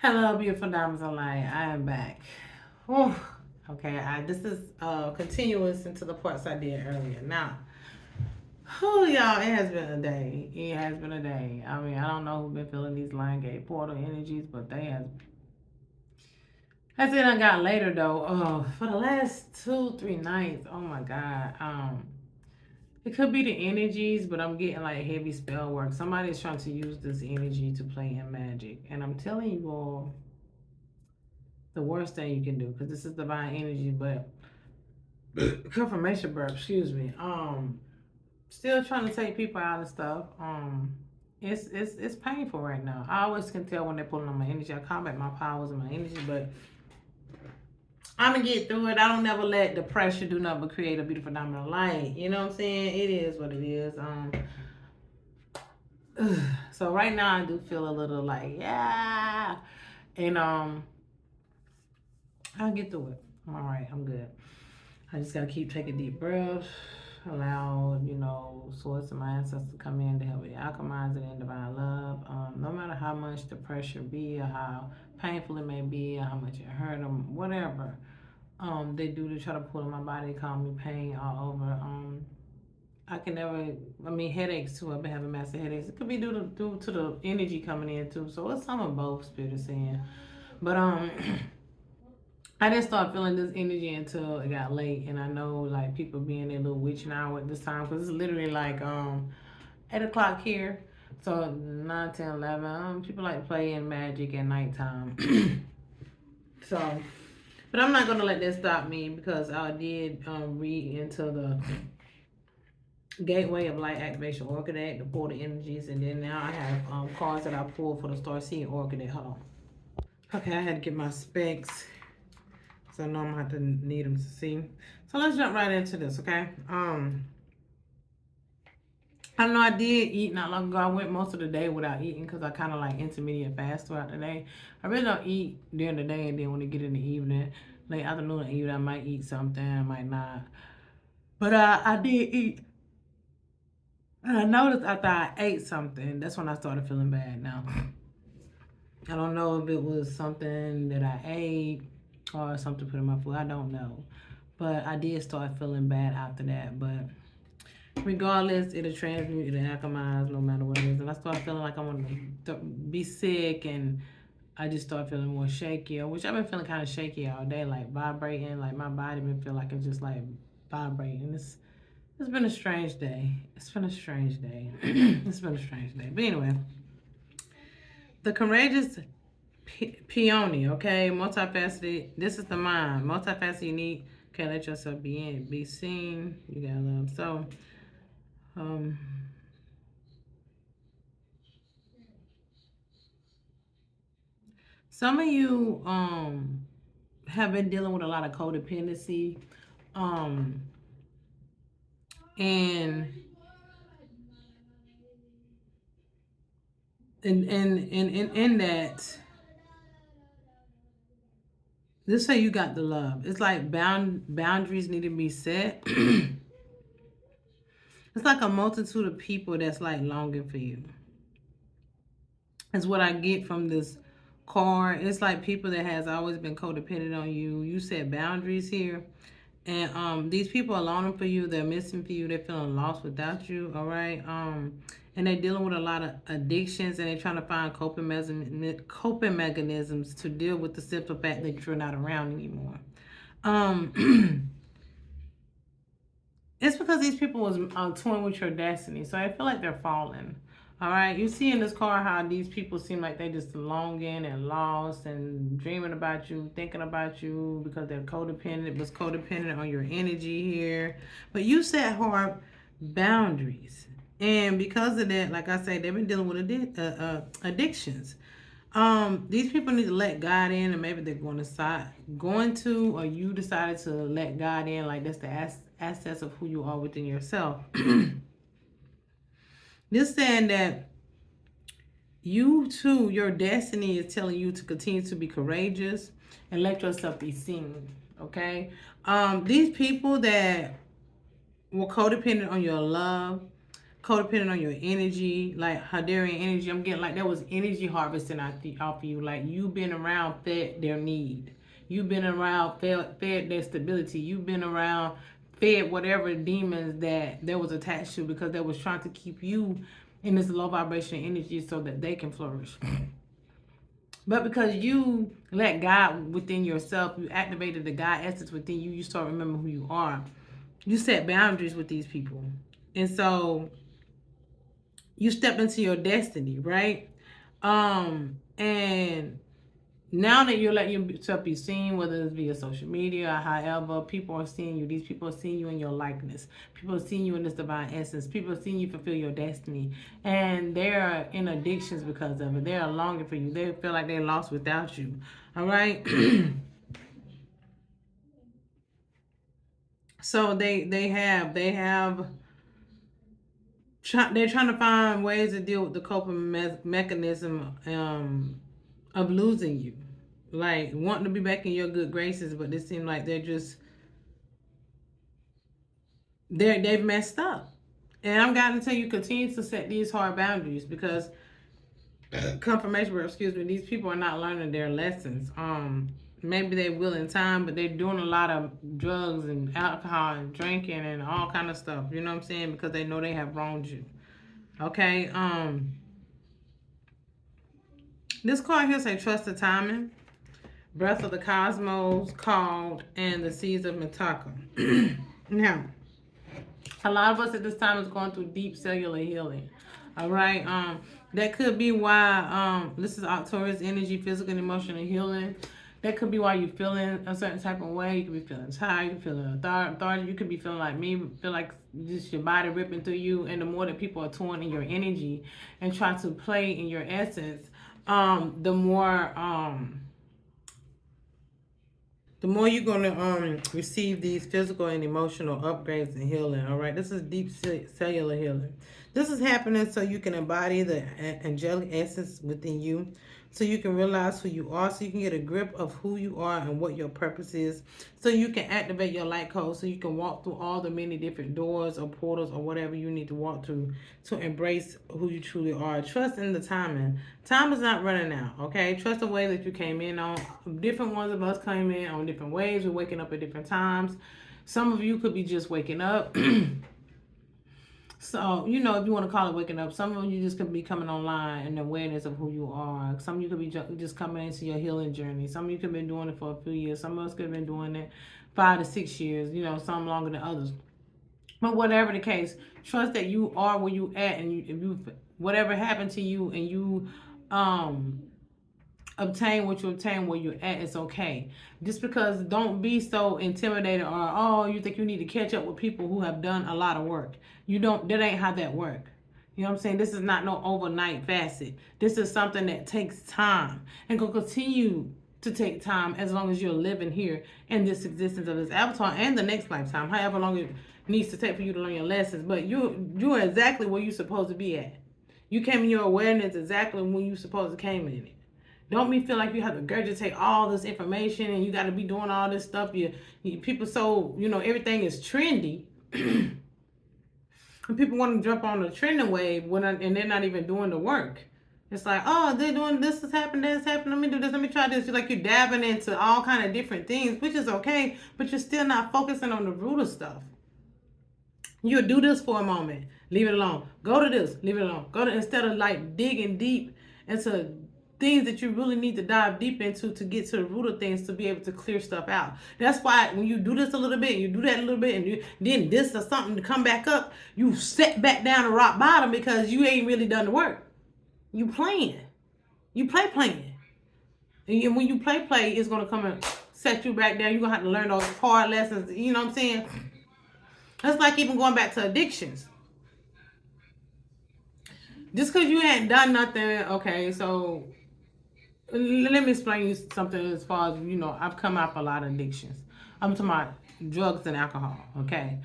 Hello, beautiful diamonds online. I am back. Whew. Okay, this is continuous into the parts I did earlier. Now, y'all, it has been a day. It has been a day. I mean, I don't know who's been feeling these Lion Gate portal energies, but they has. As it done got later though. For the last 2, 3 nights. Oh my God. It could be the energies, but I'm getting like heavy spell work. Somebody's trying to use this energy to play in magic, and I'm telling you all the worst thing you can do because this is divine energy, but confirmation burp, excuse me. Still trying to take people out and stuff. It's painful right now. I always can tell when they're pulling on my energy. I combat my powers and my energy, but I'm gonna get through it. I don't never let the pressure do nothing but create a beautiful diamond of light. You know what I'm saying? It is what it is. So right now I do feel a little like yeah, and I'll get through it. I'm all right. I'm good. I just gotta keep taking deep breaths, allow, source of my ancestors to come in to help me alchemize it in divine love. No matter how much the pressure be or how painful it may be or how much it hurt them, whatever they do to try to pull in my body, call me pain all over. I can never, headaches too. I've been having massive headaches. It could be due to the energy coming in too. So it's some of both, spirit is saying. But I didn't start feeling this energy until it got late, and I know like people being a little witching hour at this time because it's literally like 8 o'clock here, so 9, 10, 11. People like playing magic at nighttime, so. But I'm not gonna let that stop me because I did read into the Gateway of Light Activation Orchid Deck, the portal energies, and then now I have cards that I pulled for the Star Seed Orchid Deck. Hold on. Okay, I had to get my specs. So I know I'm gonna have to need them to see. So let's jump right into this, okay? I know I did eat not long ago. I went most of the day without eating because I kind of like intermediate fast throughout the day. I really don't eat during the day, and then when I get in the evening, late afternoon or evening, I might eat something, I might not. But I did eat. And I noticed after I ate something, that's when I started feeling bad now. I don't know if it was something that I ate or something put in my food. I don't know. But I did start feeling bad after that. But regardless, it'll transmute, it'll alchemize no matter what it is. And I start feeling like I want to be sick, and I just start feeling more shaky, which I've been feeling kind of shaky all day, like vibrating, like my body been feel like it's just like vibrating. It's been a strange day. It's been a strange day. It's been a strange day. But anyway, the courageous peony, okay, multifaceted. This is the mind, multifaceted, unique. Okay, let yourself be seen. You got love. So, um, some of you have been dealing with a lot of codependency, um, and in that, this say you got the love. It's like boundaries need to be set. It's like a multitude of people that's like longing for you. Is what I get from this card. It's like people that has always been codependent on you. You set boundaries here. And these people are longing for you, they're missing for you, they're feeling lost without you, all right? And they're dealing with a lot of addictions, and they're trying to find coping mechanisms to deal with the simple fact that you're not around anymore. It's because these people was toying with your destiny, so I feel like they're falling. All right, you see in this card how these people seem like they just longing and lost and dreaming about you, thinking about you because they're codependent. Was codependent on your energy here, but you set hard boundaries, and because of that, like I said, they've been dealing with addictions. These people need to let God in, and maybe they're going to, or you decided to let God in. Like that's the assets of who you are within yourself. This saying that you too, your destiny is telling you to continue to be courageous and let yourself be seen. Okay. These people that were codependent on your love, codependent on your energy, like Hadarian energy. I'm getting like there was energy harvesting off of you. Like you've been around, fed their need. You've been around, fed their stability. You've been around, fed whatever demons that there was attached to, because they was trying to keep you in this low vibration energy so that they can flourish. But because you let God within yourself, you activated the God essence within you, you start remembering who you are. You set boundaries with these people. And so you stepped into your destiny, right? And now that you're letting yourself be seen, whether it's via social media or however, people are seeing you. These people are seeing you in your likeness. People are seeing you in this divine essence. People are seeing you fulfill your destiny. And they're in addictions because of it. They're longing for you. They feel like they're lost without you. All right? So they're trying to find ways to deal with the coping mechanism of losing you, like wanting to be back in your good graces, but it seems like they've messed up. And I'm going to tell you, continue to set these hard boundaries, because confirmation, excuse me, these people are not learning their lessons. Maybe they will in time, but they're doing a lot of drugs and alcohol and drinking and all kind of stuff. You know what I'm saying? Because they know they have wronged you. Okay. This card here say trust the timing, breath of the cosmos called, and the seeds of Mitaka. Now, a lot of us at this time is going through deep cellular healing. All right. That could be why this is October's energy, physical and emotional healing. That could be why you're feeling a certain type of way. You could be feeling tired, you could be feeling authority, you could be feeling like me, feel like just your body ripping through you. And the more that people are torn in your energy and try to play in your essence, the more you're going to receive these physical and emotional upgrades and healing. All right, this is deep cellular healing. This is happening so you can embody the angelic essence within you, so you can realize who you are, so you can get a grip of who you are and what your purpose is, so you can activate your light code, so you can walk through all the many different doors or portals or whatever you need to walk through to embrace who you truly are. Trust in the timing. Time is not running out, okay? Trust the way that you came in on. Different ones of us came in on different ways. We're waking up at different times. Some of you could be just waking up. So, if you want to call it waking up, some of you just could be coming online and awareness of who you are. Some of you could be just coming into your healing journey. Some of you could have been doing it for a few years. Some of us could have been doing it 5 to 6 years, some longer than others. But whatever the case, trust that you are where you at, and if you whatever happened to you and you obtain what you obtain where you're at, it's okay. Just because, don't be so intimidated, or you think you need to catch up with people who have done a lot of work. You don't. That ain't how that work. You know what I'm saying? This is not no overnight facet. This is something that takes time and will continue to take time as long as you're living here in this existence of this avatar and the next lifetime, however long it needs to take for you to learn your lessons. But you're exactly where you're supposed to be at. You came in your awareness exactly when you supposed to came in it. Don't me feel like you have to regurgitate all this information and you got to be doing all this stuff. People, so everything is trendy. And people want to jump on the trending wave and they're not even doing the work. It's like, oh, they're doing this has happened, that's happened. Let me do this. Let me try this. You're like, you're dabbing into all kind of different things, which is okay, but you're still not focusing on the root of stuff. You'll do this for a moment, leave it alone. Go to this, leave it alone. Instead of like digging deep into things that you really need to dive deep into to get to the root of things, to be able to clear stuff out. That's why when you do this a little bit, you do that a little bit, and then this or something to come back up, you set back down to rock bottom because you ain't really done the work. You playing. You playing. And when you play, it's going to come and set you back down. You're going to have to learn those hard lessons. You know what I'm saying? That's like even going back to addictions. Just because you ain't done nothing, okay, so let me explain you something as far as, I've come out a lot of addictions. I'm talking about drugs and alcohol, okay?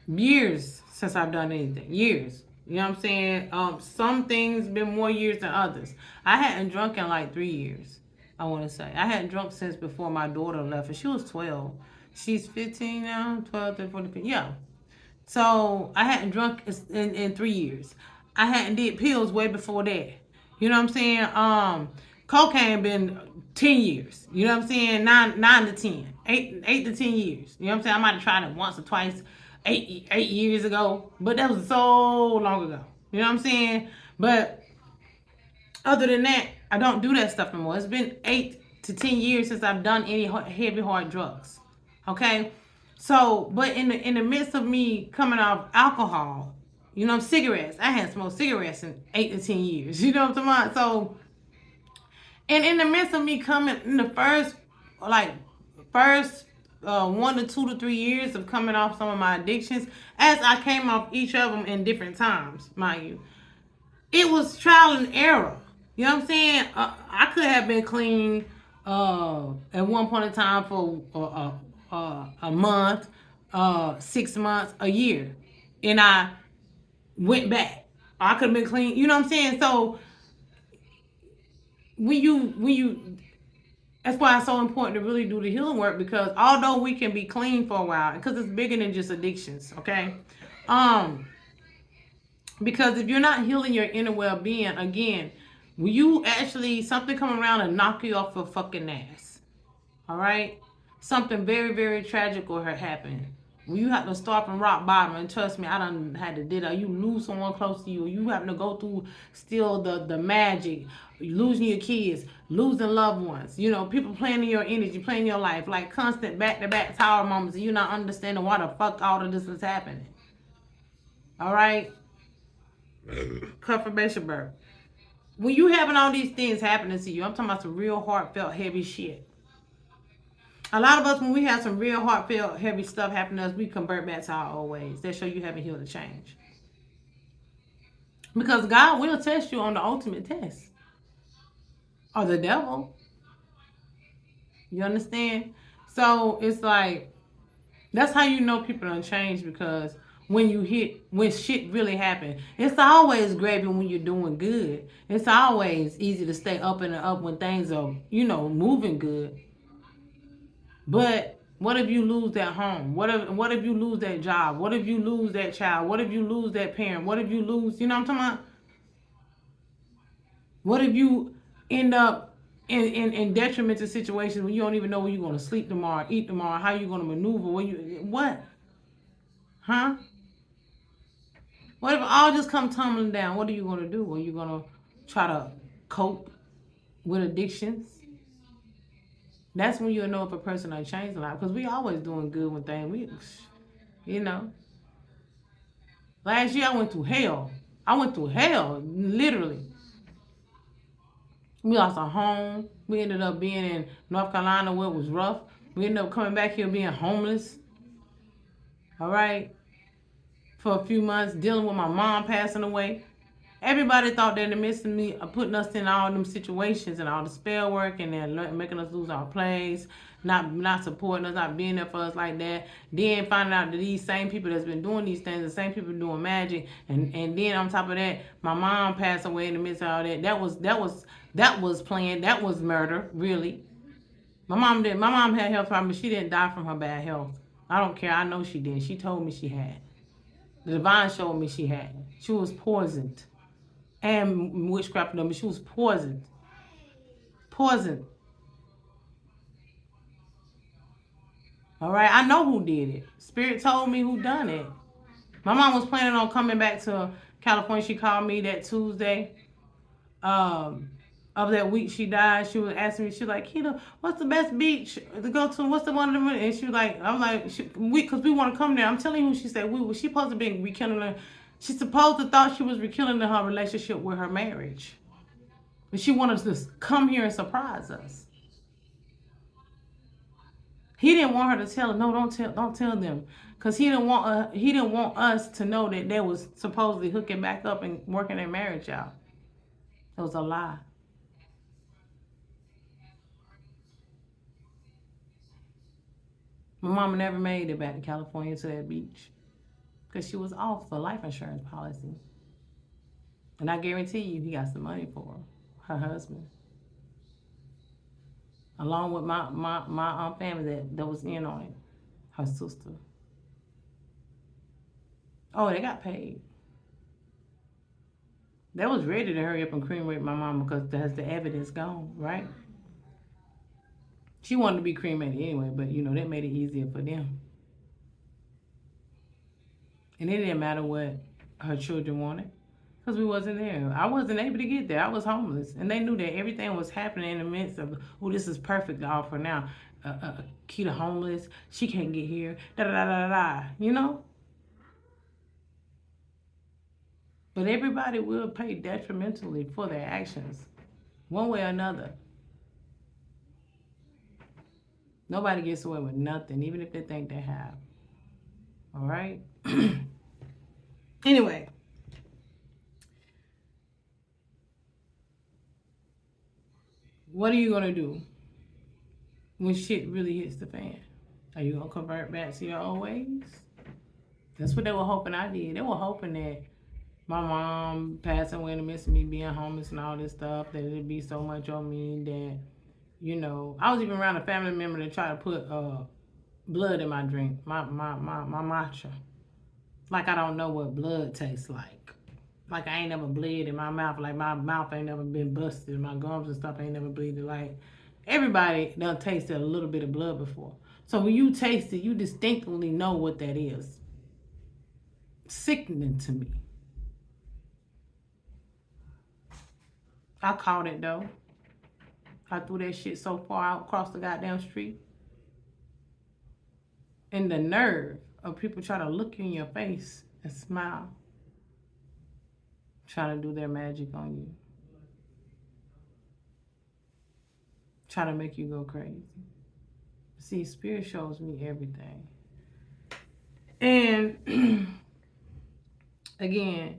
Years since I've done anything. Years. You know what I'm saying? Some things been more years than others. I hadn't drunk in like 3 years, I want to say. I hadn't drunk since before my daughter left, and she was 12. She's 15 now, 12, 13, 14, 15. Yeah. So I hadn't drunk in 3 years. I hadn't did pills way before that. You know what I'm saying? Cocaine been 10 years. You know what I'm saying? Nine to 10, 8 to 10 years. You know what I'm saying? I might have tried it once or twice, 8 years ago, but that was so long ago. You know what I'm saying? But other than that, I don't do that stuff no more. It's been 8 to 10 years since I've done any heavy hard drugs. Okay, so but in the midst of me coming off alcohol, cigarettes. I hadn't smoked cigarettes in 8 to 10 years. You know what I'm talking about? So, and in the midst of me coming in the like first 1 to 2 to 3 years of coming off some of my addictions, as I came off each of them in different times, mind you, it was trial and error. You know what I'm saying? I could have been clean at one point in time for a month, 6 months, a year, and I went back. I could have been clean. You know what I'm saying? So when you that's why it's so important to really do the healing work, because although we can be clean for a while, because it's bigger than just addictions. Okay, um, because if you're not healing your inner well-being, again, when you actually something come around and knock you off your fucking ass, all right, something very very tragic will happen. When you have to start from rock bottom, and trust me, I done had to do that. You lose someone close to you, you having to go through still the magic, losing your kids, losing loved ones, people playing in your energy, playing in your life, like constant back-to-back tower moments, and you not understanding why the fuck all of this is happening. All right, confirmation birth. When you having all these things happening to you, I'm talking about some real heartfelt heavy shit. A lot of us, when we have some real heartfelt heavy stuff happen to us, we convert back to our old ways. That show you haven't healed the change. Because God will test you on the ultimate test. Or the devil. You understand? So it's like, that's how you know people don't change, because when shit really happen, it's always gravy when you're doing good. It's always easy to stay up and up when things are, moving good. But what if you lose that home? What if you lose that job? What if you lose that child? What if you lose that parent? What if you lose, you know what I'm talking about? What if you end up in detrimental situations when you don't even know where you're going to sleep tomorrow, eat tomorrow, how you're going to maneuver, what? Huh? What if all just come tumbling down? What are you going to do? Are you going to try to cope with addictions? That's when you'll know if a person has changed a lot. Because we always doing good when you know. Last year I went through hell. I went through hell, literally. We lost our home. We ended up being in North Carolina where it was rough. We ended up coming back here being homeless. All right. For a few months, dealing with my mom passing away. Everybody thought that in the midst of me putting us in all them situations and all the spell work and then making us lose our place, not supporting us, not being there for us like that. Then finding out that these same people that's been doing these things, the same people doing magic, and then on top of that, my mom passed away in the midst of all that. That was planned. That was murder, really. My mom did. My mom had health problems. She didn't die from her bad health. I don't care. I know she did. She told me she had. The divine showed me she had. She was poisoned. And witchcraft number. She was poisoned. Poisoned. All right. I know who did it. Spirit told me who done it. My mom was planning on coming back to California. She called me that Tuesday. Of that week she died. She was asking me, she was like, Keita, what's the best beach to go to? What's the one of them? And she was like, I'm like, because we want to come there. I'm telling you, she said, she supposed to be rekindling her. She supposed to thought she was rekindling her relationship with her marriage. But she wanted to come here and surprise us. He didn't want her to tell her, no, don't tell them. Because he didn't want us to know that they was supposedly hooking back up and working their marriage out. It was a lie. My mama never made it back to California to that beach because she was off for life insurance policy. And I guarantee you, he got some money for her husband, along with my family that was in on it, her sister. Oh, they got paid. They was ready to hurry up and cremate my mama because that's the evidence gone, right? She wanted to be cremated anyway, but that made it easier for them. And it didn't matter what her children wanted because we wasn't there. I wasn't able to get there. I was homeless. And they knew that everything was happening in the midst of, oh, this is perfect to offer now. Keita homeless. She can't get here. Da da da da da. But everybody will pay detrimentally for their actions, one way or another. Nobody gets away with nothing, even if they think they have. All right? Anyway, what are you going to do when shit really hits the fan? Are you going to convert back to your old ways? That's what they were hoping I did. They were hoping that my mom passing away in the midst of me being homeless and all this stuff, that it'd be so much on me that, I was even around a family member that tried to put blood in my drink, my matcha. Like I don't know what blood tastes like. Like I ain't never bled in my mouth. Like my mouth ain't never been busted. My gums and stuff ain't never bleeded. Like everybody done tasted a little bit of blood before. So when you taste it, you distinctly know what that is. Sickening to me. I caught it though. I threw that shit so far out across the goddamn street. And the nerve of people trying to look you in your face and smile. Trying to do their magic on you. Trying to make you go crazy. See, Spirit shows me everything. And again,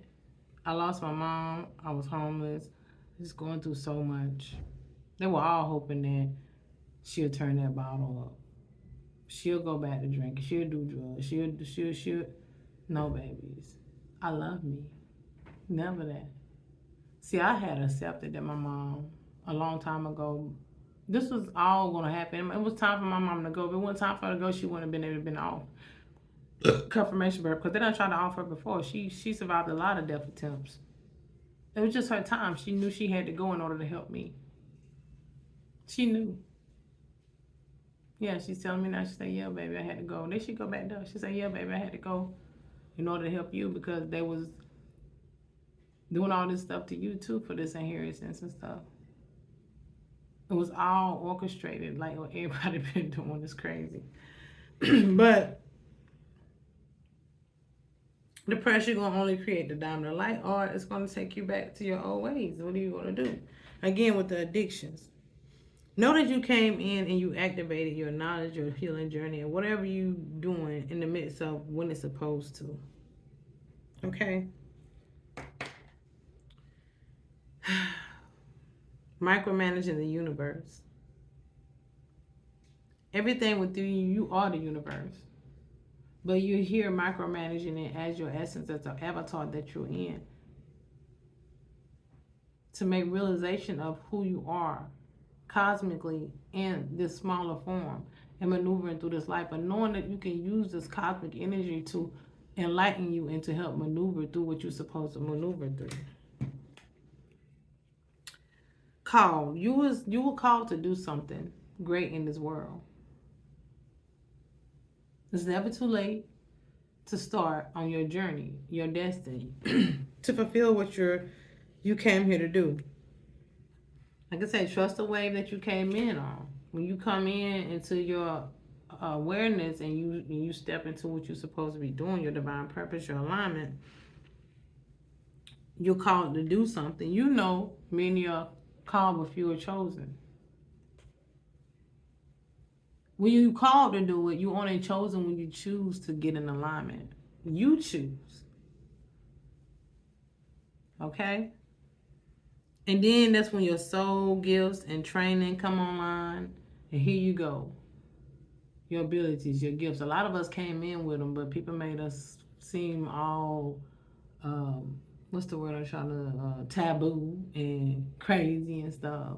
I lost my mom. I was homeless. Just going through so much. They were all hoping that she'll turn that bottle up. She'll go back to drinking. She'll do drugs. She'll. No, babies. I love me. Never that. See, I had accepted that my mom, a long time ago, this was all going to happen. It was time for my mom to go. If it wasn't time for her to go, she wouldn't have been able to been off confirmation birth because they done tried to offer her before. She survived a lot of death attempts. It was just her time. She knew she had to go in order to help me. She knew. Yeah, she's telling me now. She said, yeah, baby, I had to go. Then she go back down. She said, yeah, baby, I had to go in order to help you because they was doing all this stuff to you too for this inheritance and stuff. It was all orchestrated, like what everybody been doing is crazy. But the pressure gonna only create the diamond of light, or it's gonna take you back to your old ways. What are you gonna do? Again, with the addictions. Know that you came in and you activated your knowledge, your healing journey, and whatever you doing in the midst of when it's supposed to. Okay? Micromanaging the universe. Everything within you, you are the universe. But you're here micromanaging it as your essence, as the avatar that you're in. To make realization of who you are cosmically in this smaller form and maneuvering through this life, but knowing that you can use this cosmic energy to enlighten you and to help maneuver through what you're supposed to maneuver through. You were called to do something great in this world. It's never too late to start on your journey, your destiny, to fulfill what you came here to do. Like I said, trust the wave that you came in on. When you come in into your awareness and you step into what you're supposed to be doing, your divine purpose, your alignment, you're called to do something. Many are called, but few are chosen. When you called to do it, you only chosen when you choose to get in alignment. You choose. Okay? And then that's when your soul gifts and training come online. And here you go. Your abilities, your gifts. A lot of us came in with them, but people made us seem all, what's the word I'm trying to, taboo and crazy and stuff,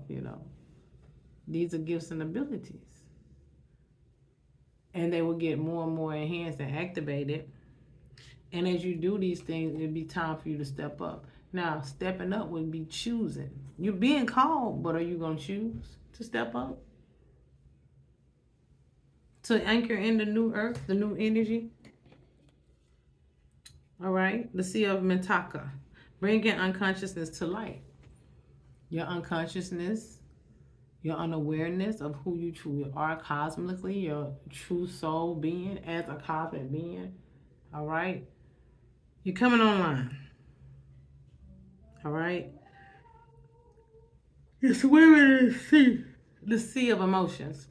These are gifts and abilities. And they will get more and more enhanced and activated And as you do these things, it'll be time for you to step up. Now, stepping up would be choosing. You're being called, but are you going to choose to step up? To anchor in the new earth, the new energy? All right. The Sea of Mentaka. Bringing unconsciousness to light. Your unconsciousness, your unawareness of who you truly are cosmically, your true soul being as a cosmic being. All right. You're coming online. All right. You're swimming in the sea of emotions.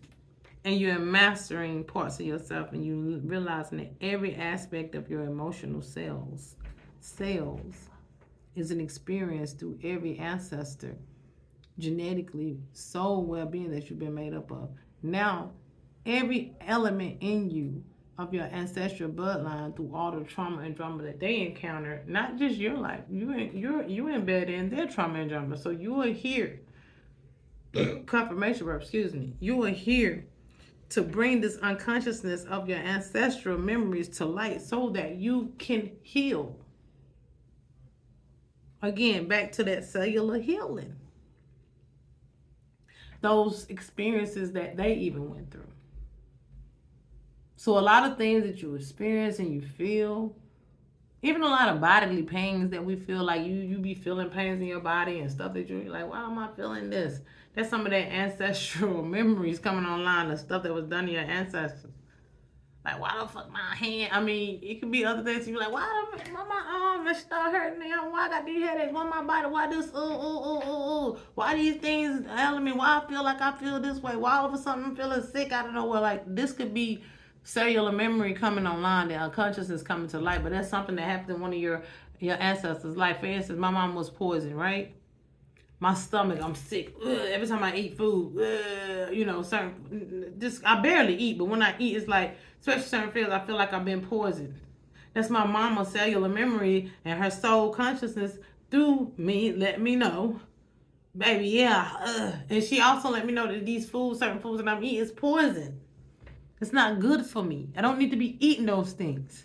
And you're mastering parts of yourself, and you realizing that every aspect of your emotional cells is an experience through every ancestor, genetically, soul well-being that you've been made up of. Now, every element in you of your ancestral bloodline, through all the trauma and drama that they encounter, not just your life, you embedded in their trauma and drama. So you are here, confirmation verb, excuse me. You are here to bring this unconsciousness of your ancestral memories to light so that you can heal. Again, back to that cellular healing. Those experiences that they even went through. So a lot of things that you experience and you feel, even a lot of bodily pains that we feel, like you be feeling pains in your body and stuff that you're like, why am I feeling this? That's some of that ancestral memories coming online, the stuff that was done to your ancestors. Like, why the fuck my hand? I mean, it could be other things. You be like, why my arm is start hurting now? Why I got these headaches? Why my body? Why this? Why these things ailing me? Why I feel like I feel this way? Why all of a sudden I'm feeling sick? I don't know. Well, like, this could be cellular memory coming online, the unconsciousness coming to light. But that's something that happened in one of your ancestors' life. For instance, my mom was poisoned, right? My stomach, I'm sick. Every time I eat food, certain, just I barely eat, but when I eat, it's like, especially certain foods, I feel like I've been poisoned. That's my mama's cellular memory and her soul consciousness through me, let me know, baby, yeah. And she also let me know that these foods, certain foods that I'm eating, is poison. It's not good for me. I don't need to be eating those things.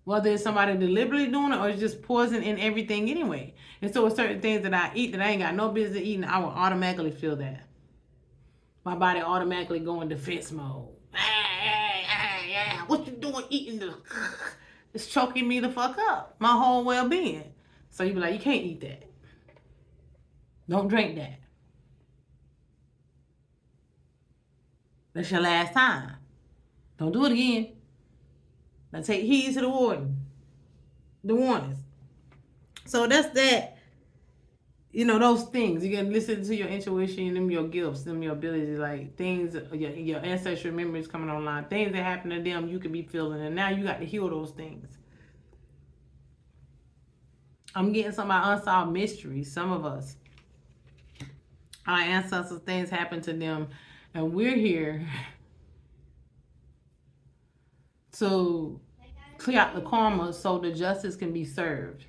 Whether it's somebody deliberately doing it or it's just poison in everything anyway. And so with certain things that I eat that I ain't got no business eating, I will automatically feel that. My body automatically go in defense mode. What you doing eating this? It's choking me the fuck up. My whole well-being. So you be like, you can't eat that. Don't drink that. That's your last time. Don't do it again. Now take heed to the warnings. So that's that. Those things. You can listen to your intuition, them your gifts, them your abilities, like things, your ancestral memories coming online, things that happen to them, you could be feeling, and now you got to heal those things. I'm getting some of our unsolved mysteries. Some of us, our ancestors, things happen to them, and we're here to clear out the karma so the justice can be served.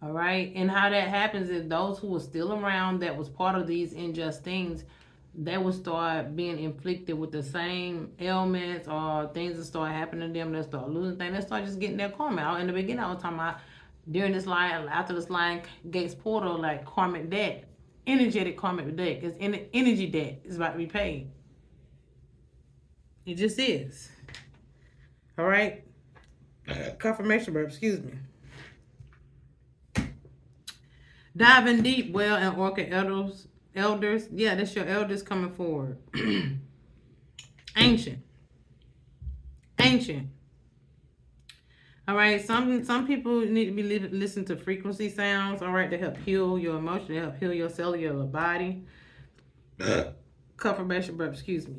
All right. And how that happens is those who were still around that was part of these unjust things, they will start being inflicted with the same ailments or things that start happening to them. They start losing things. They start just getting their karma out. In the beginning, I was talking about during this line, after this line gates portal, like karmic debt, energetic karmic debt. Because energy debt is about to be paid. It just is. All right. Confirmation verb, excuse me. Diving deep, well, and orchid elders. Yeah, that's your elders coming forward. Ancient. All right, some people need to be listen to frequency sounds. All right, to help heal your emotion, to help heal your cellular body. Confirmation verb, excuse me.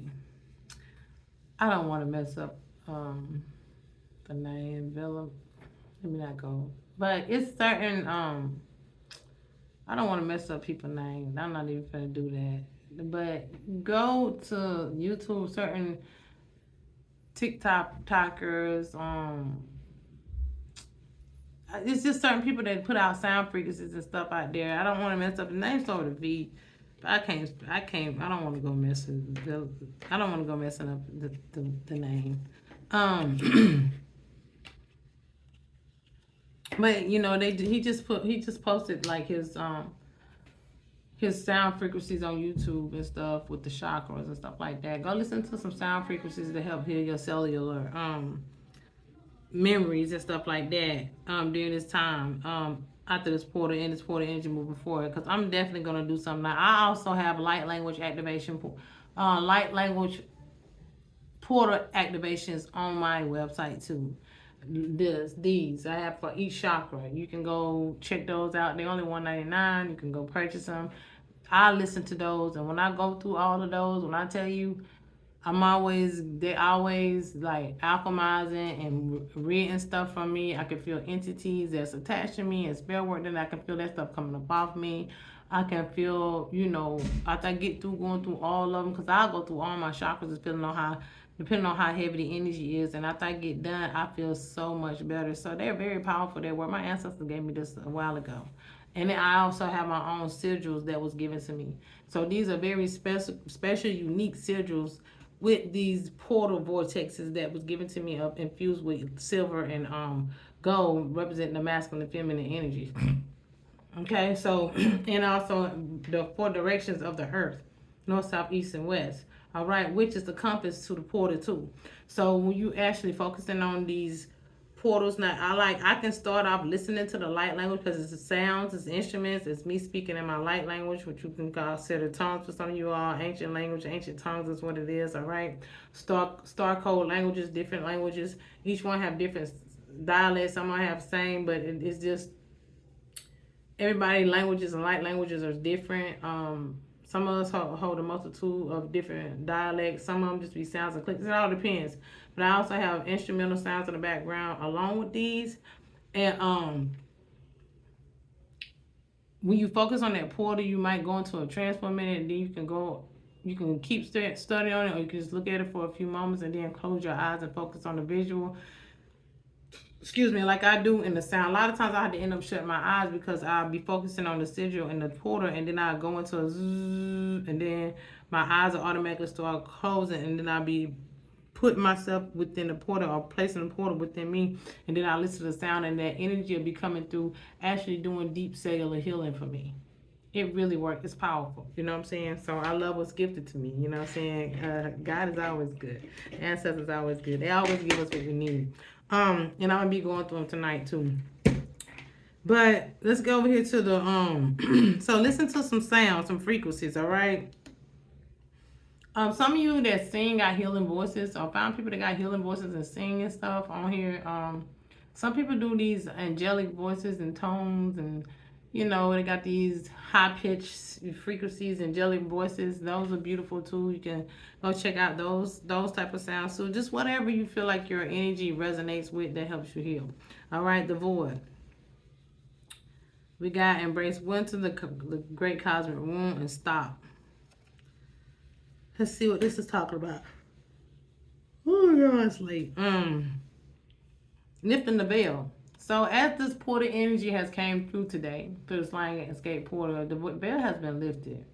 I don't want to mess up the name Villa. Let me not go. But it's certain I don't want to mess up people's names. I'm not even gonna do that. But go to YouTube, certain TikTokers. It's just certain people that put out sound frequencies and stuff out there. I don't want to mess up the name, start with a V. I can't. I don't want to go messing. I don't want to go messing up the name. Um, but you know he just posted like his sound frequencies on YouTube and stuff with the chakras and stuff like that. Go listen to some sound frequencies to help heal your cellular memories and stuff like that during this time after this portal and this portal energy moving forward, because I'm definitely going to do something. Now, I also have light language activation light language portal activations on my website too. These I have for each chakra. You can go check those out. They're only $1.99. You can go purchase them. I listen to those, and when I go through all of those, when I tell you they're always like alchemizing and reading stuff from me. I can feel entities that's attached to me and spell work. Then I can feel that stuff coming up off me. I can feel, after I get through going through all of them, because I go through all my chakras depending on how heavy the energy is. And after I get done, I feel so much better. So they're very powerful. They were. My ancestors gave me this a while ago. And then I also have my own sigils that was given to me. So these are very special, unique sigils with these portal vortexes that was given to me infused with silver and gold, representing the masculine and feminine energy. Okay, so and also the 4 directions of the earth, north, south, east, and west. All right, which is the compass to the portal too. So when you actually focusing on these portals, now I can start off listening to the light language because it's the sounds, it's instruments, it's me speaking in my light language, which you can consider tongues for some of you all. Ancient language, ancient tongues is what it is. All right, star code languages, different languages. Each one have different dialects. Some might have same, but it's just everybody languages and light languages are different. Some of us hold a multitude of different dialects. Some of them just be sounds and clicks. It all depends. But I also have instrumental sounds in the background along with these. And when you focus on that portal, you might go into a trance for a minute, and then you can keep studying on it, or you can just look at it for a few moments and then close your eyes and focus on the visual. Excuse me, like I do in the sound. A lot of times I have to end up shutting my eyes because I'll be focusing on the sigil and the portal, and then I'll go into a zzz, and then my eyes will automatically start closing, and then I'll be putting myself within the portal or placing the portal within me, and then I listen to the sound, and that energy will be coming through, actually doing deep cellular healing for me. It really works. It's powerful. You know what I'm saying? So I love what's gifted to me. You know what I'm saying? God is always good. Ancestors are always good. They always give us what we need. And I'm gonna be going through them tonight too. But let's go over here to the so listen to some sounds, some frequencies, all right? Some of you that sing got healing voices, or found people that got healing voices and sing and stuff on here. Some people do these angelic voices and tones, and they got these high pitched frequencies, angelic voices. Those are beautiful too. You can go check out those type of sounds. So just whatever you feel like your energy resonates with that helps you heal. All right, the void. We got embrace winter, the great cosmic womb, and stop. Let's see what this is talking about. Oh, God, it's late. Lifting the veil. So as this portal energy has came through today, through the Slang Escape portal, the veil has been lifted.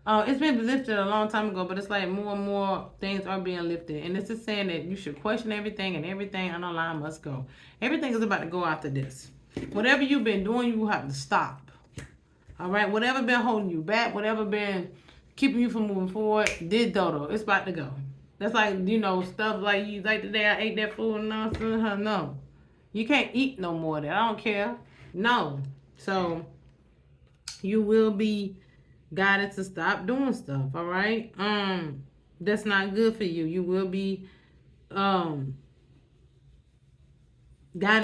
It's been lifted a long time ago, but it's like more and more things are being lifted. And this is saying that you should question everything, and everything on the line must go. Everything is about to go after this. Whatever you've been doing, you have to stop. All right? Whatever been holding you back, whatever been keeping you from moving forward, D.O.L, it's about to go. That's like, stuff like you, like today I ate that food and nonsense. No. You can't eat no more of that. I don't care. No. So you will be guided to stop doing stuff, all right? That's not good for you. You will be guided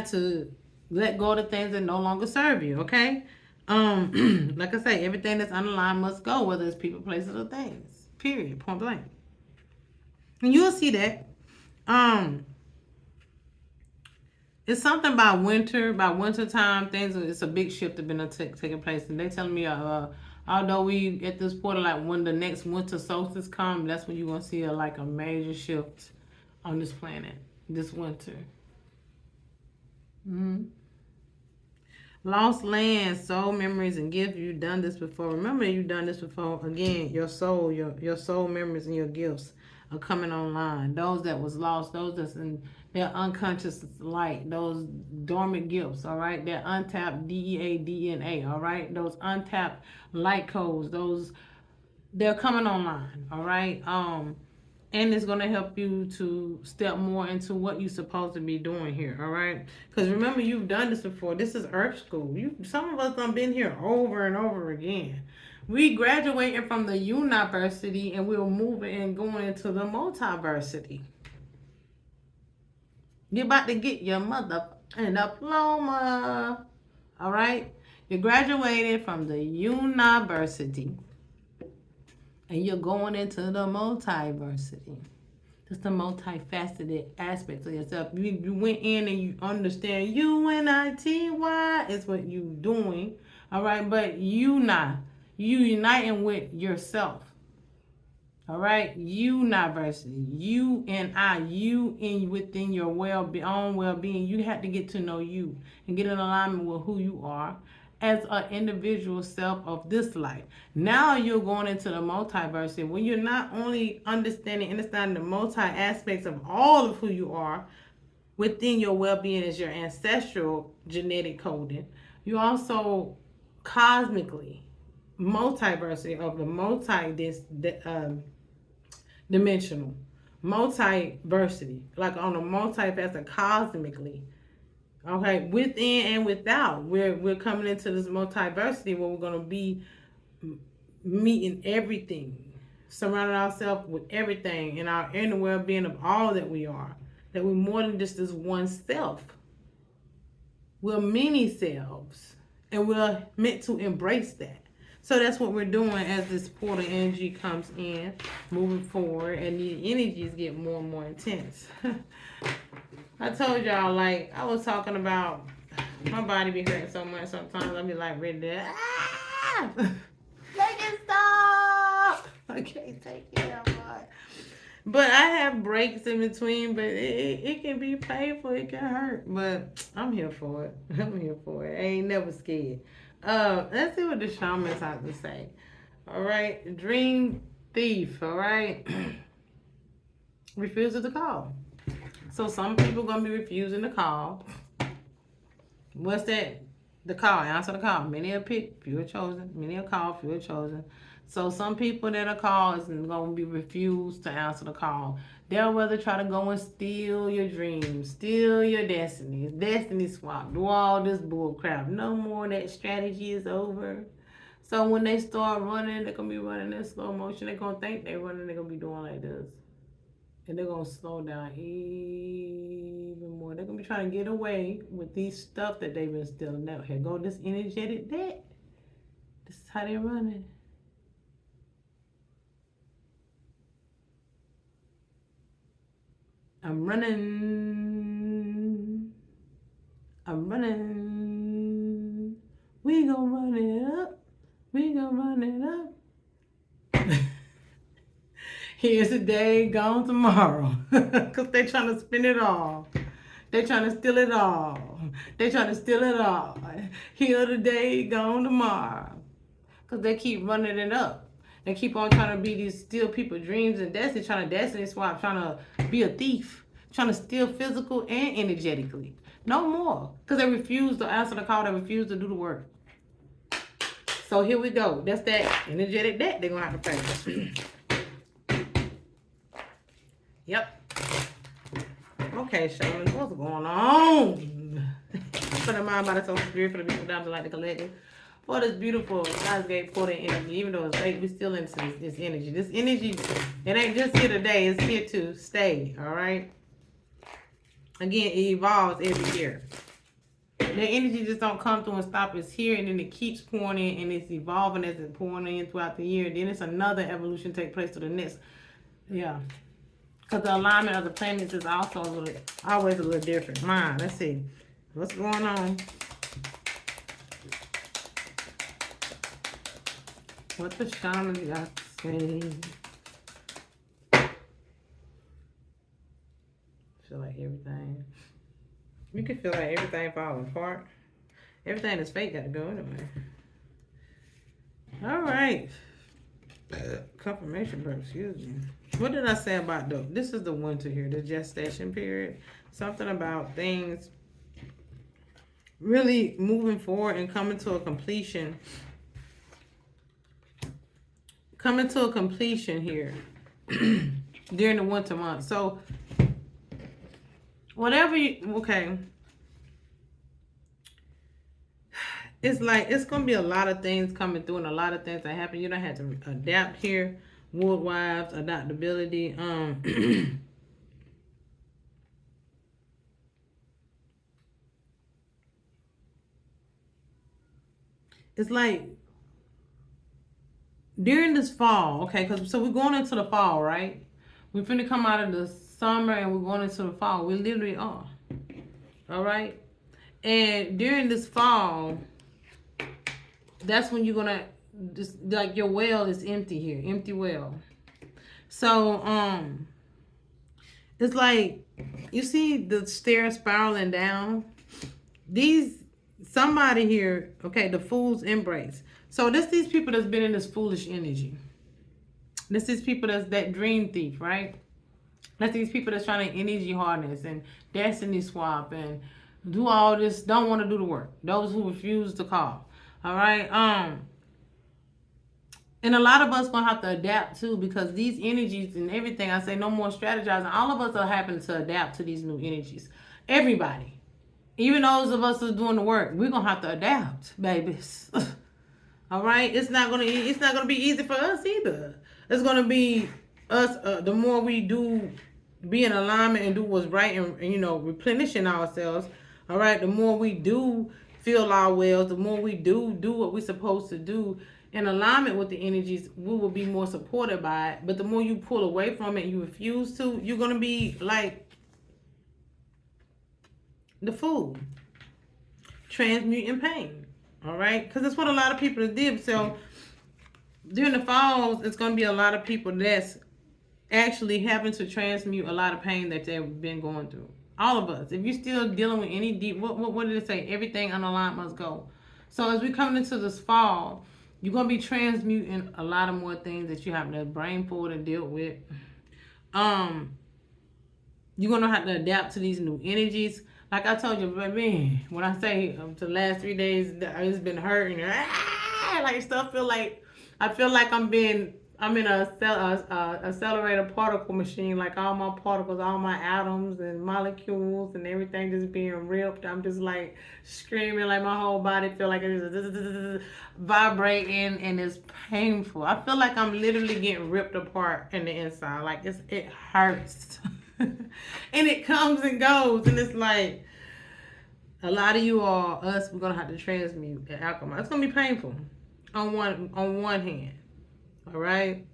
to let go of the things that no longer serve you, okay? Like I say, everything that's underlined must go, whether it's people, places, or things. Period. Point blank. And you'll see that. It's something by winter time, it's a big shift that's been taking place. And they telling me, although we at this point, like when the next winter solstice comes, that's when you're going to see a major shift on this planet this winter. Lost land, soul memories, and gifts. You've done this before. Remember, you've done this before. Again, your soul, your soul memories and your gifts are coming online. Those that was lost, those that's in their unconscious light, those dormant gifts. All right, their untapped DEA DNA. All right, those untapped light codes. Those they're coming online. All right. And it's going to help you to step more into what you're supposed to be doing here, all right? Because remember, you've done this before. This is Earth School. Some of us have been here over and over again. We graduating from the university and we're moving and going into the multiversity. You're about to get your mother and diploma, all right? You graduated from the university and you're going into the multiversity. It's the multifaceted aspects of yourself. You went in and you understand UNITY is what you doing, all right? But you uniting with yourself, all right? University, you and I, you in within your own well-being. You have to get to know you and get in alignment with who you are as an individual self of this life. Now you're going into the multiversity when you're not only understanding the multi aspects of all of who you are within your well-being as your ancestral genetic coding. You also cosmically multiversity of the dimensional multiversity, like on a multifaceted cosmically. Okay, within and without, we're coming into this multiversity where we're gonna be meeting everything, surrounding ourselves with everything, in our inner well-being of all that we are. That we're more than just this one self. We're many selves, and we're meant to embrace that. So that's what we're doing as this portal energy comes in, moving forward, and the energies get more and more intense. I told y'all, like, I was talking about my body be hurting so much sometimes. I be like ready to, make it stop. I can't take it anymore. But I have breaks in between, but it can be painful. It can hurt, but I'm here for it. I'm here for it. I ain't never scared. Let's see what the shamans have to say. All right, dream thief. All right, refusal to call. So some people gonna be refusing to call. What's that? The call. Answer the call. Many are picked, few are chosen. Many are called, few are chosen. So some people that are called is gonna be refused to answer the call. They'll rather try to go and steal your dreams, steal your destiny swap, do all this bull crap. No more. That strategy is over. So when they start running, they're gonna be running in slow motion. They're gonna think they're running. They're gonna be doing like this. And they're going to slow down even more. They're going to be trying to get away with these stuff that they've been stealing. Now, here go this energetic debt. This is how they're running. I'm running. I'm running. We gonna run it up. We gonna run it up. Here's a day, gone tomorrow. Because they're trying to spend it all. They're trying to steal it all. They're trying to steal it all. Here today, gone tomorrow. Because they keep running it up. They keep on trying to be these steal people's dreams and destiny, trying to destiny swap, trying to be a thief, trying to steal physical and energetically. No more. Because they refuse to answer the call. They refuse to do the work. So here we go. That's that energetic debt they're going to have to pay. Yep. Okay, Shaman, what's going on? For the mind, body, soul, spirit, for the people down to like the collective. For this beautiful God's-gate portal energy, even though it's late, we still into this energy. This energy, it ain't just here today, it's here to stay, all right? Again, it evolves every year. The energy just don't come through and stop. It's here, and then it keeps pouring in, and it's evolving as it's pouring in throughout the year. Then it's another evolution take place to the next. Yeah. Because the alignment of the planets is also always a little different. Mine, let's see. What's going on? What the shaman got to say? Feel like everything. You can feel like everything falling apart. Everything that's fake got to go anyway. All right. Confirmation birth, excuse me. What did I say about this is the winter here, the gestation period. Something about things really moving forward and coming to a completion. Coming to a completion here during the winter months. So whatever you, okay. It's like, it's going to be a lot of things coming through and a lot of things that happen. You don't have to adapt here. Wood wives, adaptability. It's like during this fall, okay, because so we're going into the fall, right? We're finna come out of the summer and we're going into the fall. We literally are. All right? And during this fall, that's when you're gonna just like your well is empty here, empty well. So it's like you see the stairs spiraling down. Somebody here, okay, the fool's embrace. So these people that's been in this foolish energy. This is people that's that dream thief, right? That's these people that's trying to energy harness and destiny swap and do all this, don't want to do the work. Those who refuse to call. All right. And a lot of us gonna have to adapt too, because these energies and everything, I say no more strategizing. All of us are having to adapt to these new energies. Everybody. Even those of us that's doing the work, we're gonna have to adapt, babies. All right? It's not gonna be easy for us either. It's gonna be us, the more we do be in alignment and do what's right and replenishing ourselves, all right, the more we do feel our wells, the more we do what we're supposed to do in alignment with the energies, we will be more supported by it. But the more you pull away from it and you refuse to, you're going to be like the fool, transmuting pain, all right? Because that's what a lot of people did. So during the falls, it's going to be a lot of people that's actually having to transmute a lot of pain that they've been going through. All of us. If you're still dealing with any deep, what did it say? Everything unaligned must go. So as we come into this fall, you're going to be transmuting a lot of more things that you have to brain full to deal with. You're going to have to adapt to these new energies. Like I told you, baby, when I say the last 3 days, it's been hurting. Like stuff I feel like I'm in a accelerator particle machine, like all my particles, all my atoms and molecules and everything just being ripped. I'm just like screaming, like my whole body feel like it's vibrating and it's painful. I feel like I'm literally getting ripped apart in the inside. Like it hurts. And it comes and goes, and it's like a lot of you are us. We're gonna have to transmute the alchemy. It's gonna be painful on one hand. All right.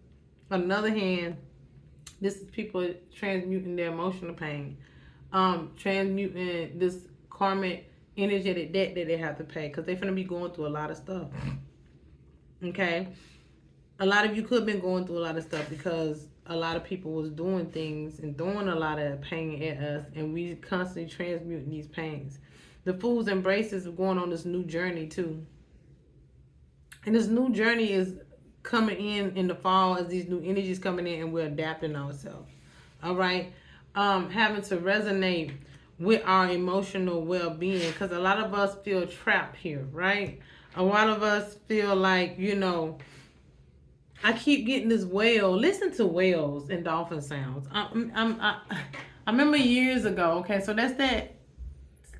On the other hand, this is people transmuting their emotional pain, transmuting this karmic energetic debt that they have to pay, because they're gonna be going through a lot of stuff. Okay. A lot of you could have been going through a lot of stuff because a lot of people was doing things and throwing a lot of pain at us, and we constantly transmuting these pains. The Fool's Embraces are going on this new journey too. And this new journey is coming in the fall as these new energies coming in, and we're adapting ourselves. All right. Having to resonate with our emotional well-being, because a lot of us feel trapped here, right? A lot of us feel like, I keep getting this whale. Listen to whales and dolphin sounds. I remember years ago. Okay, so that's that.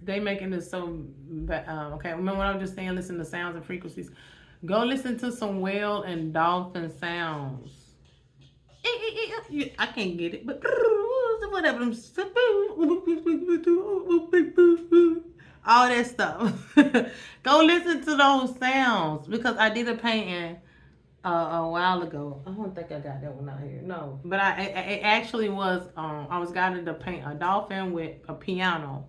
They making this so. Okay, remember what I was just saying? Listen to sounds and frequencies. Go listen to some whale and dolphin sounds. I can't get it, but whatever. All that stuff. Go listen to those sounds, because I did a painting a while ago. I don't think I got that one out here. No, but it actually was. I was guided to paint a dolphin with a piano,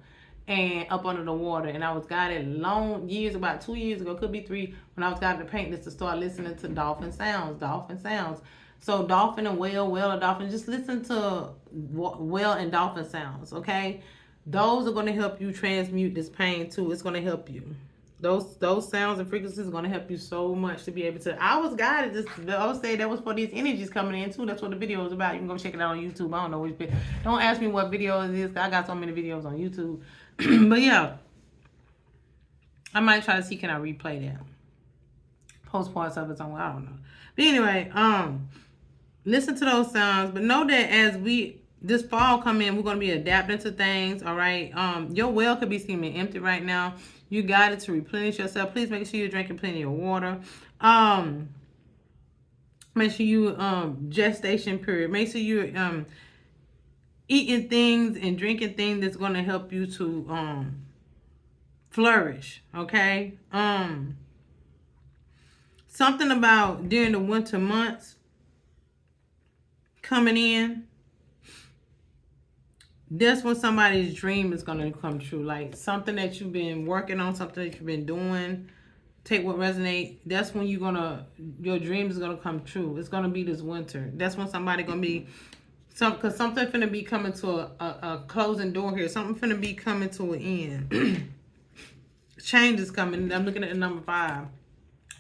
and up under the water. And I was guided about 2 years ago, could be 3, when I was guided to paint this, to start listening to dolphin sounds. So dolphin and whale and dolphin, just listen to whale and dolphin sounds, okay? Those are going to help you transmute this pain too. It's going to help you, Those sounds and frequencies are gonna help you so much to be able to. I was guided. I would say that was for these energies coming in too. That's what the video is about. You can go check it out on YouTube. I don't know which video. Don't ask me what video it is. I got so many videos on YouTube. But yeah, I might try to see can I replay that. Post parts of it somewhere. I don't know. But anyway, listen to those sounds. But know that as this fall come in, we're gonna be adapting to things. All right. Your well could be seeming empty right now. You got it to replenish yourself. Please make sure you're drinking plenty of water. Make sure you gestation period. Make sure you're eating things and drinking things that's gonna help you to flourish. Okay. Something about during the winter months coming in. That's when somebody's dream is going to come true. Like something that you've been working on, something that you've been doing. Take what resonate. That's when your dream is going to come true. It's going to be this winter. That's when somebody going to be, because something finna be coming to a closing door here. Something finna be coming to an end. Change is coming. I'm looking at the number 5.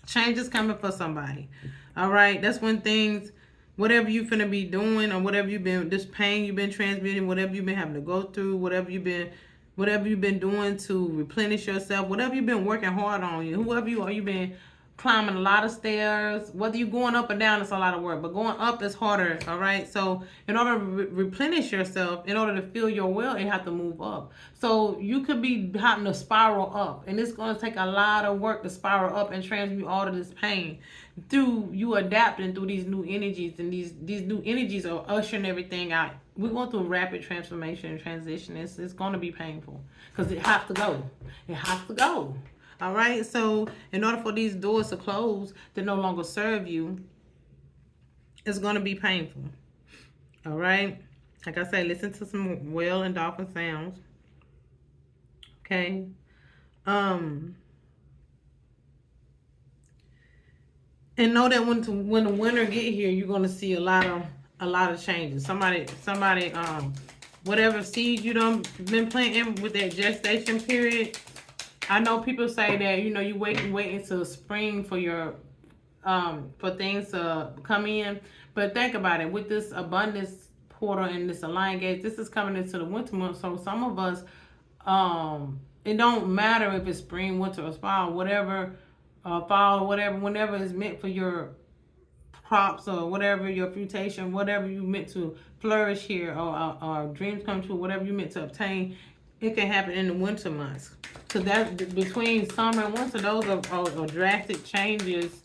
Change is coming for somebody. All right. That's when things, whatever you finna be doing or whatever you've been, this pain you've been transmitting, whatever you've been having to go through, whatever you've been doing to replenish yourself, whatever you've been working hard on, whoever you are, you've been climbing a lot of stairs. Whether you're going up or down, it's a lot of work, but going up is harder. All right. So in order to replenish yourself, in order to feel your well, you have to move up. So you could be having to spiral up, and it's going to take a lot of work to spiral up and transmute all of this pain through you adapting through these new energies, and these new energies are ushering everything out. We're going through rapid transformation and transition. It's going to be painful because it has to go. It has to go. All right. So in order for these doors to close that no longer serve you, it's going to be painful. All right. Like I say, listen to some whale and dolphin sounds. Okay. And know that when the winter get here, you're going to see a lot of changes. Somebody, whatever seeds you done been planting with that gestation period. I know people say that, you wait until spring for your for things to come in. But think about it. With this abundance portal and this align gate, this is coming into the winter month. So some of us, it don't matter if it's spring, winter, or fall, whatever, fall or whatever, whenever it's meant for your crops or whatever, your fruitation, whatever you meant to flourish here, or dreams come true, whatever you meant to obtain, it can happen in the winter months. So that between summer and winter, those are drastic changes.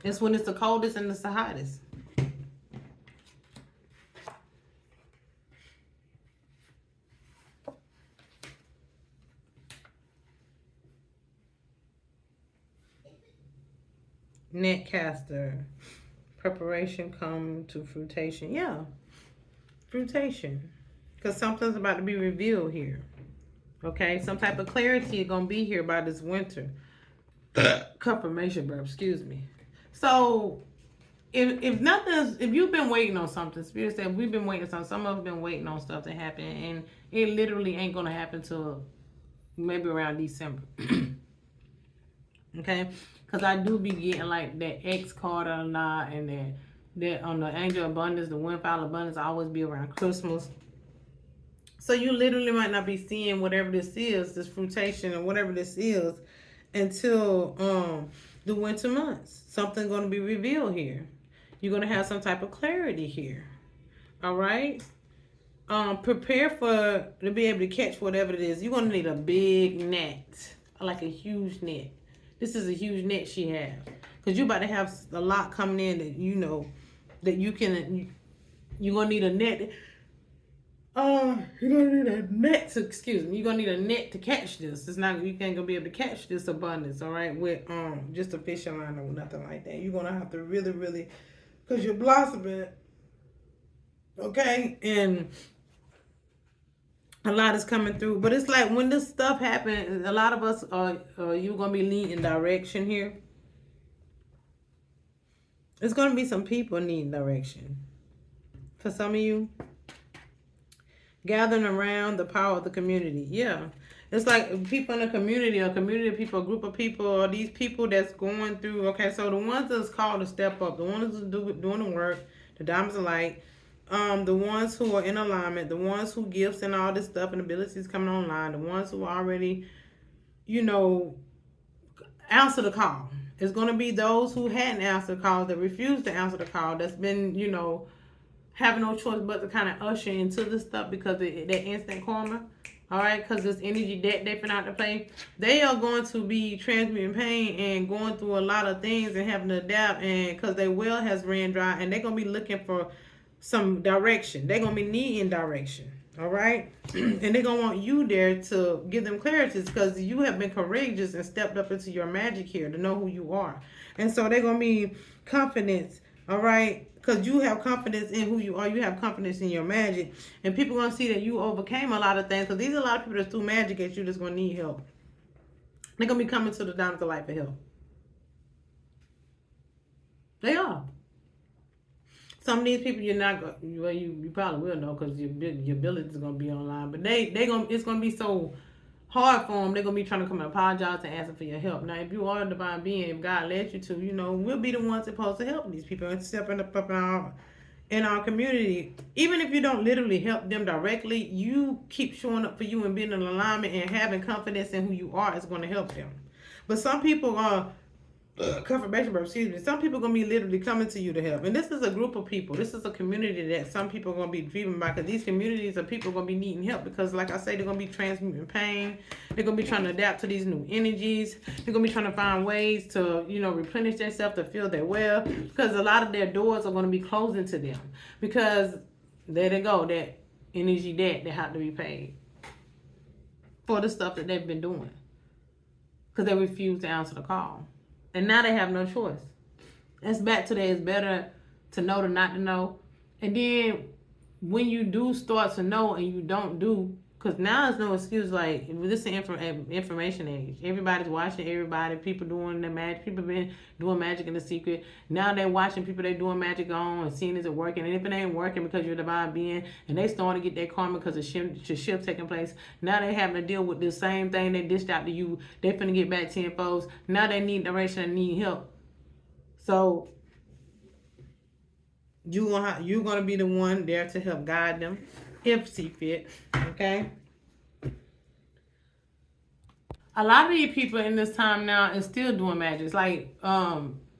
It's when it's the coldest and it's the hottest. Netcaster. Preparation come to fruitation. Yeah. Fruitation. Because something's about to be revealed here. Okay? Some type of clarity is going to be here by this winter. Confirmation burp. Excuse me. So, if you've been waiting on something, Spirit said we've been waiting on something. Some of us have been waiting on stuff to happen. And it literally ain't going to happen till maybe around December. Okay? Because I do be getting like that X card or not, and that on the Angel Abundance, the Windfall Abundance, I always be around Christmas. So you literally might not be seeing whatever this is, this fruitation or whatever this is, until the winter months. Something's going to be revealed here. You're going to have some type of clarity here. All right? Prepare to be able to catch whatever it is. You're going to need a big net, like a huge net. This is a huge net she has. Because you're about to have a lot coming in that that you're going to need a net. You're going to need a net to, you're going to need a net to catch this. You ain't going to be able to catch this abundance, all right, with just a fishing line or nothing like that. You're going to have to really, really, because you're blossoming, okay, and a lot is coming through. But it's like when this stuff happens, a lot of us you're going to be needing direction here. It's going to be some people needing direction. For some of you, gathering around the power of the community. Yeah. It's like people in a community of people, a group of people, or these people that's going through. Okay, so the ones that's called to step up, the ones that's doing the work, the diamonds of light, the ones who are in alignment, the ones who gifts and all this stuff and abilities coming online, the ones who already, you know, answer the call. It's going to be those who hadn't answered the call, that refused to answer the call, that's been, you know, having no choice but to kind of usher into this stuff because of that instant karma. All right, because this energy that they been out to play, they are going to be transmuting pain and going through a lot of things and having to adapt, and because their well has ran dry, and they're gonna be looking for some direction. They're gonna be needing direction. All right, and they're gonna want you there to give them clarity because you have been courageous and stepped up into your magic here to know who you are, and so they're gonna be confidence. All right, because you have confidence in who you are, you have confidence in your magic, and people gonna see that you overcame a lot of things. Because these are a lot of people that's threw magic at you that's gonna need help. They're gonna be coming to the Diamonds of Light for help. They are. Some of these people you're not well, you probably will know because your ability is gonna be online, but they gonna it's gonna be so hard for them. They're gonna be trying to come and apologize and ask for your help. Now, if you are a divine being, if God led you to, you know, we'll be the ones supposed to help these people and stepping up in our community. Even if you don't literally help them directly, you keep showing up for you and being in alignment and having confidence in who you are is going to help them. But some people are confirmation, but excuse me. Some people are gonna be literally coming to you to help, and this is a group of people. This is a community that some people are gonna be driven by, because these communities of people are gonna be needing help. Because, like I say, they're gonna be transmuting pain. They're gonna be trying to adapt to these new energies. They're gonna be trying to find ways to, you know, replenish themselves to feel their well. Because a lot of their doors are gonna be closing to them. Because there they go, that energy debt that have to be paid for the stuff that they've been doing. Because they refuse to answer the call. And now they have no choice. That's back to that it's better to know than not to know. And then when you do start to know and you don't do, because now there's no excuse. Like, this is information age. Everybody's watching everybody. People doing the magic. People been doing magic in the secret. Now they're watching people they doing magic on and seeing is it working. And if it ain't working because you're a divine being and they starting to get their karma because of shift taking place, now they having to deal with the same thing they dished out to you. They finna get back tenfold. Now they need direction and need help. So you're gonna be the one there to help guide them if see fit. Okay. A lot of these people in this time now is still doing magic. Like,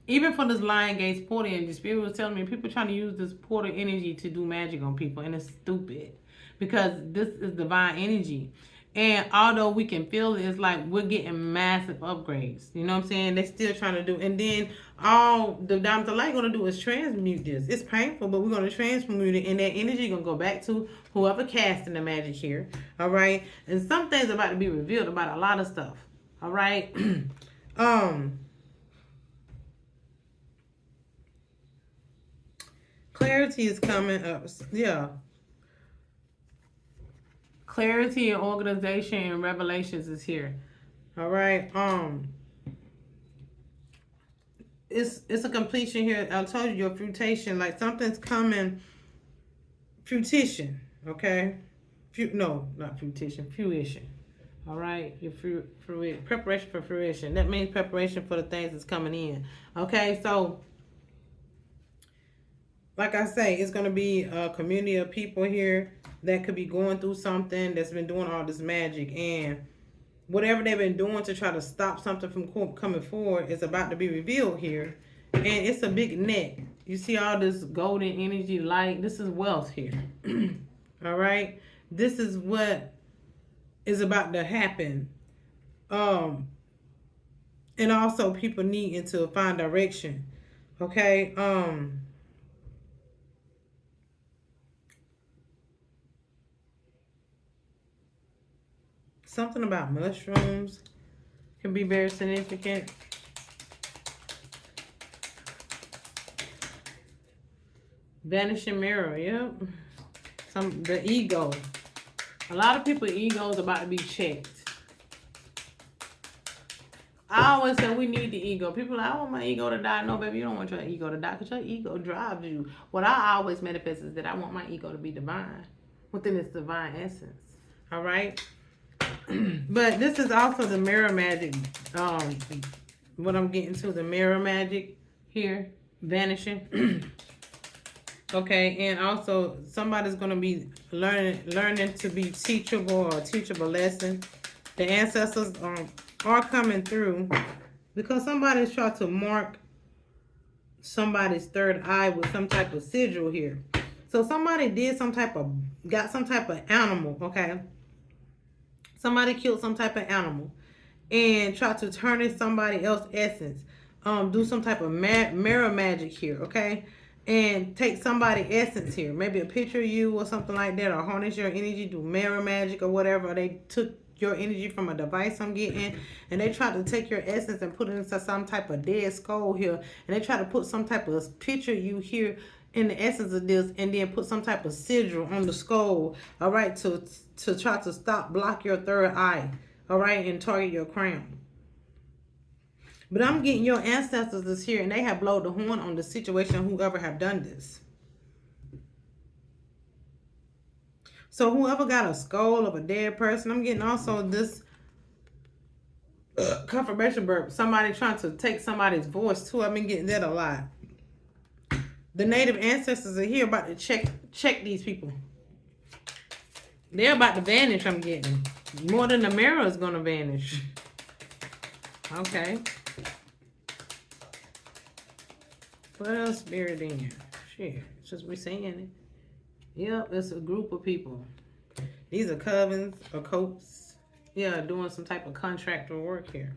even for this Lion Gates portal energy, Spirit was telling me people trying to use this portal energy to do magic on people, and it's stupid because this is divine energy. And although we can feel it, it's like we're getting massive upgrades. You know what I'm saying? They're still trying to do. And then all the Diamonds of Light going to do is transmute this. It's painful, but we're going to transmute it. And that energy going to go back to whoever casting the magic here. All right? And some things about to be revealed about a lot of stuff. All right? Clarity is coming up. Yeah. Clarity and organization and revelations is here. All right. It's a completion here. I told you your fruition, like something's coming. Fruition, okay? No, not fruition. Fruition. All right, your preparation for fruition. That means preparation for the things that's coming in. Okay, so like I say, it's gonna be a community of people here that could be going through something, that's been doing all this magic, and whatever they've been doing to try to stop something from coming forward is about to be revealed here. And it's a big net. You see all this golden energy light. This is wealth here. All right. This is what is about to happen. And also people needing to find direction. Okay. Something about mushrooms can be very significant. Vanishing mirror, yep. The ego. A lot of people's egos about to be checked. I always say we need the ego. People are like, I want my ego to die. No, baby, you don't want your ego to die because your ego drives you. What I always manifest is that I want my ego to be divine within its divine essence. All right? But this is also the mirror magic. What I'm getting to, the mirror magic here, vanishing. Okay, and also somebody's gonna be learning to be teachable or teachable lesson. The ancestors are coming through because somebody's trying to mark somebody's third eye with some type of sigil here. So somebody got some type of animal, okay? Somebody killed some type of animal and tried to turn in somebody else's essence. Do some type of mirror magic here, okay? And take somebody essence here, maybe a picture of you or something like that, or harness your energy, do mirror magic or whatever. Or they took your energy from a device I'm getting, and they tried to take your essence and put it into some type of dead skull here, and they try to put some type of picture of you here in the essence of this, and then put some type of sigil on the skull, all right, to try to block your third eye, all right, and target your crown. But I'm getting your ancestors is here, and they have blowed the horn on the situation, whoever have done this. So whoever got a skull of a dead person, I'm getting also this confirmation burp. Somebody trying to take somebody's voice too. I've been getting that a lot. The native ancestors are here about to check these people. They're about to vanish, I'm getting. More than the mirror is going to vanish. Okay. What else spirit in here? Shit, just we saying it. Yep, it's a group of people. These are covens or copes. Yeah, doing some type of contractual work here.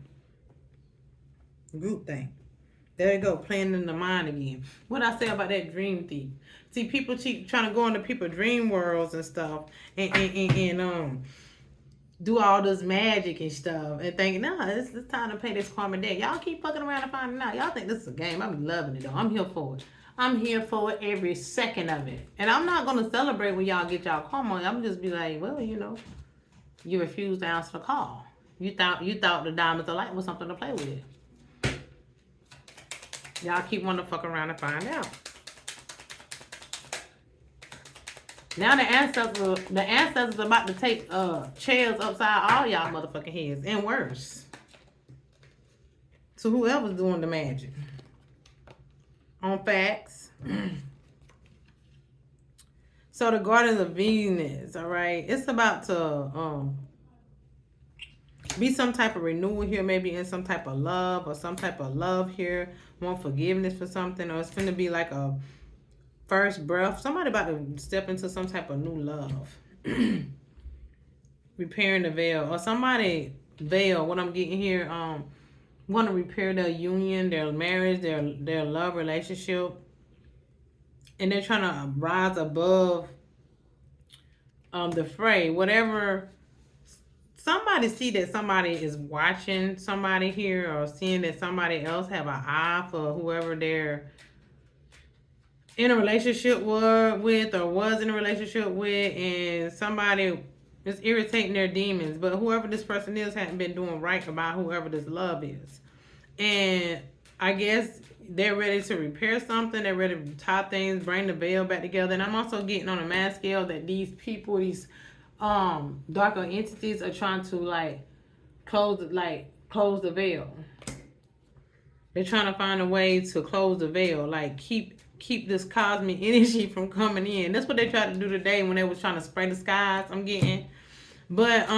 Group thing. There you go, playing in the mind again. What I say about that dream thief? See, people keep trying to go into people's dream worlds and stuff, and do all this magic and stuff, and thinking, nah, it's time to pay this karma debt. Y'all keep fucking around and finding out. Y'all think this is a game. I'm loving it though. I'm here for it. I'm here for it every second of it. And I'm not gonna celebrate when y'all get y'all karma. I'm just be like, well, you know, you refused to answer the call. You thought the diamonds of light was something to play with. Y'all keep wanting to fuck around and find out. Now the ancestors are about to take chairs upside all y'all motherfucking heads and worse. So whoever's doing the magic. On facts. So the Guardians of Venus, all right, it's about to be some type of renewal here, maybe in some type of love or some type of love here, want forgiveness for something, or it's going to be like a first breath. Somebody about to step into some type of new love. Repairing the veil, or somebody veil, what I'm getting here, want to repair their union, their marriage, their love relationship, and they're trying to rise above the fray, whatever. Somebody see that somebody is watching somebody here, or seeing that somebody else have an eye for whoever they're in a relationship with or was in a relationship with, and somebody is irritating their demons. But whoever this person is hasn't been doing right about whoever this love is. And I guess they're ready to repair something. They're ready to tie things, bring the veil back together. And I'm also getting on a mass scale that these people, these darker entities are trying to close the veil. They're trying to find a way to close the veil, like keep this cosmic energy from coming in. That's what they tried to do today when they was trying to spray the skies, I'm getting. But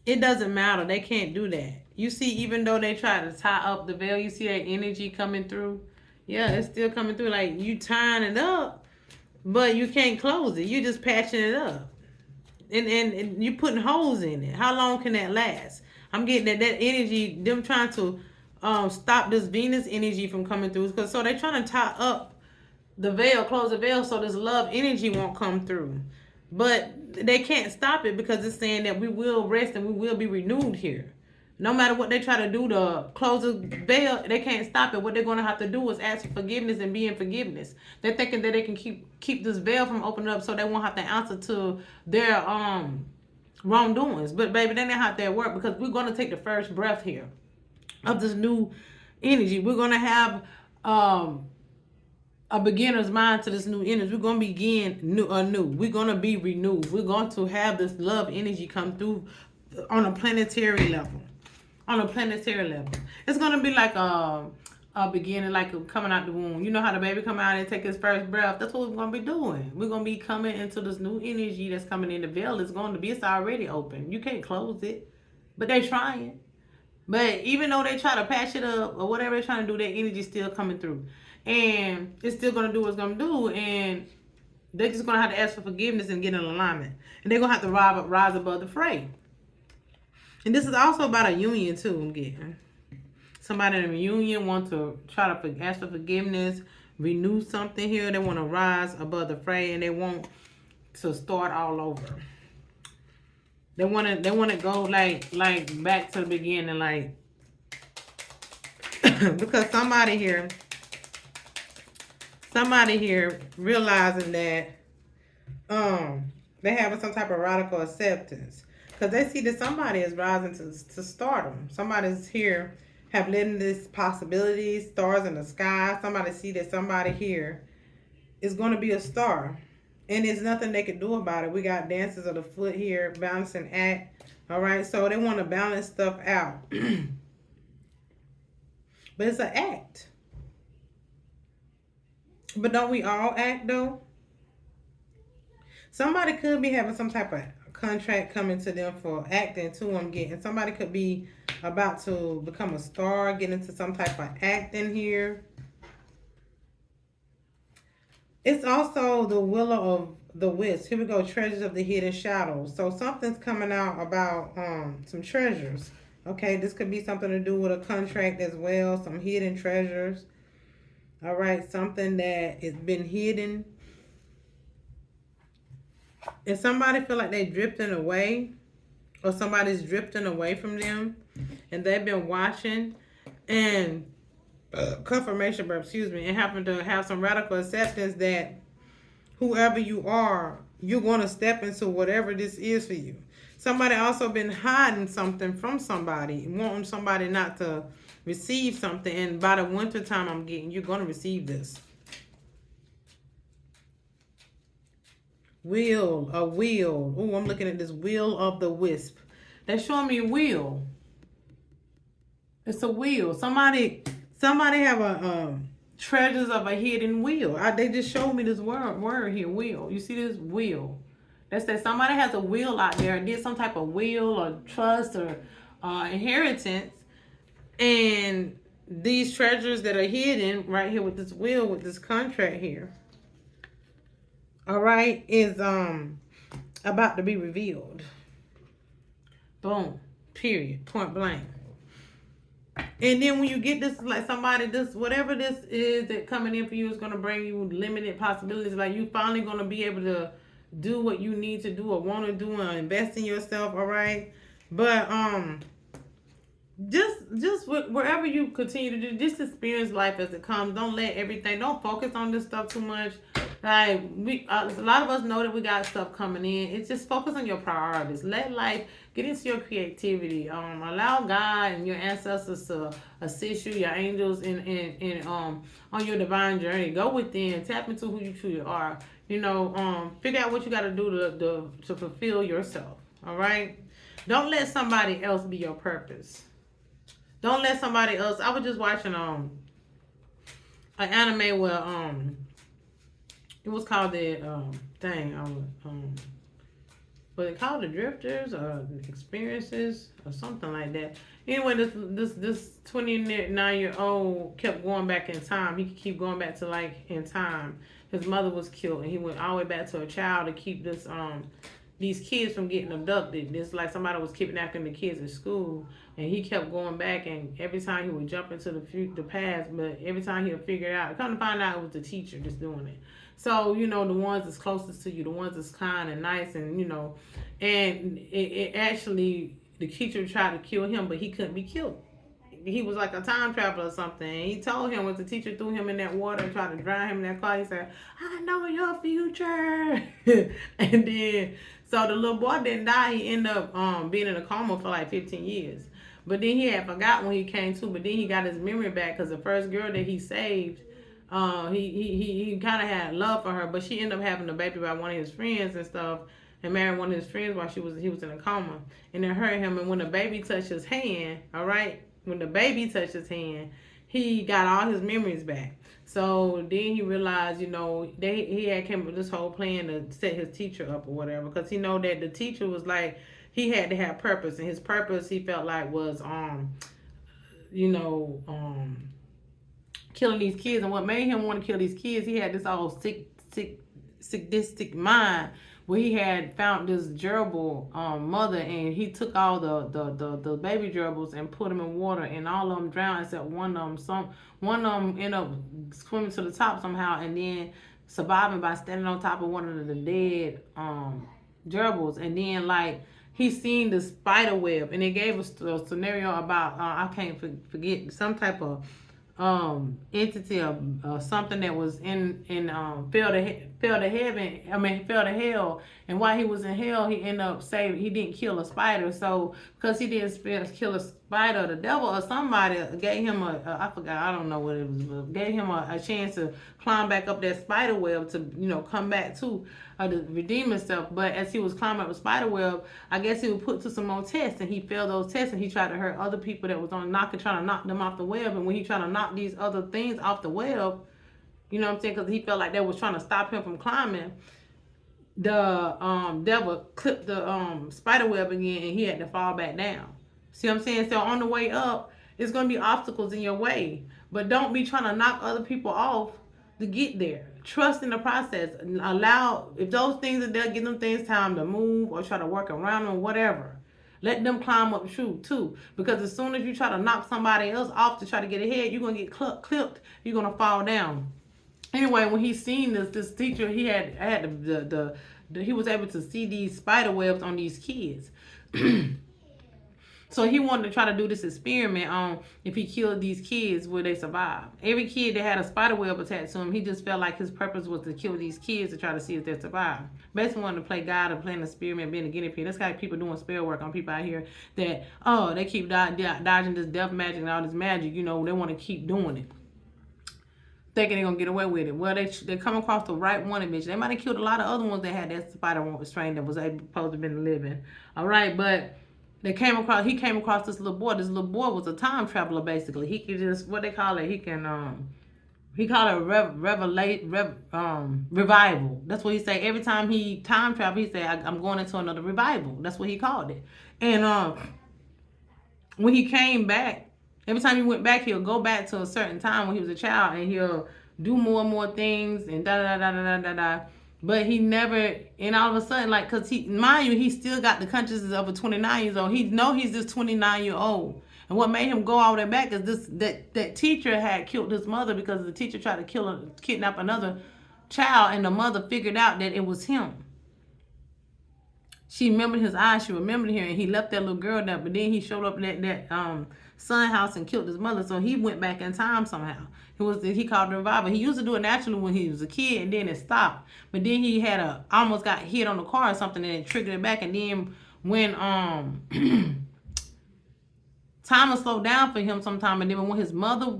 it doesn't matter. They can't do that. You see, even though they try to tie up the veil, you see that energy coming through. Yeah, it's still coming through. Like, you tying it up, but you can't close it. You just patching it up. And you putting holes in it. How long can that last? I'm getting that energy, them trying to stop this Venus energy from coming through. So they're trying to tie up the veil, close the veil, so this love energy won't come through. But they can't stop it because it's saying that we will rest and we will be renewed here. No matter what they try to do to close the veil, they can't stop it. What they're going to have to do is ask for forgiveness and be in forgiveness. They're thinking that they can keep this veil from opening up so they won't have to answer to their wrongdoings. But baby, they don't have that work, because we're going to take the first breath here of this new energy. We're going to have a beginner's mind to this new energy. We're going to begin anew. We're going to be renewed. We're going to have this love energy come through on a planetary level. On a planetary level. It's going to be like a beginning, like coming out the womb. You know how the baby come out and take his first breath? That's what we're going to be doing. We're going to be coming into this new energy that's coming in. The veil is going to be, it's already open. You can't close it. But they're trying. But even though they try to patch it up or whatever they're trying to do, that energy's still coming through. And it's still going to do what it's going to do. And they're just going to have to ask for forgiveness and get in alignment. And they're going to have to rise above the fray. And this is also about a union, too, I'm getting. Somebody in a union wants to try to ask for forgiveness, renew something here. They want to rise above the fray, and they want to start all over. They want to go like back to the beginning, like because somebody here realizing that they having some type of radical acceptance, because they see that somebody is rising to stardom. Somebody's here have limitless possibilities, stars in the sky. Somebody see that somebody here is going to be a star. And there's nothing they can do about it. We got dancers of the foot here, balancing act. All right, so they want to balance stuff out. But it's an act. But don't we all act, though? Somebody could be having some type of contract coming to them for acting, too, I'm getting. Somebody could be about to become a star, get into some type of acting here. It's also the Willow of the Wisp. Here we go, treasures of the hidden shadows. So something's coming out about some treasures. Okay, this could be something to do with a contract as well. Some hidden treasures. All right, something that has been hidden. If somebody feel like they're drifting away, or somebody's drifting away from them, and they've been watching, and confirmation, and happen to have some radical acceptance that whoever you are, you're going to step into whatever this is for you. Somebody also been hiding something from somebody, wanting somebody not to receive something, and by the winter time I'm getting, you're going to receive this. Wheel. Oh, I'm looking at this wheel of the wisp. That's showing me wheel. It's a wheel. Somebody have a treasures of a hidden wheel. They just showed me this word here, wheel. You see this wheel? That says somebody has a wheel out there, did some type of will or trust or inheritance, and these treasures that are hidden right here with this wheel, with this contract here, all right, is about to be revealed. Boom. Period. Point blank. And then when you get this, like somebody, this, whatever this is that coming in for you is going to bring you limited possibilities. Like you finally going to be able to do what you need to do or want to do and invest in yourself. All right. But, just wherever you continue to do, just experience life as it comes. Don't let everything, don't focus on this stuff too much. Like a lot of us know that we got stuff coming in. It's just focus on your priorities. Let life get into your creativity. Allow God and your ancestors to assist you, your angels, in on your divine journey. Go within, tap into who you truly are. Figure out what you got to do to fulfill yourself. All right. Don't let somebody else be your purpose. Don't let somebody else. I was just watching an anime where it was called the was it called the Drifters or Experiences or something like that. Anyway, this 29-year-old kept going back in time. He could keep going back to like in time. His mother was killed, and he went all the way back to a child to keep this these kids from getting abducted. It's like somebody was kidnapping the kids at school, and he kept going back, and every time he would jump into the past, but every time he would figure it out, come to find out it was the teacher just doing it. So, the ones that's closest to you, the ones that's kind and nice, and, and it actually, the teacher tried to kill him, but he couldn't be killed. He was like a time traveler or something. And he told him when the teacher threw him in that water and tried to drown him in that car, he said, "I know your future." And then, so the little boy didn't die. He ended up being in a coma for like 15 years. But then he had forgot when he came to, but then he got his memory back because the first girl that he saved, he kind of had love for her, but she ended up having a baby by one of his friends and stuff, and married one of his friends while he was in a coma, and it hurt him. And when the baby touched his hand, all right, when the baby touched his hand, he got all his memories back. So then he realized, he had came up with this whole plan to set his teacher up or whatever, because he know that the teacher was like, he had to have purpose, and his purpose he felt like was you know killing these kids. And what made him want to kill these kids, he had this all sadistic mind, where he had found this gerbil mother, and he took all the baby gerbils and put them in water, and all of them drowned except one of them. One of them ended up swimming to the top somehow, and then surviving by standing on top of one of the dead gerbils. And then like he seen the spider web, and it gave us a scenario about I can't forget, some type of entity or something that was in fell to heaven. I mean, fell to hell. And while he was in hell, he ended up saving. He didn't kill a spider, so because he didn't kill a spider, the devil or somebody gave him I forgot. I don't know what it was, but gave him a chance to climb back up that spider web to come back to to redeem himself. But as he was climbing up the spider web, I guess he was put to some more tests, and he failed those tests, and he tried to hurt other people that was on trying to knock them off the web. And when he tried to knock these other things off the web, you know what I'm saying, because he felt like they was trying to stop him from climbing, the devil clipped the spider web again, and he had to fall back down. See what I'm saying? So on the way up, it's going to be obstacles in your way, but don't be trying to knock other people off to get there. Trust in the process. Allow, if those things are there, give them things time to move or try to work around them, whatever. Let them climb up too. Because as soon as you try to knock somebody else off to try to get ahead, you're going to get clipped. You're going to fall down. Anyway, when he seen this teacher, he had he was able to see these spider webs on these kids. So he wanted to try to do this experiment on if he killed these kids, would they survive? Every kid that had a spider web attached to him, he just felt like his purpose was to kill these kids to try to see if they survive. Basically wanted to play God and playing the experiment, being a guinea pig. That's how people doing spell work on people out here that, they keep dodging this death magic and all this magic. They want to keep doing it, thinking they're going to get away with it. Well, they come across the right one eventually. They might have killed a lot of other ones that had that spider strain that was supposed to have been living. All right, but he came across this little boy. This little boy was a time traveler, basically. He could just, what they call it, he call it revival. That's what he say. Every time he time travel, he say, I'm going into another revival. That's what he called it. And when he came back, every time he went back, he'll go back to a certain time when he was a child, and he'll do more and more things and da. But he never, and all of a sudden, like, because mind you, he still got the consciousness of a 29 years old. He know he's this 29-year-old. And what made him go all the way back is that teacher had killed his mother, because the teacher tried to kidnap another child, and the mother figured out that it was him. She remembered his eyes, she remembered him, and he left that little girl there. But then he showed up at that son house and killed his mother. So he went back in time somehow. He called it a revival. He used to do it naturally when he was a kid, and then it stopped. But then he had almost got hit on the car or something, and it triggered it back. And then when time will slow down for him sometime, and then when his mother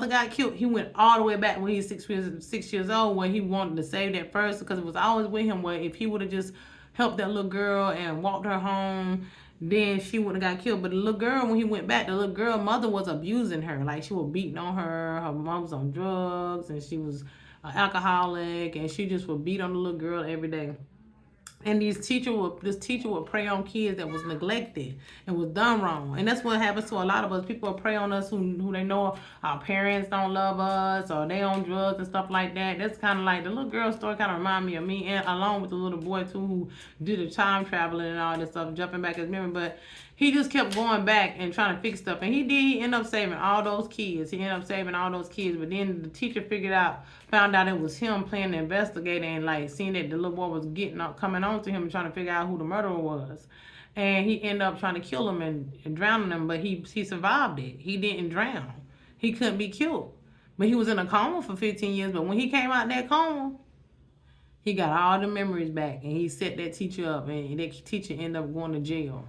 got killed, he went all the way back when he was 6 years old, where he wanted to save that first, because it was always with him where if he would have just helped that little girl and walked her home, then she wouldn't have got killed. But the little girl, when he went back, the little girl mother was abusing her. Like, she was beating on her. Her mom was on drugs, and she was an alcoholic, and she just would beat on the little girl every day. And this teacher would prey on kids that was neglected and was done wrong. And that's what happens to a lot of us. People will prey on us who they know our parents don't love us, or they on drugs and stuff like that. That's kind of like the little girl story, kind of remind me of me, and along with the little boy too, who did the time traveling and all this stuff, jumping back his memory. But he just kept going back and trying to fix stuff. And he ended up saving all those kids. But then the teacher found out it was him playing the investigator, and like seeing that the little boy was coming on to him and trying to figure out who the murderer was. And he ended up trying to kill him and drowning him, but he survived it. He didn't drown. He couldn't be killed. But he was in a coma for 15 years. But when he came out that coma, he got all the memories back, and he set that teacher up, and that teacher ended up going to jail.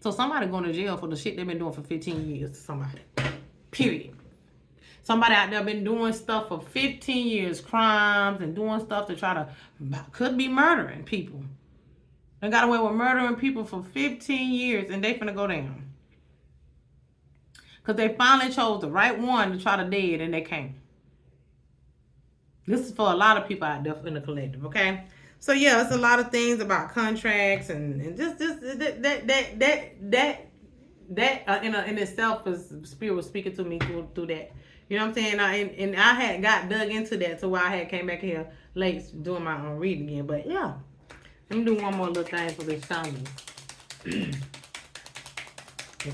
So somebody going to jail for the shit they've been doing for 15 years to somebody. Period. Somebody out there been doing stuff for 15 years, crimes and doing stuff to try to, could be murdering people. They got away with murdering people for 15 years and they finna go down. Because they finally chose the right one to try to dead and they can't. This is for a lot of people out there in the collective, okay? So yeah, it's a lot of things about contracts and just that in itself is spirit was speaking to me through that. You know what I'm saying? And I had got dug into that to why I had came back here late doing my own reading again. But yeah, let me do one more little thing for this shaman.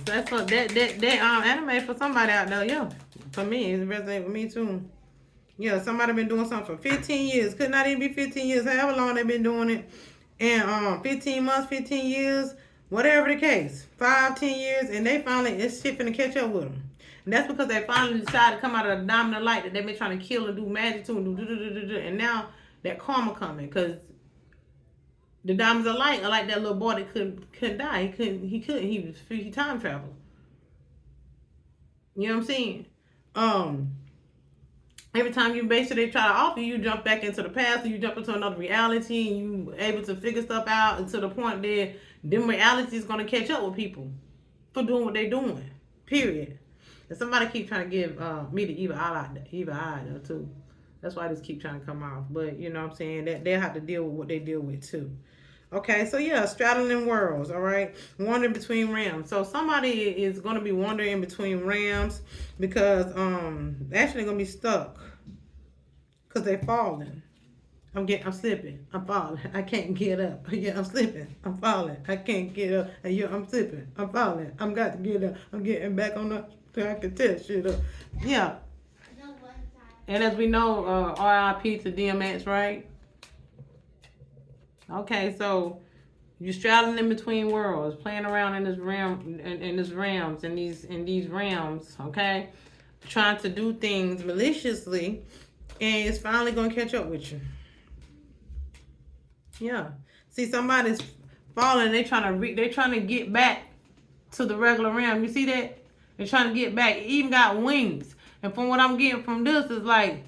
That's for that anime for somebody out there. Yeah, for me, it's resonating with me too. Yeah, somebody been doing something for 15 years. Could not even be 15 years. However long they been doing it. And 15 months, 15 years, whatever the case. 5, 10 years, and they finally, it's shit finna catch up with them. And that's because they finally decided to come out of the diamond light that they've been trying to kill and do magic to and do. And now that karma coming. Because the diamonds of light are like that little boy that couldn't die. He time traveled. You know what I'm saying? Every time you basically try to offer you jump back into the past, or you jump into another reality, and you able to figure stuff out, and to the point that them reality is gonna catch up with people for doing what they're doing. Period. And somebody keep trying to give me the evil eye though too. That's why I just keep trying to come off. But you know what I'm saying, that they'll have to deal with what they deal with too. Okay, so yeah, straddling worlds, all right? Wandering between realms. So somebody is going to be wandering between realms because they're actually going to be stuck because they're falling. I'm slipping. I'm falling. I can't get up. Yeah, I'm slipping. I'm falling. I can't get up. And yeah, I'm slipping. I'm falling. I'm got to get up. I'm getting back on the so I can test shit up. Yeah. And as we know, RIP to DMX, right? Okay, so you're straddling in between worlds, playing around in this realm, in these realms, okay? Trying to do things maliciously, and it's finally gonna catch up with you. Yeah. See, somebody's falling. They're trying to get back to the regular realm. You see that? They're trying to get back. It even got wings. And from what I'm getting from this is like,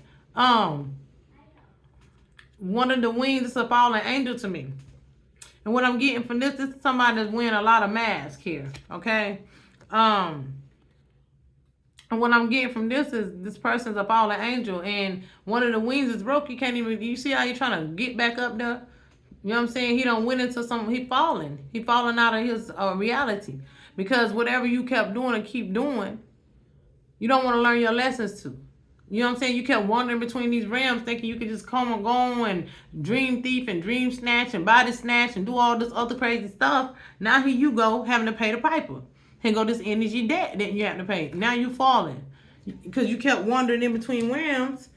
one of the wings is a fallen angel to me. And what I'm getting from this is somebody that's wearing a lot of masks here. Okay? And what I'm getting from this is this person's a fallen angel. And one of the wings is broke. You see how you're trying to get back up there? You know what I'm saying? He done went into he falling. He falling out of his reality. Because whatever you kept doing and keep doing, you don't want to learn your lessons to. You know what I'm saying? You kept wandering between these realms thinking you could just come and go and dream thief and dream snatch and body snatch and do all this other crazy stuff. Now here you go having to pay the piper. Here go this energy debt that you have to pay. Now you falling. Because you kept wandering in between realms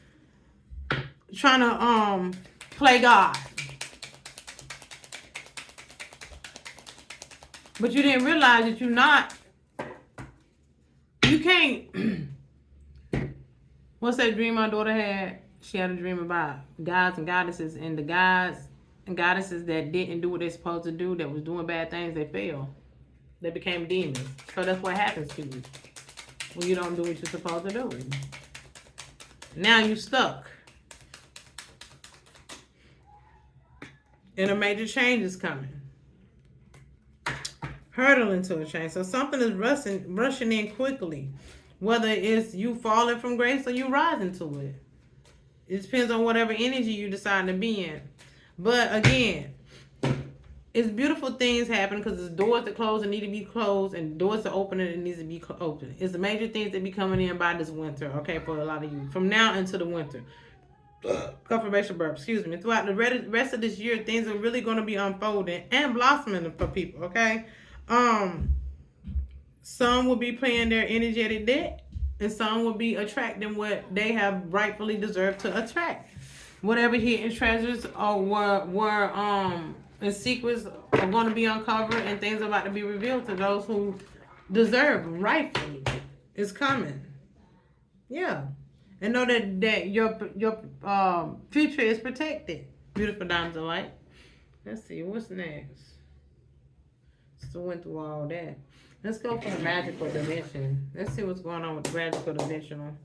trying to play God. But you didn't realize that you can't. What's that dream my daughter had? She had a dream about gods and goddesses, and the gods and goddesses that didn't do what they're supposed to do, that was doing bad things, they fell. They became demons. So that's what happens to you when you don't do what you're supposed to do. Now you stuck. And a major change is coming. Hurdling to a change. So something is rushing in quickly. Whether it's you falling from grace or you rising to it. It depends on whatever energy you decide to be in. But again, it's beautiful things happen because there's doors that close and need to be closed, and doors that open and it needs to be open. It's the major things that be coming in by this winter, okay, for a lot of you. From now into the winter. Confirmation burp, excuse me. Throughout the rest of this year, things are really going to be unfolding and blossoming for people, okay? Some will be playing their energetic debt, and some will be attracting what they have rightfully deserved to attract. Whatever hidden treasures or were and secrets are going to be uncovered, and things are about to be revealed to those who deserve rightfully. It's coming. Yeah. And know that your future is protected. Beautiful diamonds of light. Let's see, what's next? So went through all that. Let's go for the magical dimension. Let's see what's going on with the magical dimensional.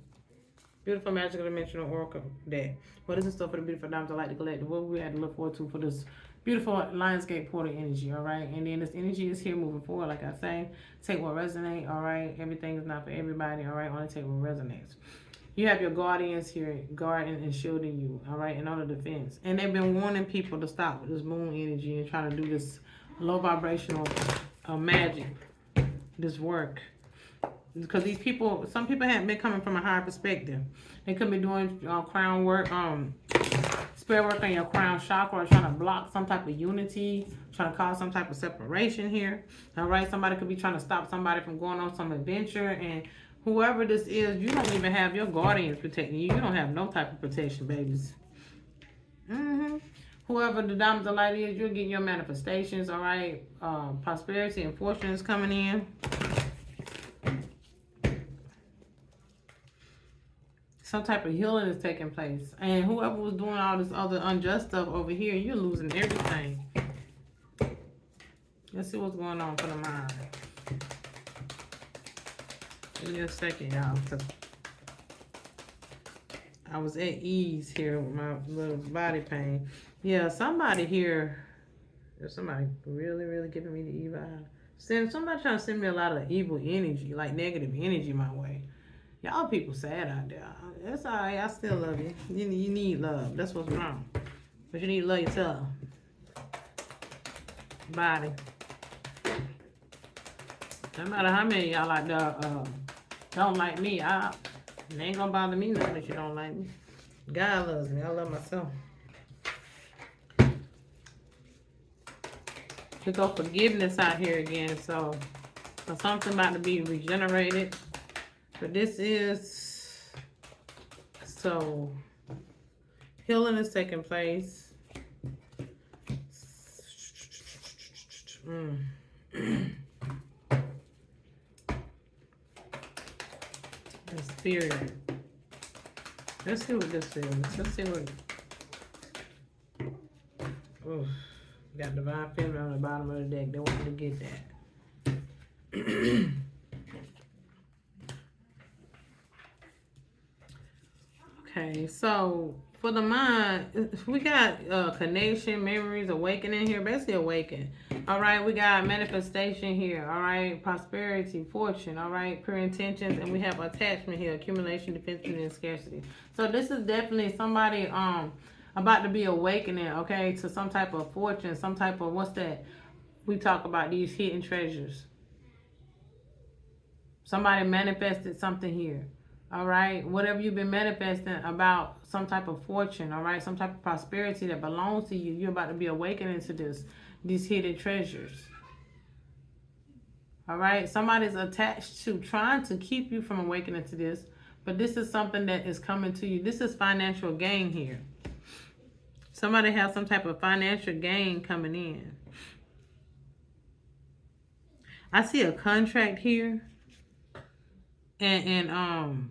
Beautiful Magical Dimensional Oracle deck. What is the stuff for the beautiful diamonds I like to collect? What we had to look forward to for this beautiful Lionsgate portal energy, all right? And then this energy is here moving forward, like I say. Take what resonates, all right? Everything is not for everybody, all right? Only take what resonates. You have your guardians here, guarding and shielding you, all right? And on the defense. And they've been warning people to stop with this moon energy and trying to do this low vibrational magic, this work. Because these people, some people have been coming from a higher perspective. They could be doing crown work, spell work on your crown chakra, or trying to block some type of unity, trying to cause some type of separation here. All right, somebody could be trying to stop somebody from going on some adventure, and whoever this is, you don't even have your guardians protecting you. You don't have no type of protection, babies. Whoever the diamonds of light is, you're getting your manifestations. All right, prosperity and fortune is coming in. Some type of healing is taking place. And whoever was doing all this other unjust stuff over here, you're losing everything. Let's see what's going on for the mind. Give me a second, y'all. I was at ease here with my little body pain. Yeah, somebody here, there's somebody really, really giving me the evil eye. Somebody trying to send me a lot of evil energy, like negative energy my way. Y'all people sad out there. That's all right. I still love you. You need love. That's what's wrong. But you need to love yourself. Body. No matter how many y'all like don't like me, it ain't gonna bother me none that you don't like me. God loves me. I love myself. To go forgiveness out here again. So something about to be regenerated. But this is, so healing is taking place. The spirit. Let's see what this is. Let's see what. Oh, got divine feminine on the bottom of the deck. They want me to get that. Okay, so for the mind, we got connection, memories, awakening here. Basically awaken. All right, we got manifestation here. All right, prosperity, fortune. All right, pure intentions, and we have attachment here, accumulation, defensiveness, and scarcity. So this is definitely somebody about to be awakening. Okay, to some type of fortune, some type of, what's that? We talk about these hidden treasures. Somebody manifested something here. All right, whatever you've been manifesting about some type of fortune, all right, some type of prosperity that belongs to you, you're about to be awakening to these hidden treasures. All right, somebody's attached to trying to keep you from awakening to this, but this is something that is coming to you. This is financial gain here. Somebody has some type of financial gain coming in. I see a contract here and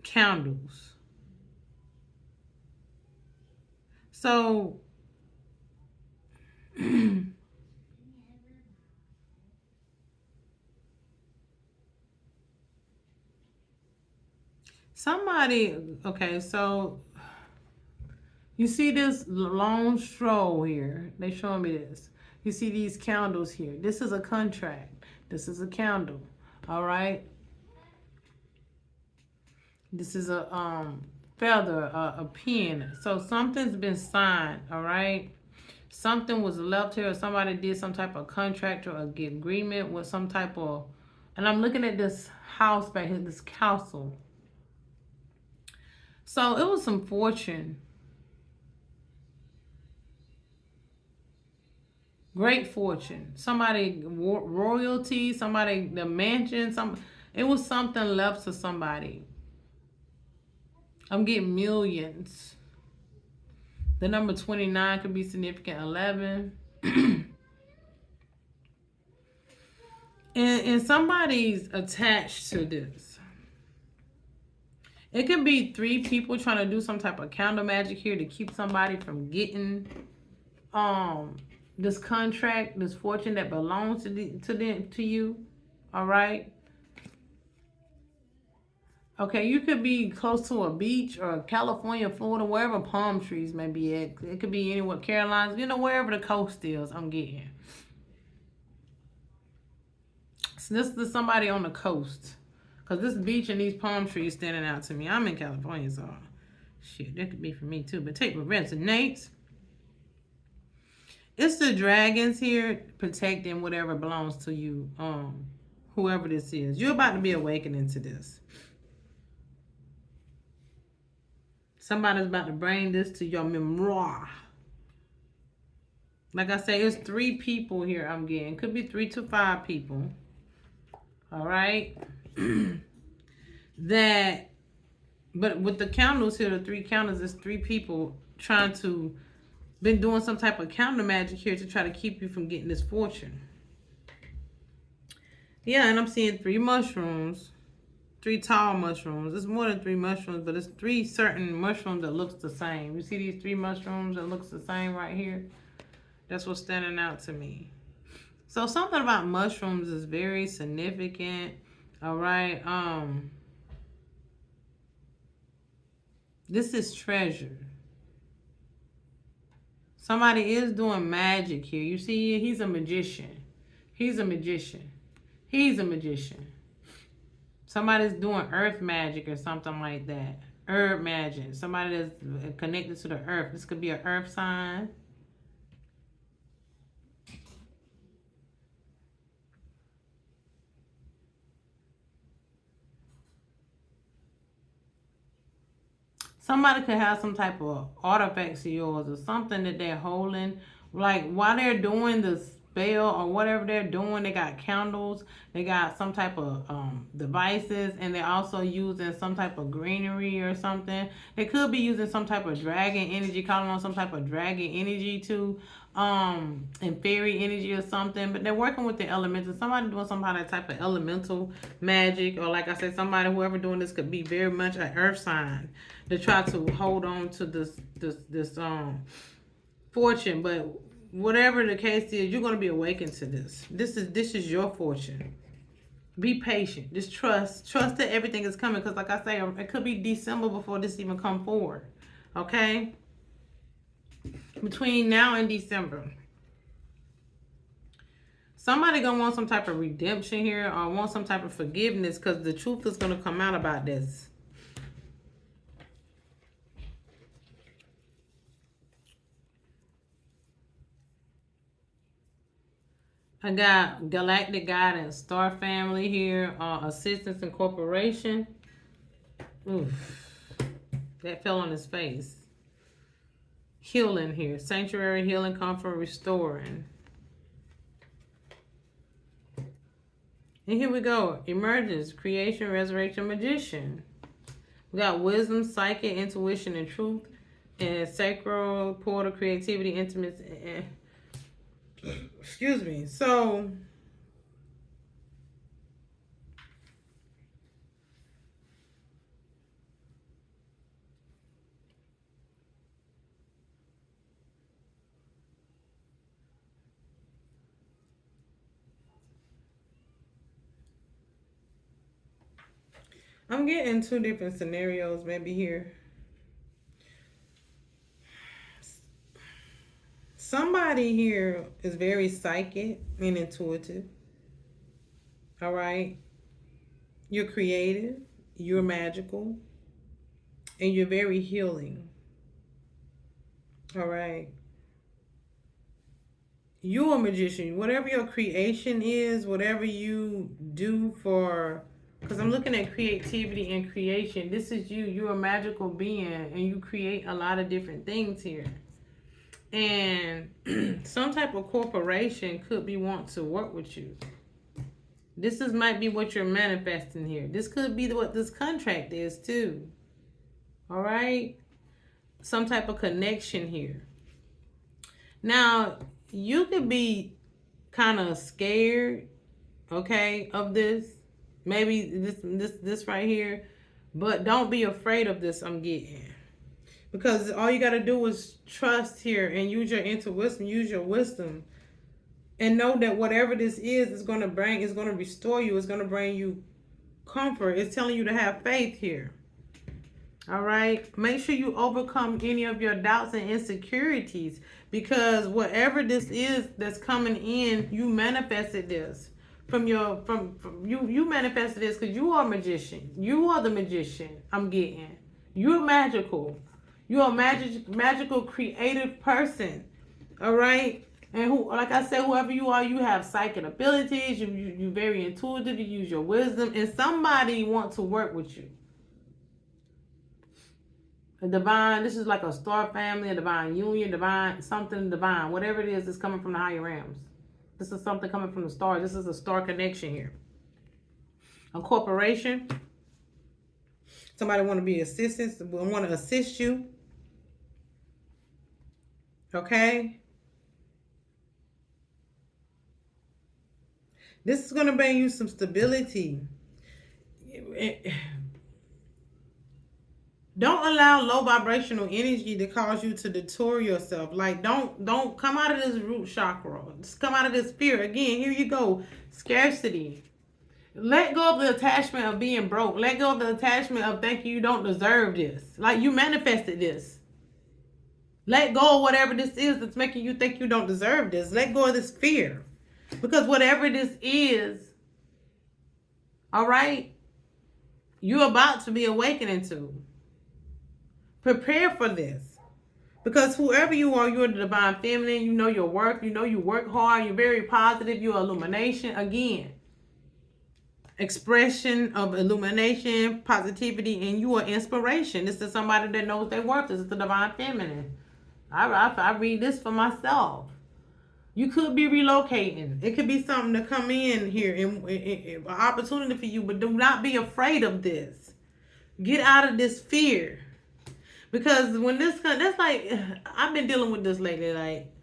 candles. So somebody, okay, so you see this long stroll here. They showing me this. You see these candles here. This is a contract. This is a candle. All right. This is a feather, a pen. So something's been signed. All right. Something was left here. Somebody did some type of contract or agreement with some type of. And I'm looking at this house back here, this castle. So it was some fortune. Great fortune. Somebody, royalty, somebody, the mansion, it was something left to somebody. I'm getting millions. The number 29 could be significant, 11. and somebody's attached to this. It could be 3 people trying to do some type of candle magic here to keep somebody from getting this contract, this fortune that belongs to you. All right. Okay, you could be close to a beach or California, Florida, wherever palm trees may be at. It could be anywhere, Carolinas, wherever the coast is, I'm getting. So this is somebody on the coast. Because this beach and these palm trees standing out to me. I'm in California, so shit, that could be for me too. But take resonates. It's the dragons here protecting whatever belongs to you. Whoever this is. You're about to be awakening to this. Somebody's about to bring this to your memoir. Like I say, it's 3 people here I'm getting. Could be 3 to 5 people. All right. But with the candles here, the 3 candles, it's 3 people trying to, been doing some type of counter magic here to try to keep you from getting this fortune. Yeah, and I'm seeing 3 mushrooms. 3 tall mushrooms. It's more than 3 mushrooms, but it's 3 certain mushrooms that looks the same. You see these 3 mushrooms that looks the same right here? That's what's standing out to me. So something about mushrooms is very significant. All right. This is treasure. Somebody is doing magic here. You see, he's a magician. He's a magician. He's a magician. Somebody's doing earth magic or something like that. Herb magic. Somebody that's connected to the earth. This could be an earth sign. Somebody could have some type of artifacts of yours or something that they're holding. Like while they're doing the spell or whatever they're doing, they got candles, they got some type of devices, and they're also using some type of greenery or something. They could be using some type of dragon energy, calling on some type of dragon energy too, and fairy energy or something. But they're working with the elementals. Somebody doing some kind of type of elemental magic, or like I said, somebody, whoever doing this could be very much an earth sign to try to hold on to this fortune. But whatever the case is, you're going to be awakened to this. This is your fortune. Be patient. Just trust that everything is coming, because like I say, it could be December before this even come forward. Okay, between now and December, somebody gonna want some type of redemption here, or want some type of forgiveness, because the truth is gonna come out about this. I got Galactic Guidance, Star Family here, Assistance and Corporation. Oof, that fell on his face. Healing here, Sanctuary, Healing, Comfort, Restoring. And here we go, Emergence, Creation, Resurrection, Magician. We got Wisdom, Psychic, Intuition, and Truth, and Sacral, Portal, Creativity, Intimacy, and excuse me. So I'm getting 2 different scenarios maybe here. Somebody here is very psychic and intuitive. All right. You're creative, you're magical, and you're very healing. All right. You're a magician. Whatever your creation is, whatever you do for, because I'm looking at creativity and creation. This is you. You're a magical being, and you create a lot of different things here. And some type of corporation could be want to work with you. This might be what you're manifesting here. This could be what this contract is too. All right? Some type of connection here. Now, you could be kind of scared, okay, of this. Maybe this right here. But don't be afraid of this, I'm getting. Because all you got to do is trust here and use your intuition, use your wisdom. And know that whatever this is going to bring, is going to restore you. It's going to bring you Comfort. It's telling you to have faith here. All right. Make sure you overcome any of your doubts and insecurities, because whatever this is that's coming in, you manifested this from you manifested this because you are a magician. You are the magician. I'm getting. You're magical. You're a magical creative person. All right. And who, like I said, whoever you are, you have psychic abilities. You very intuitive. You use your wisdom, and somebody wants to work with you. A divine, this is like a star family, a divine union, divine, something divine, whatever it is coming from the higher realms. This is something coming from the stars. This is a star connection here. A corporation. Somebody want to be assistance, want to assist you. Okay. This is going to bring you some stability. Don't allow low vibrational energy to cause you to detour yourself. Like, don't come out of this root chakra. Just come out of this fear. Again, here you go. Scarcity. Let go of the attachment of being broke. Let go of the attachment of thinking you don't deserve this. Like, you manifested this. Let go of whatever this is that's making you think you don't deserve this. Let go of this fear. Because whatever this is, all right, you're about to be awakening to. Prepare for this. Because whoever you are, you're the divine feminine. You know your work. You know you work hard. You're very positive. You're illumination. Again, expression of illumination, positivity, and you are inspiration. This is somebody that knows their worth. This is the divine feminine. I read this for myself. You could be relocating. It could be something to come in here and an opportunity for you, but do not be afraid of this. Get out of this fear. Because when this comes, that's like, I've been dealing with this lately, like,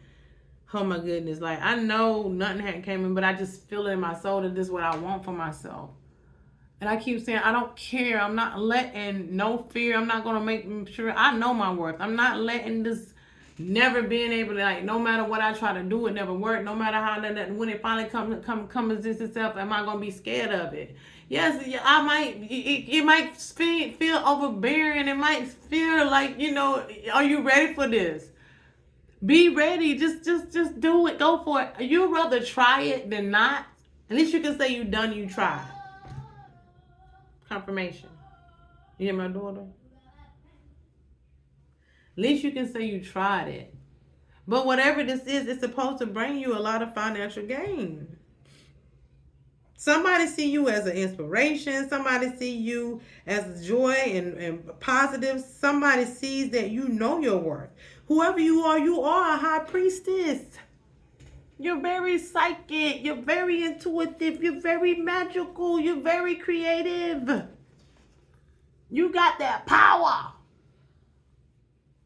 oh my goodness, like, I know nothing hadn't came in, but I just feel it in my soul that this is what I want for myself. And I keep saying, I don't care. I'm not letting no fear. I'm not going to make sure I know my worth. I'm not letting this never being able to, like, no matter what I try to do, it never worked. No matter how that when it finally comes itself, am I going to be scared of it? Yes, I might. It might feel overbearing. It might feel like, are you ready for this? Be ready. Just do it. Go for it. You'd rather try it than not. At least you can say you done. You tried. Confirmation. You hear my daughter? At least you can say you tried it. But whatever this is, it's supposed to bring you a lot of financial gain. Somebody see you as an inspiration. Somebody see you as joy and positive. Somebody sees that you know your worth. Whoever you are a high priestess. You're very psychic. You're very intuitive. You're very magical. You're very creative. You got that power.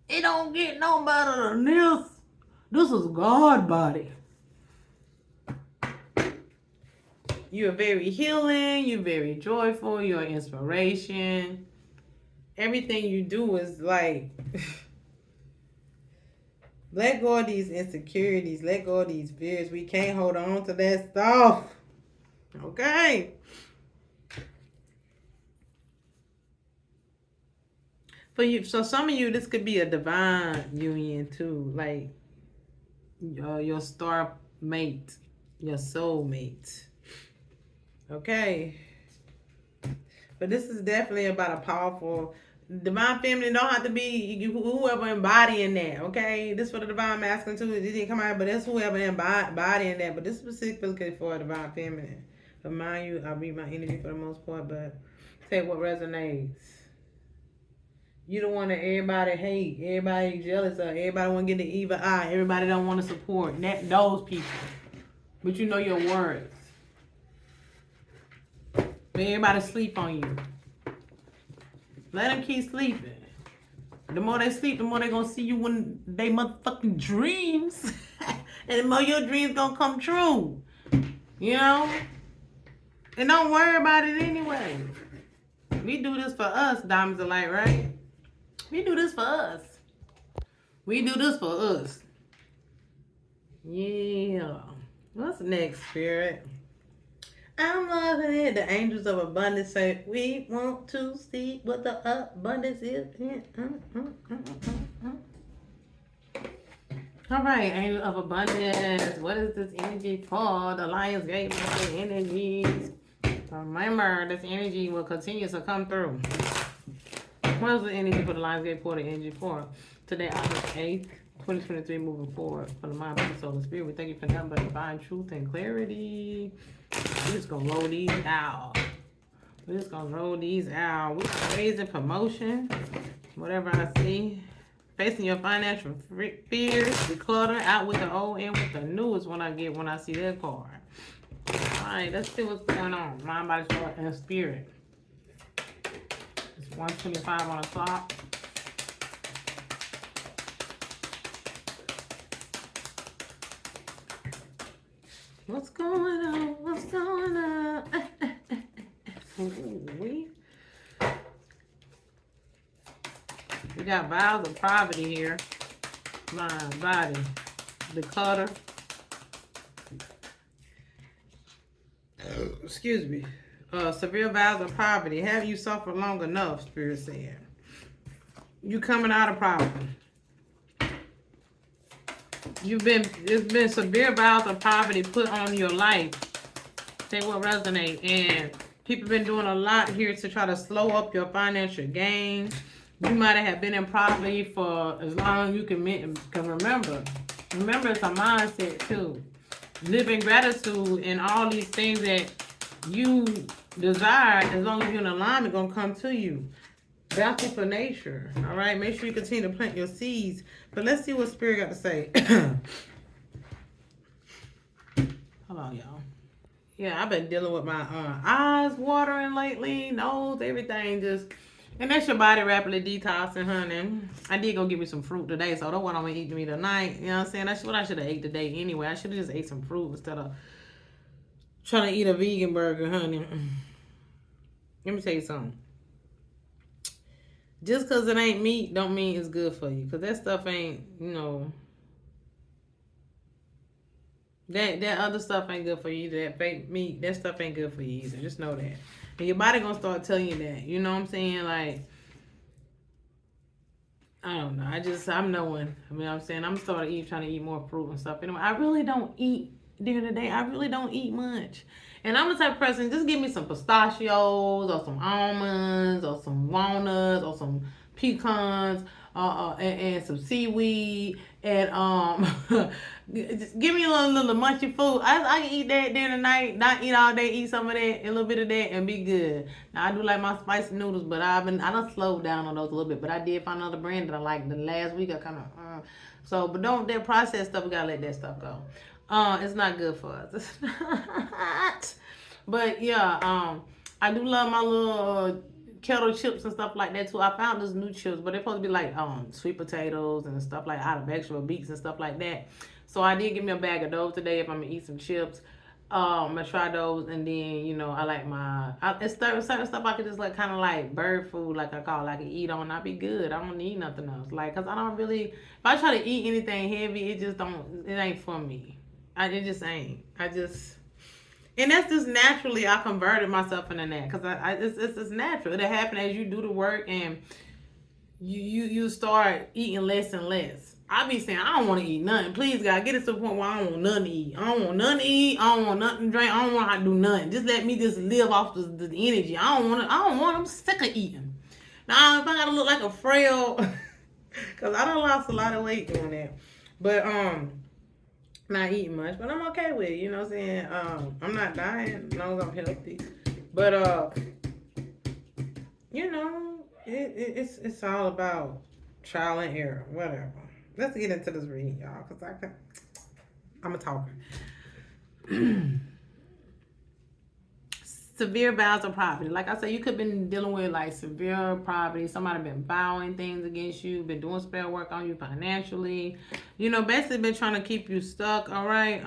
It don't get no better than this. This is God body. You're very healing. You're very joyful. You're inspiration. Everything you do is like, let go of these insecurities. Let go of these fears. We can't hold on to that stuff. Okay. For you, so some of you, this could be a divine union too. Like your star mate, your soul mate. Okay. But this is definitely about a powerful divine feminine. Don't have to be whoever embodying that. Okay. This for the divine masculine too. It didn't come out, but that's whoever embodying that. But this is specifically for a divine feminine. But mind you, I read my energy for the most part, but take what resonates. You don't want to everybody hate, everybody jealous of, everybody want to get the evil eye, everybody don't want to support those people. But you know your words. Everybody sleep on you. Let them keep sleeping. The more they sleep, the more they gonna see you when they motherfucking dreams. And the more your dreams gonna come true. You know? And don't worry about it anyway. We do this for us, Diamonds of Light, right? We do this for us. We do this for us. Yeah. What's next, Spirit? I'm loving it. The angels of abundance say, we want to see what the abundance is. All right, angel of abundance. What is this energy for? The Lions gave us the energies. Remember, this energy will continue to come through. What is the energy for the Lions gate for the energy for? Today, August 8th, 2023, moving forward for the mind, body, soul, and spirit. We thank you for nothing but divine truth and clarity. We're just going to roll these out. We're just going to roll these out. We're raising promotion. Whatever I see. Facing your financial fears. Declutter out with the old and with the new is what I get when I see that card. All right, let's see what's going on. Mind, body, soul, and spirit. It's 1:25 on the clock. What's going on? What's going on? We got vows of poverty here. Mind, body, declutter. Excuse me. Severe vows of poverty. Have you suffered long enough? Spirit said. You coming out of poverty. It's been severe vows of poverty put on your life. They will resonate. And people been doing a lot here to try to slow up your financial gain. You might have been in poverty for as long as you can remember. Remember, it's a mindset too. Live in gratitude and all these things that you desire, as long as you're in alignment, gonna come to you. Bounty for nature. All right, make sure you continue to plant your seeds. But let's see what Spirit got to say. Hold on, y'all. Yeah, I've been dealing with my eyes watering lately, nose, everything just. And that's your body rapidly detoxing, honey. I did go get me some fruit today, so that's what I'm gonna eat me tonight. You know what I'm saying? That's what I should have ate today anyway. I should have just ate some fruit instead of trying to eat a vegan burger, honey. Let me tell you something. Just because it ain't meat don't mean it's good for you. Because that stuff ain't, that other stuff ain't good for you either. That fake meat, that stuff ain't good for you either. Just know that. And your body gonna start telling you that. You know what I'm saying? Like, I don't know. I'm knowing. I mean, I'm saying I'm starting trying to eat more fruit and stuff. Anyway, I really don't eat during the day. I really don't eat much. And I'm the type of person, just give me some pistachios or some almonds or some walnuts or some pecans and some seaweed and just give me a little munchy food. I can eat that during the night, not eat all day, eat some of that, a little bit of that, and be good. Now I do like my spicy noodles, but I done slowed down on those a little bit. But I did find another brand that I like. The last week I kind of but don't that processed stuff. We gotta let that stuff go. It's not good for us. It's not. But yeah, I do love my little kettle chips and stuff like that too. I found those new chips, but they're supposed to be like sweet potatoes and stuff like out of extra beets and stuff like that. So I did give me a bag of those today if I'm gonna eat some chips. I'm gonna try those, and then I like it's certain stuff I could just like kind of like bird food, like I call, I can eat on. I'll be good. I don't need nothing else, like, cause I don't really. If I try to eat anything heavy, it ain't for me. It just ain't. And that's just naturally I converted myself into that, because it's natural. It'll happen as you do the work and you start eating less and less. I be saying I don't want to eat nothing. Please God, get it to the point where I don't want nothing to eat. I don't want nothing to eat. I don't want nothing to drink. I don't want to do nothing. Just let me just live off the energy. I don't want. I'm sick of eating. Now if I gotta look like a frail, because I done lost a lot of weight doing that, but not eating much, but I'm okay with it, you know what I'm saying? I'm not dying as long as I'm healthy. But it's all about trial and error, whatever. Let's get into this reading, y'all, because I'm a talker. Severe vows of poverty. Like I said, you could have been dealing with like severe poverty. Somebody been vowing things against you, been doing spell work on you financially. Basically been trying to keep you stuck. All right.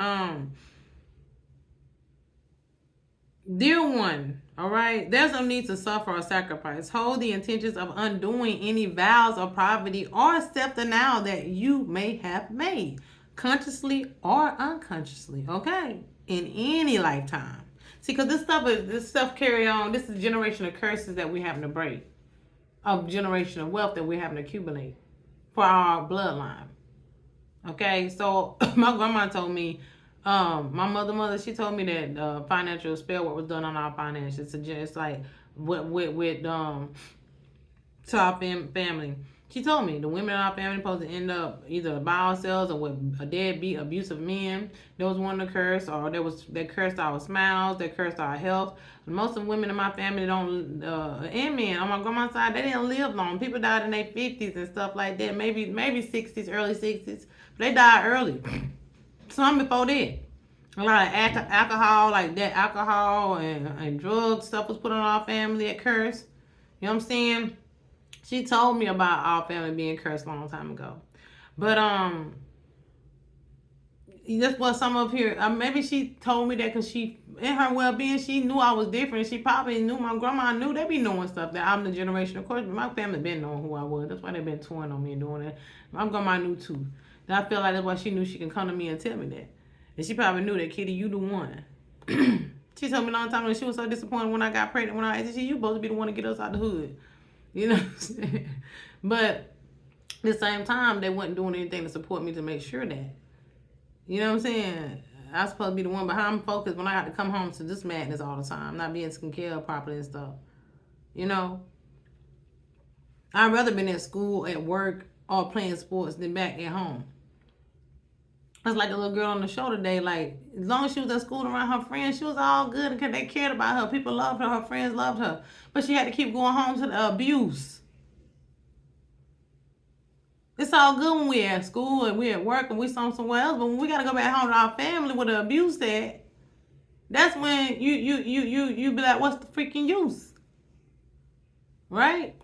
Dear one, all right, there's no need to suffer or sacrifice. Hold the intentions of undoing any vows of poverty or self-denial that you may have made, consciously or unconsciously, okay, in any lifetime. See, because this stuff carry on. This is generational curses that we having to break, of generational wealth that we're having to accumulate for our bloodline. Okay, so my grandma told me, my mother, she told me that financial spell work was done on our finances. It's like with to our family. She told me the women in our family supposed to end up either by ourselves or with a deadbeat, abusive men. There was one that cursed, or that cursed our smiles, that cursed our health. Most of the women in my family don't, and men on my grandma's side, they didn't live long. People died in their 50s and stuff like that. Maybe 60s, early 60s. But they died early. Some before that. A lot of alcohol, like that alcohol and drug stuff was put on our family at curse. You know what I'm saying? She told me about our family being cursed a long time ago. But that's what some of here. Maybe she told me that because she, in her well-being, she knew I was different. She probably knew my grandma knew they be knowing stuff that I'm the generation. Of course, my family been knowing who I was. That's why they been touring on me and doing it. My grandma knew too. And I feel like that's why she knew she can come to me and tell me that. And she probably knew that, Kitty, you the one. She told me a long time ago she was so disappointed when I got pregnant. When I asked her, you supposed to be the one to get us out the hood. You know what I'm saying? But at the same time, they wasn't doing anything to support me to make sure that. You know what I'm saying? I was supposed to be the one, but how I'm focused when I got to come home to this madness all the time, not being taken care of properly and stuff. You know? I'd rather been at school, at work, or playing sports than back at home. That's like the little girl on the show today. Like, as long as she was at school around her friends, she was all good and they cared about her. People loved her. Her friends loved her. But she had to keep going home to the abuse. It's all good when we're at school and we're at work and we're somewhere else. But when we got to go back home to our family with the abuse at, that's when you be like, what's the freaking use? Right?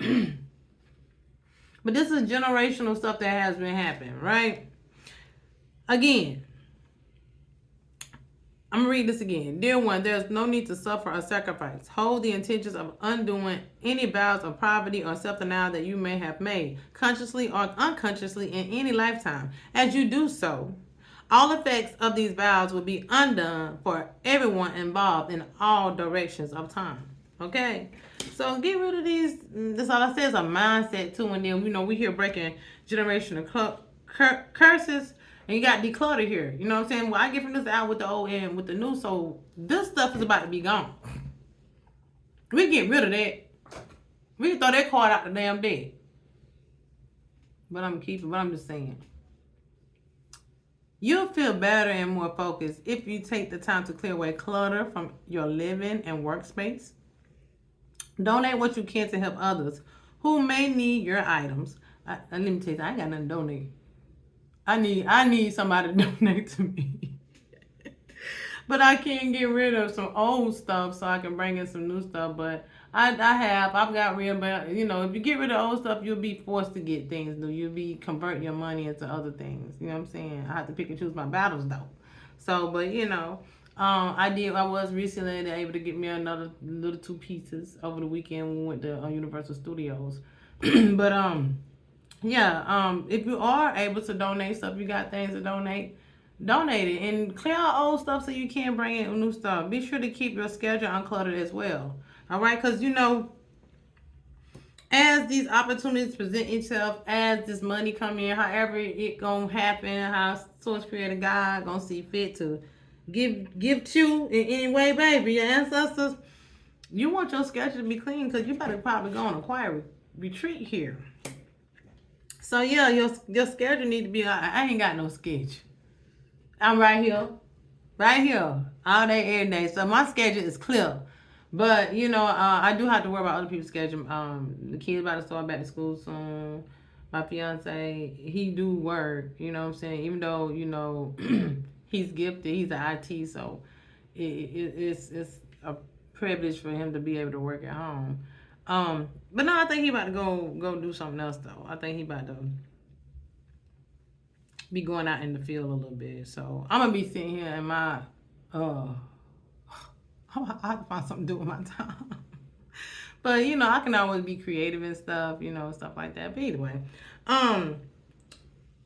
But this is generational stuff that has been happening, right? Again, I'm going to read this again. Dear one, there's no need to suffer or sacrifice. Hold the intentions of undoing any vows of poverty or self-denial that you may have made, consciously or unconsciously in any lifetime. As you do so, all effects of these vows will be undone for everyone involved in all directions of time. Okay? So get rid of these. That's all I say is a mindset too. And then, we hear breaking generational curses. And you got declutter here. You know what I'm saying? Well, I get from this out with the old and with the new. So this stuff is about to be gone. We get rid of that. We can throw that card out the damn deck. But I'm keeping. But I'm just saying. You'll feel better and more focused if you take the time to clear away clutter from your living and workspace. Donate what you can to help others who may need your items. Let me tell you, I ain't got nothing to donate. I need somebody to donate to me. But I can't get rid of some old stuff so I can bring in some new stuff. But I've got rid of, but if you get rid of old stuff, you'll be forced to get things new. You'll be converting your money into other things. You know what I'm saying? I have to pick and choose my battles though. So, but I was recently able to get me another little 2 pieces over the weekend when we went to Universal Studios. But if you are able to donate stuff, you got things to donate it and clear out old stuff so you can bring in new stuff. Be sure to keep your schedule uncluttered as well. All right, because as these opportunities present itself, as this money come in, however it gonna happen, how Source Creator God gonna see fit to give to you in any way, baby. Your ancestors, you want your schedule to be clean because you better probably go on a quiet retreat here. So yeah, your schedule need to be. I ain't got no schedule. I'm right here, all day, every day. So my schedule is clear. But I do have to worry about other people's schedule. The kids about to start back to school soon. My fiance, he do work. You know what I'm saying? Even though he's gifted, he's an IT, so it's a privilege for him to be able to work at home. But no, I think he about to go do something else though. I think he about to be going out in the field a little bit. So I'm gonna be sitting here in my I have to find something to do with my time. But I can always be creative and stuff, stuff like that. But anyway,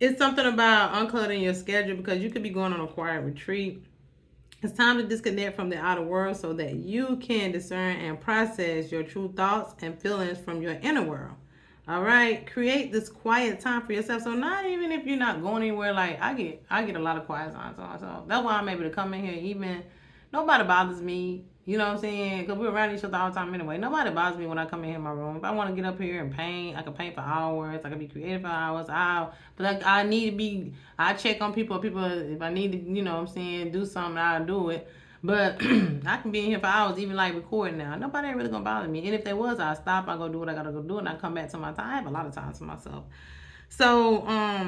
it's something about uncluttering your schedule because you could be going on a quiet retreat. It's time to disconnect from the outer world so that you can discern and process your true thoughts and feelings from your inner world. All right, create this quiet time for yourself. So not even if you're not going anywhere, like I get a lot of quiet time. So that's why I'm able to come in here. Even nobody bothers me. You know what I'm saying? Because we're around each other all the time anyway. Nobody bothers me when I come in here in my room. If I want to get up here and paint, I can paint for hours. I can be creative for hours. But I need to be. I check on people. People, if I need to, you know what I'm saying, do something, I'll do it. But I can be in here for hours, even like recording now. Nobody ain't really gonna bother me. And if there was, I'll stop, I go do what I gotta go do, and I come back to my time. I have a lot of time to myself. So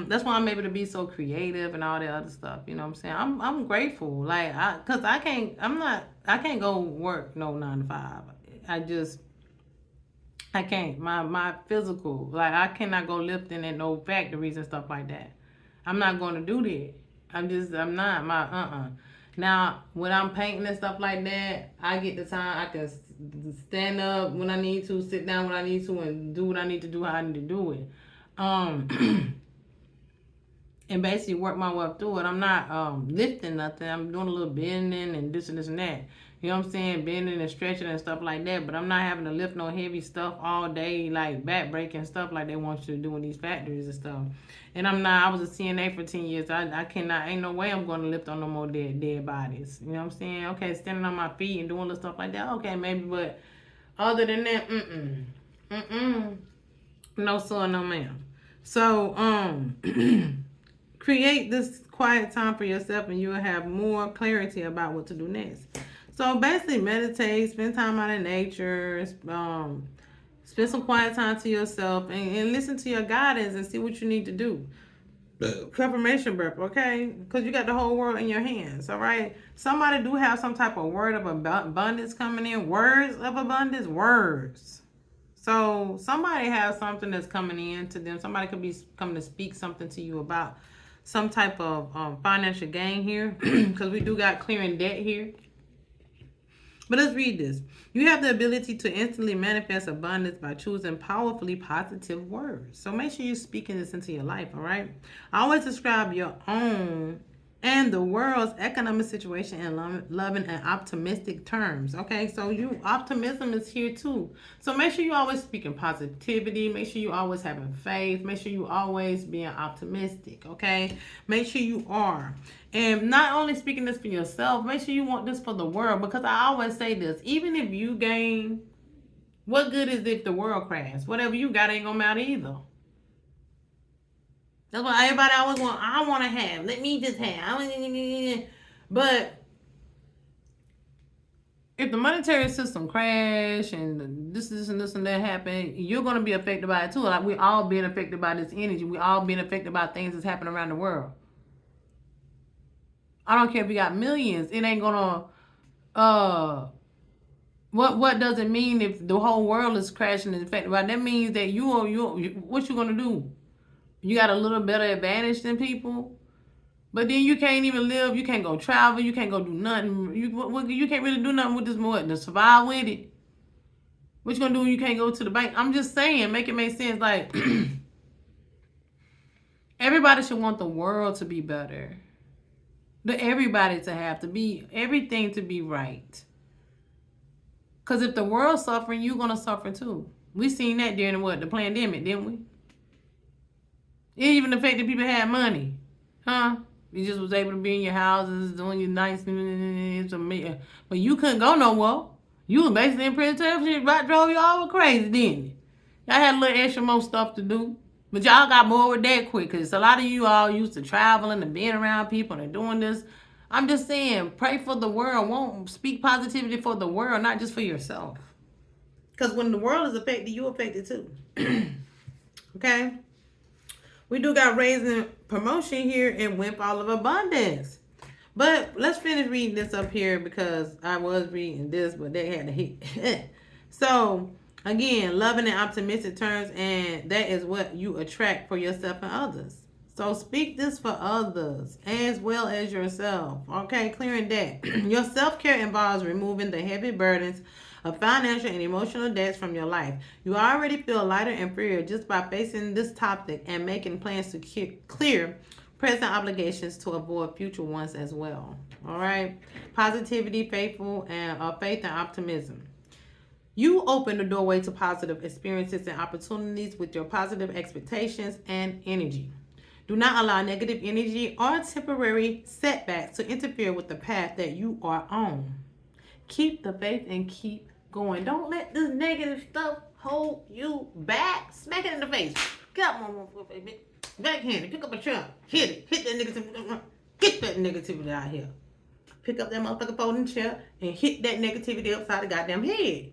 that's why I'm able to be so creative and all that other stuff. You know what I'm saying? I'm grateful. Like cause I can't go work no 9 to 5. I can't. My physical, like I cannot go lifting at no factories and stuff like that. I'm not going to do that. I'm not my. Now when I'm painting and stuff like that, I get the time. I can stand up when I need to, sit down when I need to, and do what I need to do how I need to do it. And basically work my way up through it. I'm not lifting nothing. I'm doing a little bending and this and this and that. You know what I'm saying? Bending and stretching and stuff like that. But I'm not having to lift no heavy stuff all day, like back breaking stuff like they want you to do in these factories and stuff. And I was a CNA for 10 years. I cannot, ain't no way I'm going to lift on no more dead bodies. You know what I'm saying? Okay, standing on my feet and doing little stuff like that. Okay, maybe, but other than that, no sir, no ma'am. So, create this quiet time for yourself and you'll have more clarity about what to do next. So basically meditate, spend time out in nature, spend some quiet time to yourself and listen to your guidance and see what you need to do. Confirmation burp, okay? Because you got the whole world in your hands, all right? Somebody do have some type of word of abundance coming in. Words of abundance, words. So somebody has something that's coming in to them. Somebody could be coming to speak something to you about some type of financial gain here because we do got clearing debt here. But let's read this. You have the ability to instantly manifest abundance by choosing powerfully positive words. So make sure you're speaking this into your life, all right? I always describe your own and the world's economic situation in loving and optimistic terms. Okay, so optimism is here too. So make sure you always speaking positivity. Make sure you always having faith. Make sure you always being optimistic. Okay, make sure you are. And not only speaking this for yourself, make sure you want this for the world. Because I always say this, even if you gain, what good is it if the world crashes? Whatever you got ain't gonna matter either. That's what everybody always want. I want to have. Let me just have. But if the monetary system crash and this and this and that happen, you're going to be affected by it too. Like we all being affected by this energy. We all being affected by things that's happening around the world. I don't care if you got millions. It ain't gonna. What does it mean if the whole world is crashing and affected by? That means that what you gonna do? You got a little better advantage than people, but then you can't even live. You can't go travel. You can't go do nothing. You can't really do nothing with this more to survive with it. What you gonna do when you can't go to the bank? I'm just saying, make it make sense. Like everybody should want the world to be better. Everybody to have to be everything to be right. Cause if the world's suffering, you're gonna suffer too. We seen that during the pandemic, didn't we? It even affected people that had money. Huh? You just was able to be in your houses, doing your nice, but you couldn't go nowhere. You was basically in prison. Shit right drove you all crazy, didn't it? Y'all had a little extra more stuff to do. But y'all got bored with that quick because a lot of you all used to traveling and being around people and doing this. I'm just saying, pray for the world. Won't speak positivity for the world, not just for yourself. Because when the world is affected, you affected too. Okay? We do got raising promotion here in Windfall of Abundance. But let's finish reading this up here because I was reading this, but they had to hit. So, again, loving and optimistic terms, and that is what you attract for yourself and others. So speak this for others as well as yourself. Okay, clearing that. Your self-care involves removing the heavy burdens of financial and emotional debts from your life. You already feel lighter and freer just by facing this topic and making plans to clear present obligations to avoid future ones as well. All right. Positivity, faith and optimism. You open the doorway to positive experiences and opportunities with your positive expectations and energy. Do not allow negative energy or temporary setbacks to interfere with the path that you are on. Keep the faith and keep going. Don't let this negative stuff hold you back. Smack it in the face. Get up, motherfucker, baby. Backhanded. Pick up a truck. Hit it. Hit that negativity. Get that negativity out here. Pick up that motherfucking folding chair and hit that negativity upside the goddamn head.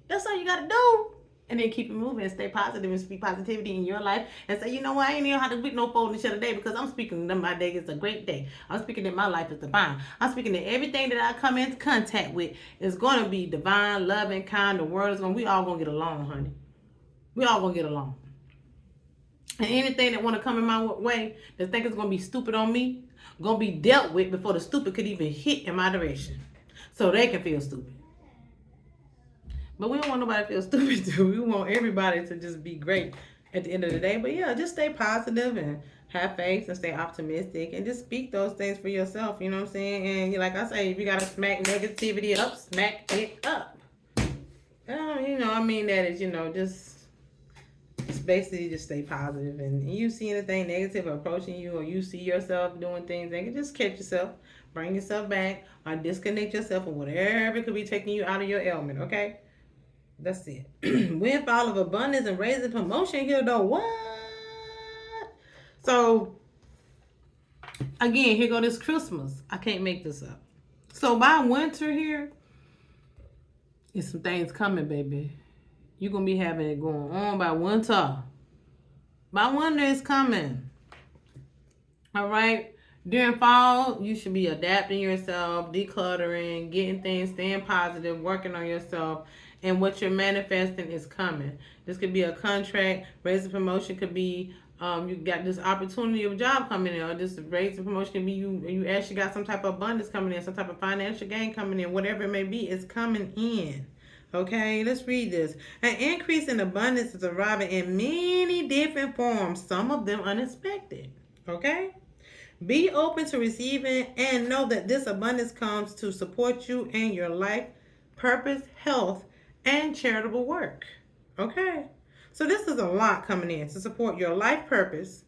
That's all you gotta do. And then keep it moving and stay positive and speak positivity in your life and say, you know what, I ain't even have to speak no folding chair today because I'm speaking that my day is a great day. I'm speaking that my life is divine. I'm speaking that everything that I come into contact with is gonna be divine, loving, kind. The world is we all gonna get along, honey. We all gonna get along. And anything that wanna come in my way that think it's gonna be stupid on me, gonna be dealt with before the stupid could even hit in my direction. So they can feel stupid. But we don't want nobody to feel stupid too. We want everybody to just be great at the end of the day. But yeah, just stay positive and have faith and stay optimistic and just speak those things for yourself. You know what I'm saying? And like I say, if you gotta smack negativity up, smack it up. I mean that is, just basically just stay positive. And you see anything negative approaching you, or you see yourself doing things, and just catch yourself, bring yourself back, or disconnect yourself from whatever could be taking you out of your element. Okay. That's it. Windfall of abundance and raising promotion here though. What? So again, here go this Christmas. I can't make this up. So by winter here, it's some things coming, baby. You're gonna be having it going on by winter. By winter is coming. All right. During fall, you should be adapting yourself, decluttering, getting things, staying positive, working on yourself. And what you're manifesting is coming. This could be a contract, raise and promotion could be you got this opportunity of a job coming in, or this raise and promotion could be you actually got some type of abundance coming in, some type of financial gain coming in, whatever it may be, it's coming in. Okay, let's read this. An increase in abundance is arriving in many different forms, some of them unexpected. Okay? Be open to receiving and know that this abundance comes to support you in your life, purpose, health, and charitable work. Okay? So this is a lot coming in to support your life purpose.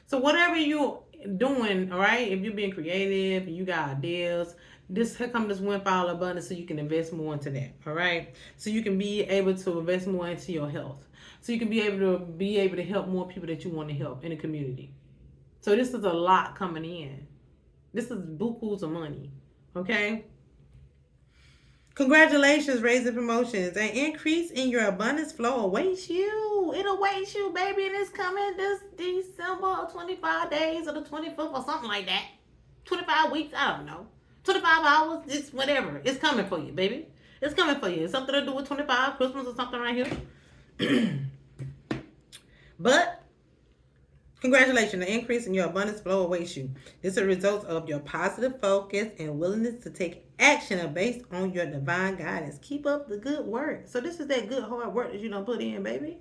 So whatever you're doing, all right, if you're being creative and you got ideas, here comes this windfall abundance so you can invest more into that, all right? So you can be able to invest more into your health. So you can be able to help more people that you want to help in the community. So this is a lot coming in. This is bukus of money, okay? Congratulations, raising promotions. An increase in your abundance flow awaits you. It awaits you, baby, and it's coming this December, 25 days or the 25th or something like that. 25 weeks, I don't know. 25 hours, it's whatever. It's coming for you, baby. It's coming for you. It's something to do with 25, Christmas or something right here. But congratulations, the increase in your abundance flow awaits you. This is a result of your positive focus and willingness to take action based on your divine guidance. Keep up the good work. So this is that good hard work that you don't put in, baby.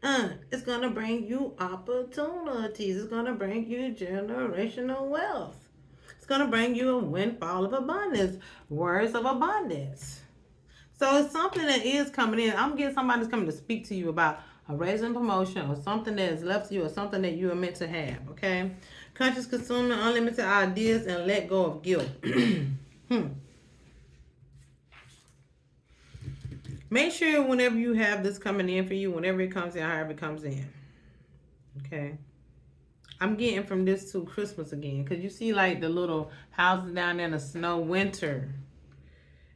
It's going to bring you opportunities. It's going to bring you generational wealth. It's going to bring you a windfall of abundance. Words of abundance. So it's something that is coming in. I'm getting somebody that's coming to speak to you about a raise and promotion or something that is left to you or something that you are meant to have, okay? Conscious consumer, unlimited ideas, and let go of guilt. Make sure whenever you have this coming in for you, whenever it comes in, however it comes in, okay? I'm getting from this to Christmas again because you see like the little houses down there in the snow, winter.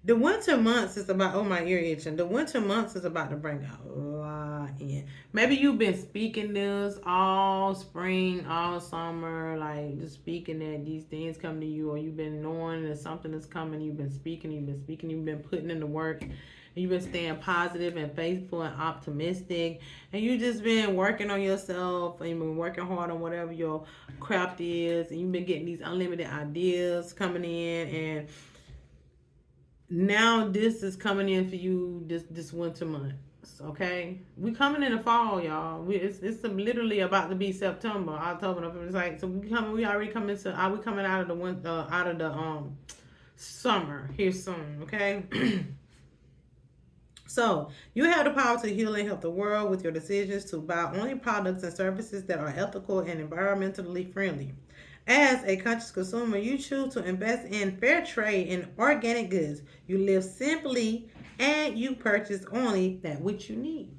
The winter months is about, oh, my ear itching. The winter months is about to bring a lot in. Maybe you've been speaking this all spring, all summer, like just speaking that these things come to you, or you've been knowing that something is coming. You've been speaking, you've been putting in the work. And you've been staying positive and faithful and optimistic. And you've just been working on yourself, and you've been working hard on whatever your craft is. And you've been getting these unlimited ideas coming in, and now this is coming in for you this winter month. Okay, we coming in the fall, y'all. It's literally about to be September, October, November. It's like, so we coming. We already coming to. Are we coming out of the winter? Out of the summer here soon? Okay. So, you have the power to heal and help the world with your decisions to buy only products and services that are ethical and environmentally friendly. As a conscious consumer, you choose to invest in fair trade and organic goods. You live simply and you purchase only that which you need.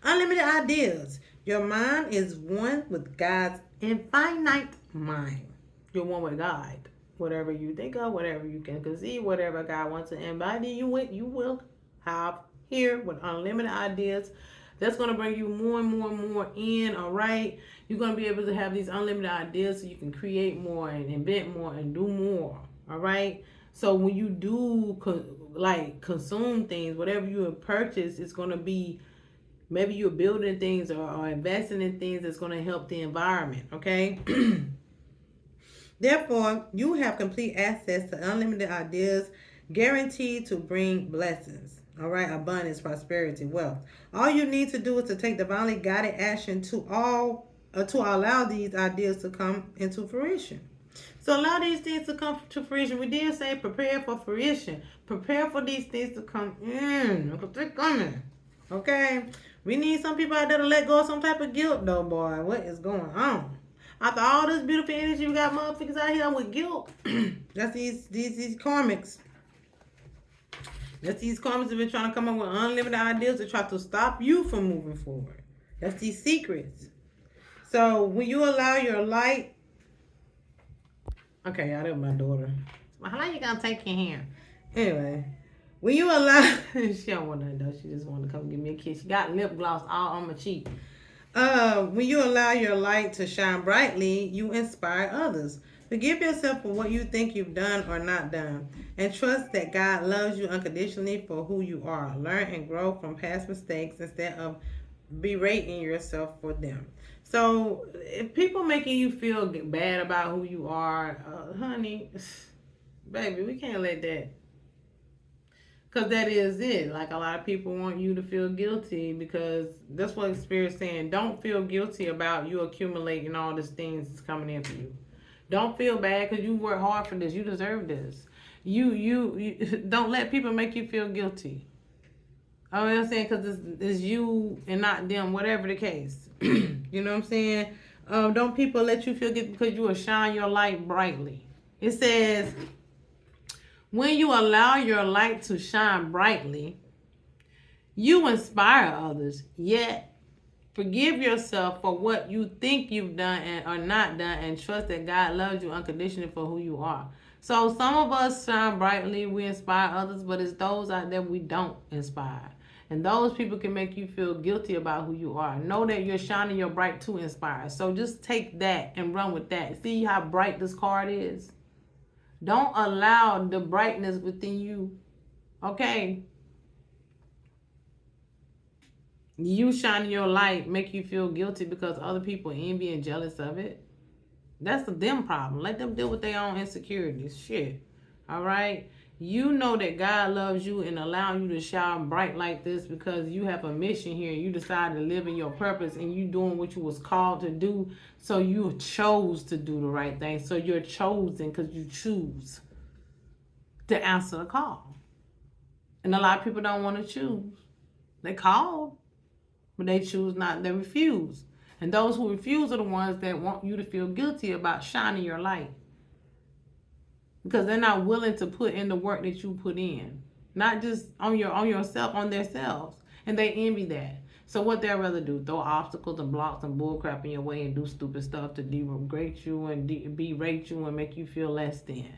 Unlimited ideas. Your mind is one with God's infinite mind. You're one with God. Whatever you think of, whatever you can conceive, whatever God wants to embody you with, you will have here with unlimited ideas. That's going to bring you more and more and more in, all right? You're going to be able to have these unlimited ideas so you can create more and invent more and do more, all right? So when you do consume things, whatever you have purchased, it's going to be, maybe you're building things or investing in things that's going to help the environment, okay? Therefore, you have complete access to unlimited ideas guaranteed to bring blessings. All right, abundance, prosperity, wealth. All you need to do is to take divinely guided action to allow these ideas to come into fruition. So allow these things to come to fruition. We did say prepare for fruition. Prepare for these things to come in, because they're coming. Okay? We need some people out there to let go of some type of guilt, though, boy. What is going on? After all this beautiful energy, we got motherfuckers out here with guilt. That's these karmics. That's these karmics have been trying to come up with unlimited ideas to try to stop you from moving forward. That's these secrets. So when you allow your light, okay, y'all, that was my daughter. How long you gonna take your hand? Anyway, when you allow, she don't want that though. She just want to come give me a kiss. She got lip gloss all on my cheek. When you allow your light to shine brightly, you inspire others. Forgive yourself for what you think you've done or not done, and trust that God loves you unconditionally for who you are. Learn and grow from past mistakes instead of berating yourself for them. So, if people making you feel bad about who you are, honey, baby, we can't let that. Because that is it. Like, a lot of people want you to feel guilty because that's what Spirit's saying. Don't feel guilty about you accumulating all these things that's coming in for you. Don't feel bad because you work hard for this. You deserve this. You don't let people make you feel guilty. I mean, I'm saying, because it's you and not them, whatever the case. You know what I'm saying? Don't people let you feel guilty because you will shine your light brightly. It says, when you allow your light to shine brightly, you inspire others, yet forgive yourself for what you think you've done and or not done, and trust that God loves you unconditionally for who you are. So some of us shine brightly, we inspire others, but it's those out there we don't inspire. And those people can make you feel guilty about who you are. Know that you're shining your bright to inspire. So just take that and run with that. See how bright this card is? Don't allow the brightness within you, okay? You shining your light make you feel guilty because other people envy and jealous of it. That's a them problem. Let them deal with their own insecurities. Shit. All right? You know that God loves you and allowing you to shine bright like this because you have a mission here. You decided to live in your purpose and you doing what you was called to do. So you chose to do the right thing. So you're chosen because you choose to answer the call. And a lot of people don't want to choose. They called, but they choose not. They refuse. And those who refuse are the ones that want you to feel guilty about shining your light. Because they're not willing to put in the work that you put in. Not just on yourself, on themselves. And they envy that. So what they'd rather do? Throw obstacles and blocks and bullcrap in your way and do stupid stuff to degrade you and berate you and make you feel less than.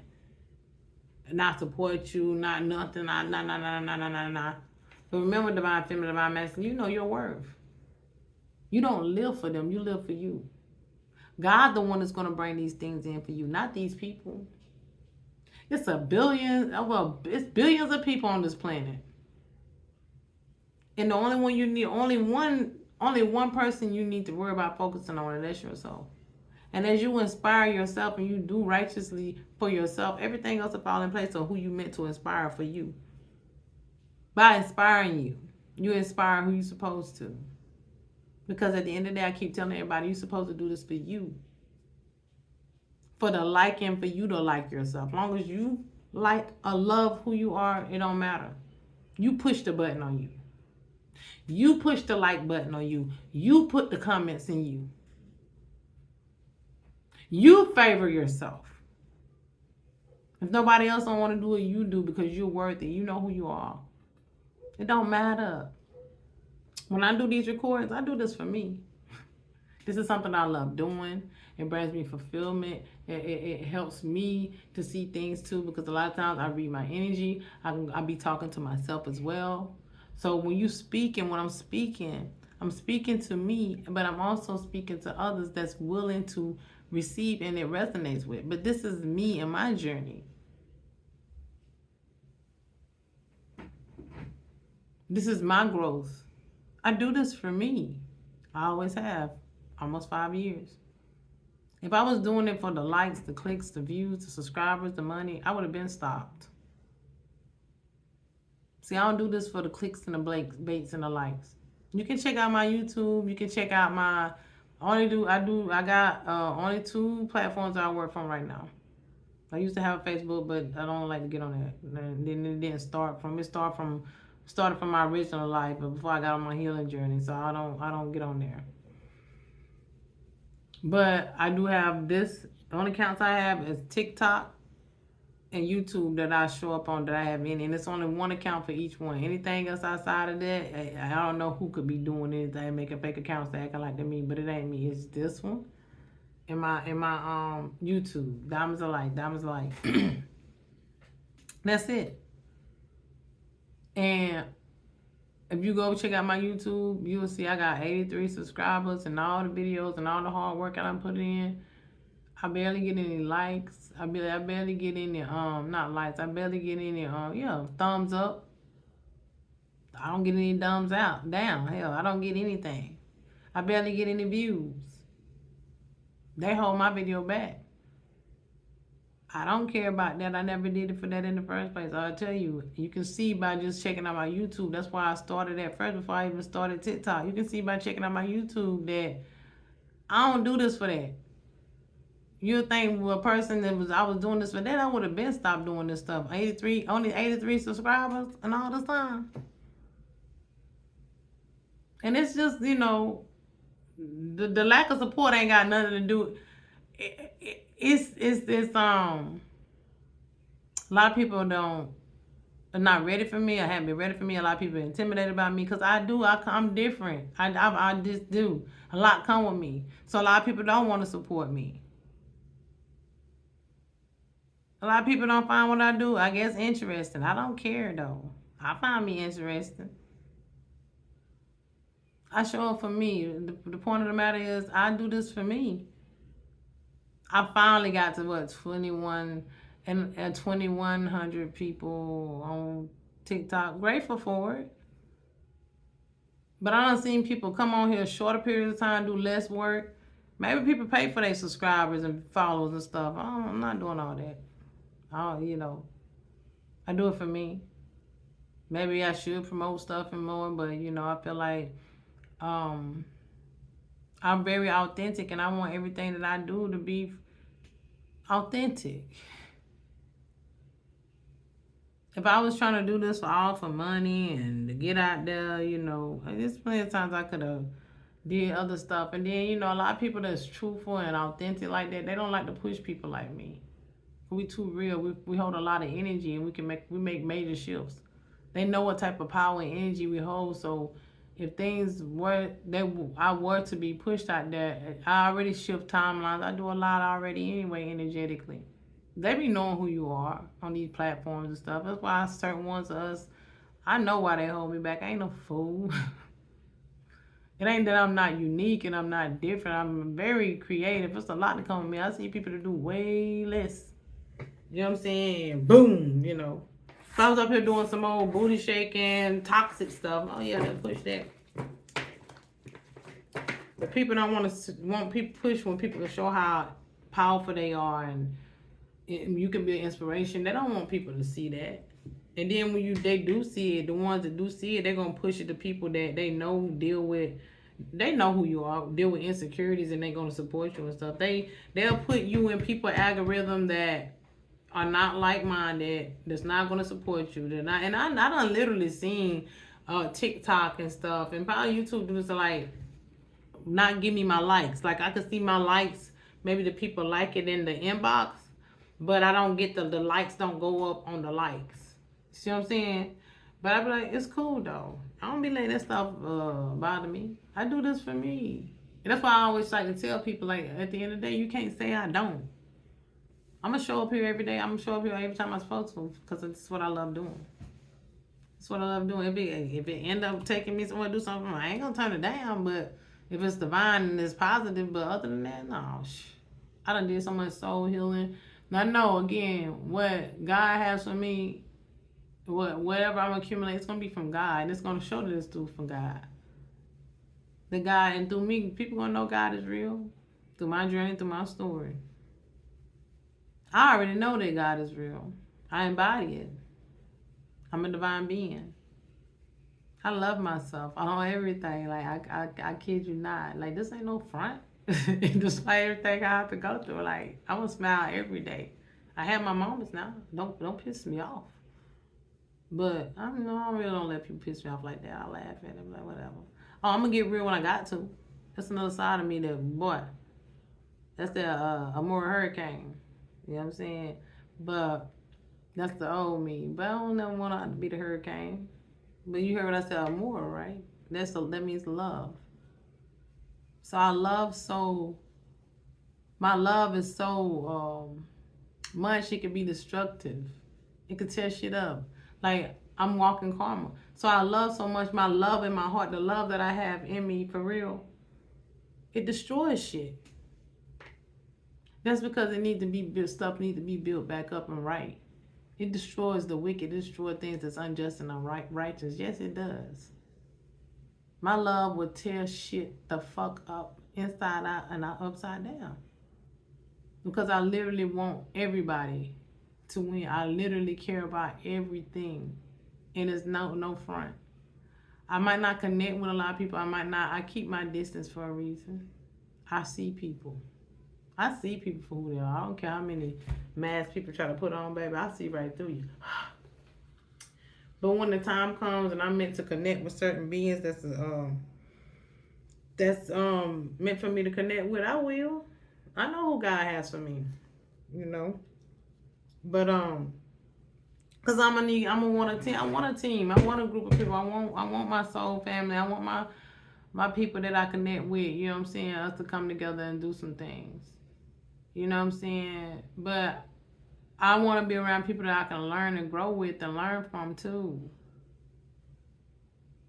Not support you, not nothing, not. But remember, divine feminine, divine masculine, you know your worth. You don't live for them, you live for you. God the one that's going to bring these things in for you, not these people. It's billions of people on this planet. And the only one you need, only one person you need to worry about focusing on, and that's yourself. And as you inspire yourself and you do righteously for yourself, everything else will fall in place of who you meant to inspire for you. By inspiring you. You inspire who you're supposed to. Because at the end of the day, I keep telling everybody, you're supposed to do this for you. For the liking, for you to like yourself. As long as you like or love who you are, it don't matter. You push the button on you. You push the like button on you. You put the comments in you. You favor yourself. If nobody else don't want to do it, you do, because you're worthy. You know who you are. It don't matter. When I do these recordings, I do this for me. This is something I love doing. It brings me fulfillment. It helps me to see things too, because a lot of times I read my energy. I be talking to myself as well. So when you speak and when I'm speaking to me, but I'm also speaking to others that's willing to receive and it resonates with. But this is me and my journey. This is my growth. I do this for me. I always have. Almost 5 years. If I was doing it for the likes, the clicks, the views, the subscribers, the money, I would have been stopped. See, I don't do this for the clicks and the baits and the likes. You can check out my YouTube. You can check out my, I got only 2 platforms I work from right now. I used to have a Facebook, but I don't like to get on that. And then it didn't start from, started from my original life, but before I got on my healing journey. So I don't get on there. But I do have this. The only accounts I have is TikTok and YouTube that I show up on, that I have in. And it's only one account for each one. Anything else outside of that, I don't know who could be doing anything, making fake accounts acting like they're me, but it ain't me. It's this one. In my YouTube. Diamonds are like. That's it. And if you go check out my YouTube, you will see I got 83 subscribers, and all the videos and all the hard work that I put in. I barely get any likes. I barely get any not likes. I barely get any thumbs up. I don't get any thumbs down. Hell, I don't get anything. I barely get any views. They hold my video back. I don't care about that. I never did it for that in the first place. I'll tell you, you can see by just checking out my YouTube. That's why I started at first before I even started TikTok. You can see by checking out my YouTube that I don't do this for that. You'll think a person I was doing this for that, I would have been stopped doing this stuff. Only 83 subscribers and all this time. And it's just, the lack of support ain't got nothing to do. It's a lot of people are not ready for me. I haven't been ready for me. A lot of people are intimidated by me because I'm different. I just do. A lot come with me. So a lot of people don't want to support me. A lot of people don't find what I do, I guess, interesting. I don't care though. I find me interesting. I show up for me. The point of the matter is I do this for me. I finally got to 2,100 people on TikTok. Grateful for it. But I done seen people come on here a shorter period of time, do less work. Maybe people pay for their subscribers and followers and stuff. I'm not doing all that. I do it for me. Maybe I should promote stuff and more, but I feel like I'm very authentic, and I want everything that I do to be authentic. If I was trying to do this for money and to get out there, there's plenty of times I could have did other stuff. And then, a lot of people that's truthful and authentic like that, they don't like to push people like me. We too real. We hold a lot of energy, and we make major shifts. They know what type of power and energy we hold. So if things I were to be pushed out there, I already shift timelines. I do a lot already anyway, energetically. They be knowing who you are on these platforms and stuff. That's why certain ones of us, I know why they hold me back. I ain't no fool. It ain't that I'm not unique and I'm not different. I'm very creative. It's a lot to come with me. I see people that do way less. You know what I'm saying? Boom, If I was up here doing some old booty shaking, toxic stuff, oh yeah, they'll push that. But people don't want people push when people can show how powerful they are and you can be an inspiration. They don't want people to see that. And then when they do see it, the ones that do see it, they're gonna push it to people that they know deal with. They know who you are, deal with insecurities, and they're gonna support you and stuff. They'll put you in people algorithm that are not like minded. That's not gonna support you. They're not, and I done literally seen TikTok and stuff, and probably YouTube do this like not give me my likes. Like I can see my likes, maybe the people like it in the inbox, but I don't get the likes don't go up on the likes. See what I'm saying? But I be like, it's cool though. I don't be letting that stuff bother me. I do this for me. And that's why I always like to tell people, like, at the end of the day, you can't say I don't. I'm going to show up here every day. I'm going to show up here every time I'm supposed to, because it's what I love doing. It's what I love doing. If it end up taking me somewhere to do something, I ain't going to turn it down. But if it's divine and it's positive, but other than that, no. I done did so much soul healing. Now, I know, again, what God has for me, whatever I'm accumulating, it's going to be from God. And it's going to show that it's from God. The God, and through me, people going to know God is real. Through my journey, through my story. I already know that God is real. I embody it. I'm a divine being. I love myself. I know everything. Like, I kid you not. Like, this ain't no front. Despite everything I have to go through, like, I'm going to smile every day. I have my moments now. Don't piss me off. But I really don't let people piss me off like that. I laugh at them, like, whatever. Oh, I'm going to get real when I got to. That's another side of me that, boy, that's the Amora Hurricane. You know what I'm saying? But that's the old me. But I don't never want to be the hurricane. But you heard what I said, Amora, right? That means love. So my love is so much, it can be destructive. It could tear shit up. Like, I'm walking karma. So I love so much, my love in my heart, the love that I have in me, for real, it destroys shit. That's because stuff needs to be built back up and right. It destroys the wicked. It destroys things that's unjust and unrighteous. Yes, it does. My love will tear shit the fuck up, inside out and upside down. Because I literally want everybody to win. I literally care about everything. And it's no front. I might not connect with a lot of people. I keep my distance for a reason. I see people. I see people for who they are. I don't care how many masks people try to put on, baby. I see right through you. But when the time comes and I'm meant to connect with certain beings that's meant for me to connect with, I will. I know who God has for me, you know. But cause I'm gonna want a team. I want a team. I want a group of people. I want my soul family. I want my people that I connect with. You know what I'm saying? Us to come together and do some things. You know what I'm saying? But I want to be around people that I can learn and grow with and learn from too.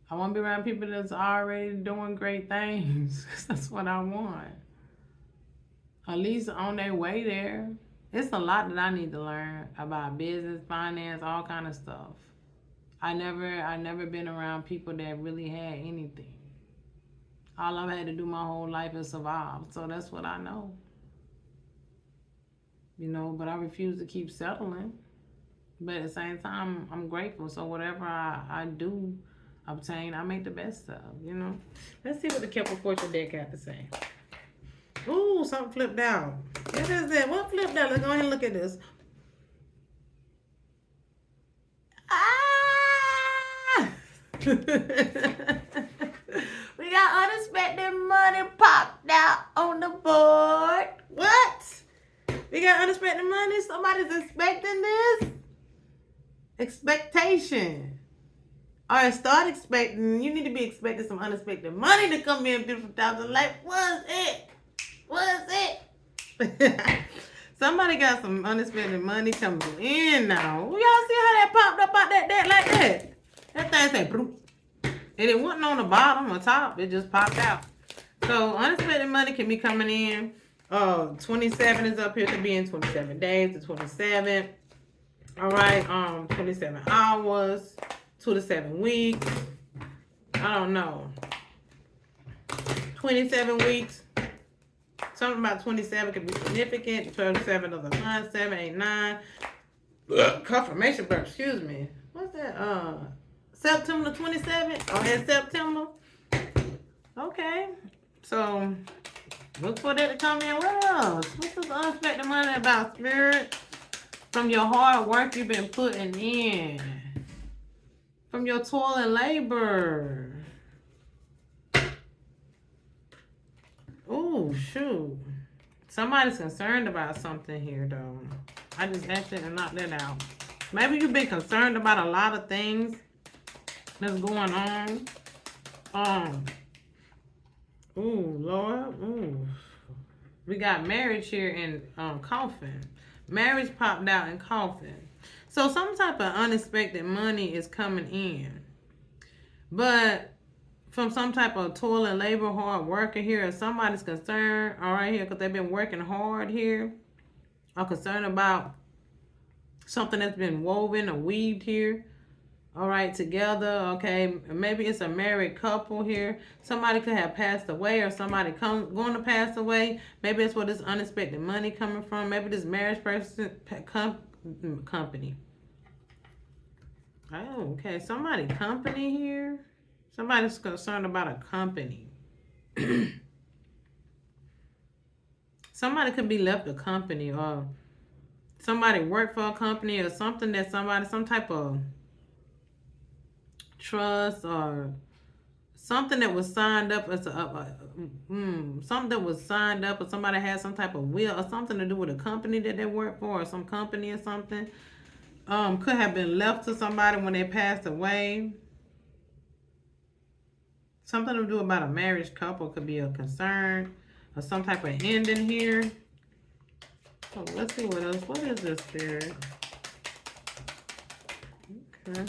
I want to be around people that's already doing great things. That's what I want. At least on their way there. It's a lot that I need to learn about business, finance, all kind of stuff. I never been around people that really had anything. All I've had to do my whole life is survive. So that's what I know. You know, but I refuse to keep settling. But at the same time, I'm grateful. So whatever I do obtain, I make the best of, you know. Let's see what the Kepler Fortune deck got to say. Ooh, something flipped out. What is that? What flipped out? Let's go ahead and look at this. Ah! We got unexpected money popped out on the board. What? We got unexpected money? Somebody's expecting this? Expectation. Alright, start expecting. You need to be expecting some unexpected money to come in, beautiful thousand. Like, what's it? What's it? Somebody got some unexpected money coming in now. Y'all see how that popped up out that deck like that? That thing said, broom. And it wasn't on the bottom or top. It just popped out. So unexpected money can be coming in. 27 is up here to be in 27 days to 27. All right, 27 hours, 2 to 7 weeks. I don't know. 27 weeks. Something about 27 could be significant. 27 of the month, 7, 8, 9. Confirmation burp, excuse me. What's that? September 27th or in September? Okay. So look for that to come in. What else? What's this unexpected money about, Spirit? From your hard work you've been putting in. From your toil and labor. Oh, shoot. Somebody's concerned about something here, though. I just accidentally knocked that out. Maybe you've been concerned about a lot of things that's going on. Ooh, Lord. Ooh. We got marriage here in coffin. Marriage popped out in coffin. So some type of unexpected money is coming in. But from some type of toil and labor, hard worker here, if somebody's concerned, all right, here, because they've been working hard here, or concerned about something that's been woven or weaved here, all right, together, okay, maybe it's a married couple here. Somebody could have passed away, or somebody going to pass away. Maybe it's where this unexpected money coming from. Maybe this marriage person company. Oh, okay, somebody company here. Somebody's concerned about a company. Somebody could be left a company, or somebody worked for a company, or something that somebody, some type of trust, or something that was signed up as something that was signed up, or somebody had some type of will, or something to do with a company that they work for, or some company or something. Could have been left to somebody when they passed away. Something to do about a marriage couple could be a concern, or some type of ending here. Oh, let's see what else. What is this, Spirit? Okay.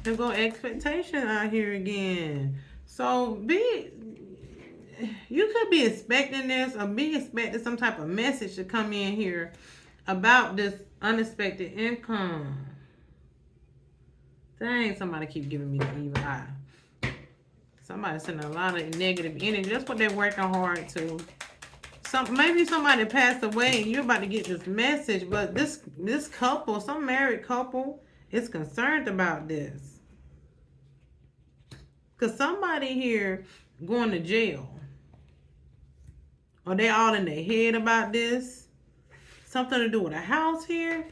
There go expectation out here again. So you could be expecting this, or be expecting some type of message to come in here about this unexpected income. Dang, somebody keep giving me the evil eye. Somebody sending a lot of negative energy. That's what they're working hard to. Maybe somebody passed away and you're about to get this message, but this couple, some married couple, is concerned about this. Because somebody here going to jail. Are they all in their head about this? Something to do with a house here?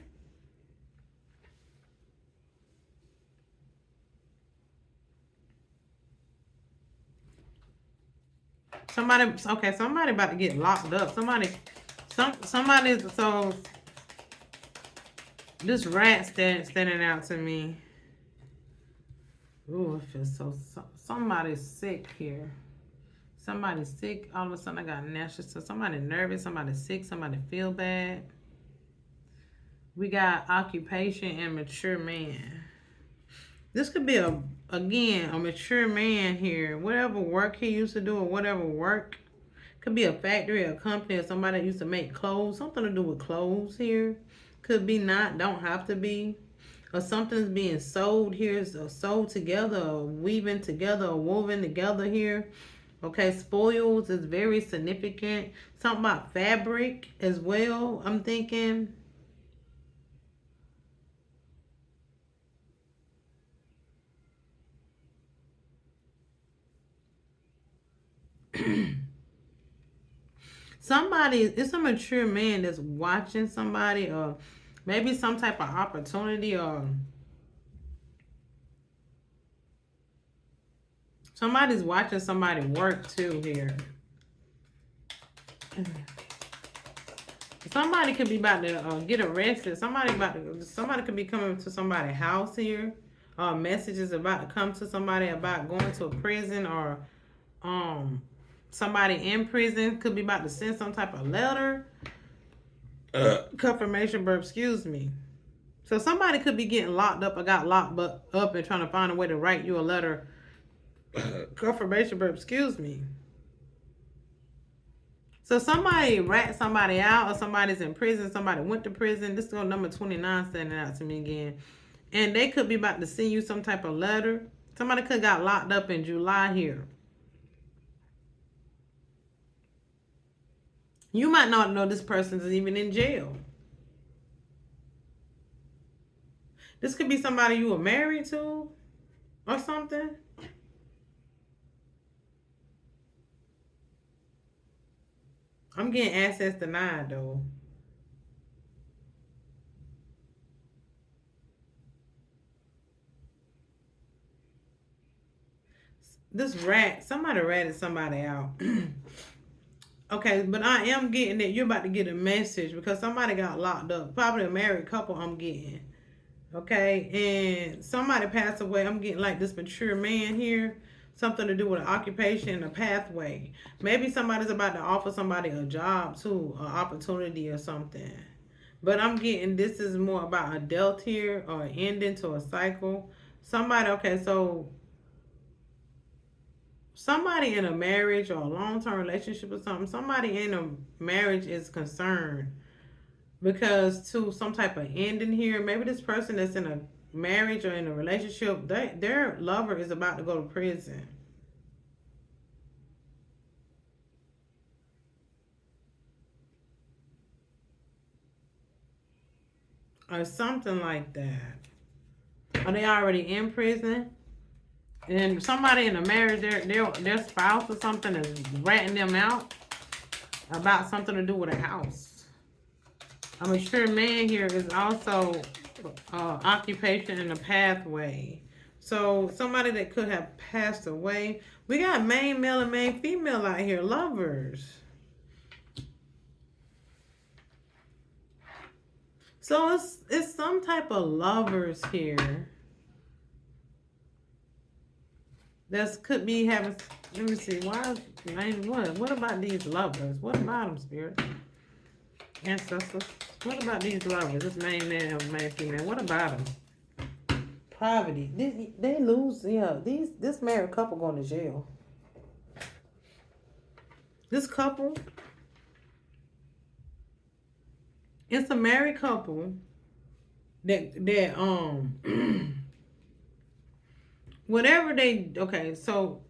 Somebody about to get locked up. Somebody, so this rat standing out to me. Ooh, it feels somebody's sick here. Somebody's sick. All of a sudden I got national. So somebody nervous, somebody sick, somebody feel bad. We got occupation and mature man. This could be a mature man here. Whatever work he used to do, or whatever work. Could be a factory, a company, or somebody that used to make clothes. Something to do with clothes here. Could be not, don't have to be. Or something's being sold here, or sold together, or weaving together, or woven together here. Okay, spoils is very significant. Something about fabric as well, I'm thinking. It's a mature man that's watching somebody, or maybe some type of opportunity, or somebody's watching somebody work too here. Somebody could be about to get arrested. Somebody could be coming to somebody's house here. Messages about to come to somebody about going to a prison, or somebody in prison could be about to send some type of letter. Confirmation burp, excuse me. So somebody could be getting locked up, or got locked up and trying to find a way to write you a letter. Confirmation burp, excuse me. So somebody rat somebody out, or somebody's in prison, somebody went to prison. This is number 29 standing out to me again. And they could be about to send you some type of letter. Somebody could have got locked up in July here. You might not know this person's even in jail. This could be somebody you were married to or something. I'm getting access denied though. This rat, somebody ratted somebody out. Okay, but I am getting that you're about to get a message because somebody got locked up. Probably a married couple I'm getting. Okay, and somebody passed away. I'm getting like this mature man here. Something to do with an occupation and a pathway. Maybe somebody's about to offer somebody a job too, an opportunity or something. But I'm getting this is more about a death here or an ending to a cycle. Somebody, okay, so somebody in a marriage or a long-term relationship or something, somebody in a marriage is concerned because to some type of ending here, maybe this person that's in a marriage or in a relationship, their lover is about to go to prison. Or something like that. Are they already in prison? And somebody in a marriage, their spouse or something is ratting them out about something to do with a house. A mature man here is also occupation and a pathway. So somebody that could have passed away. We got main male and main female out here, lovers. So it's some type of lovers here. That could be having. Let me see. Why? What about these lovers? What about them, spirit? Ancestors. What about these lovers? This main man and main female. What about them? Poverty. They lose. Yeah. This married couple going to jail. This couple. It's a married couple. That whatever they okay. So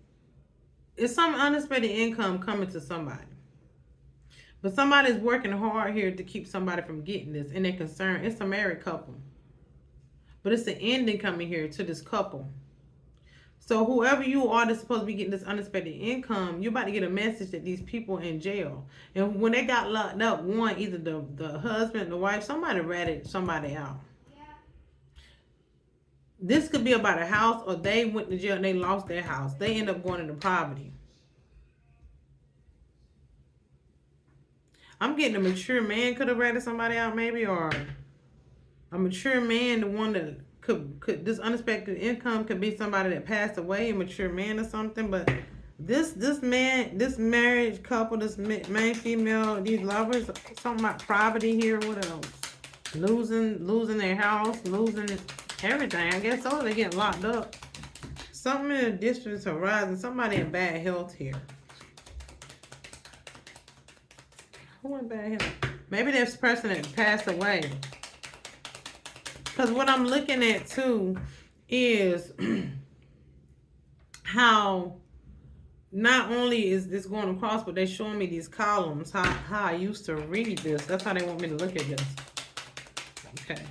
it's some unexpected income coming to somebody. But somebody's working hard here to keep somebody from getting this, and they're concerned. It's a married couple. But it's an ending coming here to this couple. So whoever you are that's supposed to be getting this unexpected income, you're about to get a message that these people in jail. And when they got locked up, one, either the husband, the wife, somebody ratted somebody out. This could be about a house, or they went to jail and they lost their house. They end up going into poverty. I'm getting a mature man could have ratted somebody out, maybe, or a mature man, the one that could this unexpected income could be somebody that passed away, a mature man or something. But this man, this marriage couple, this main female, these lovers, something about poverty here. What else? Losing their house, losing everything. I guess so. They get locked up. Something in the distance horizon. Somebody in bad health here. Who in bad health? Maybe this person that passed away. Because what I'm looking at too is how not only is this going across, but they're showing me these columns, how I used to read this. That's how they want me to look at this. Okay.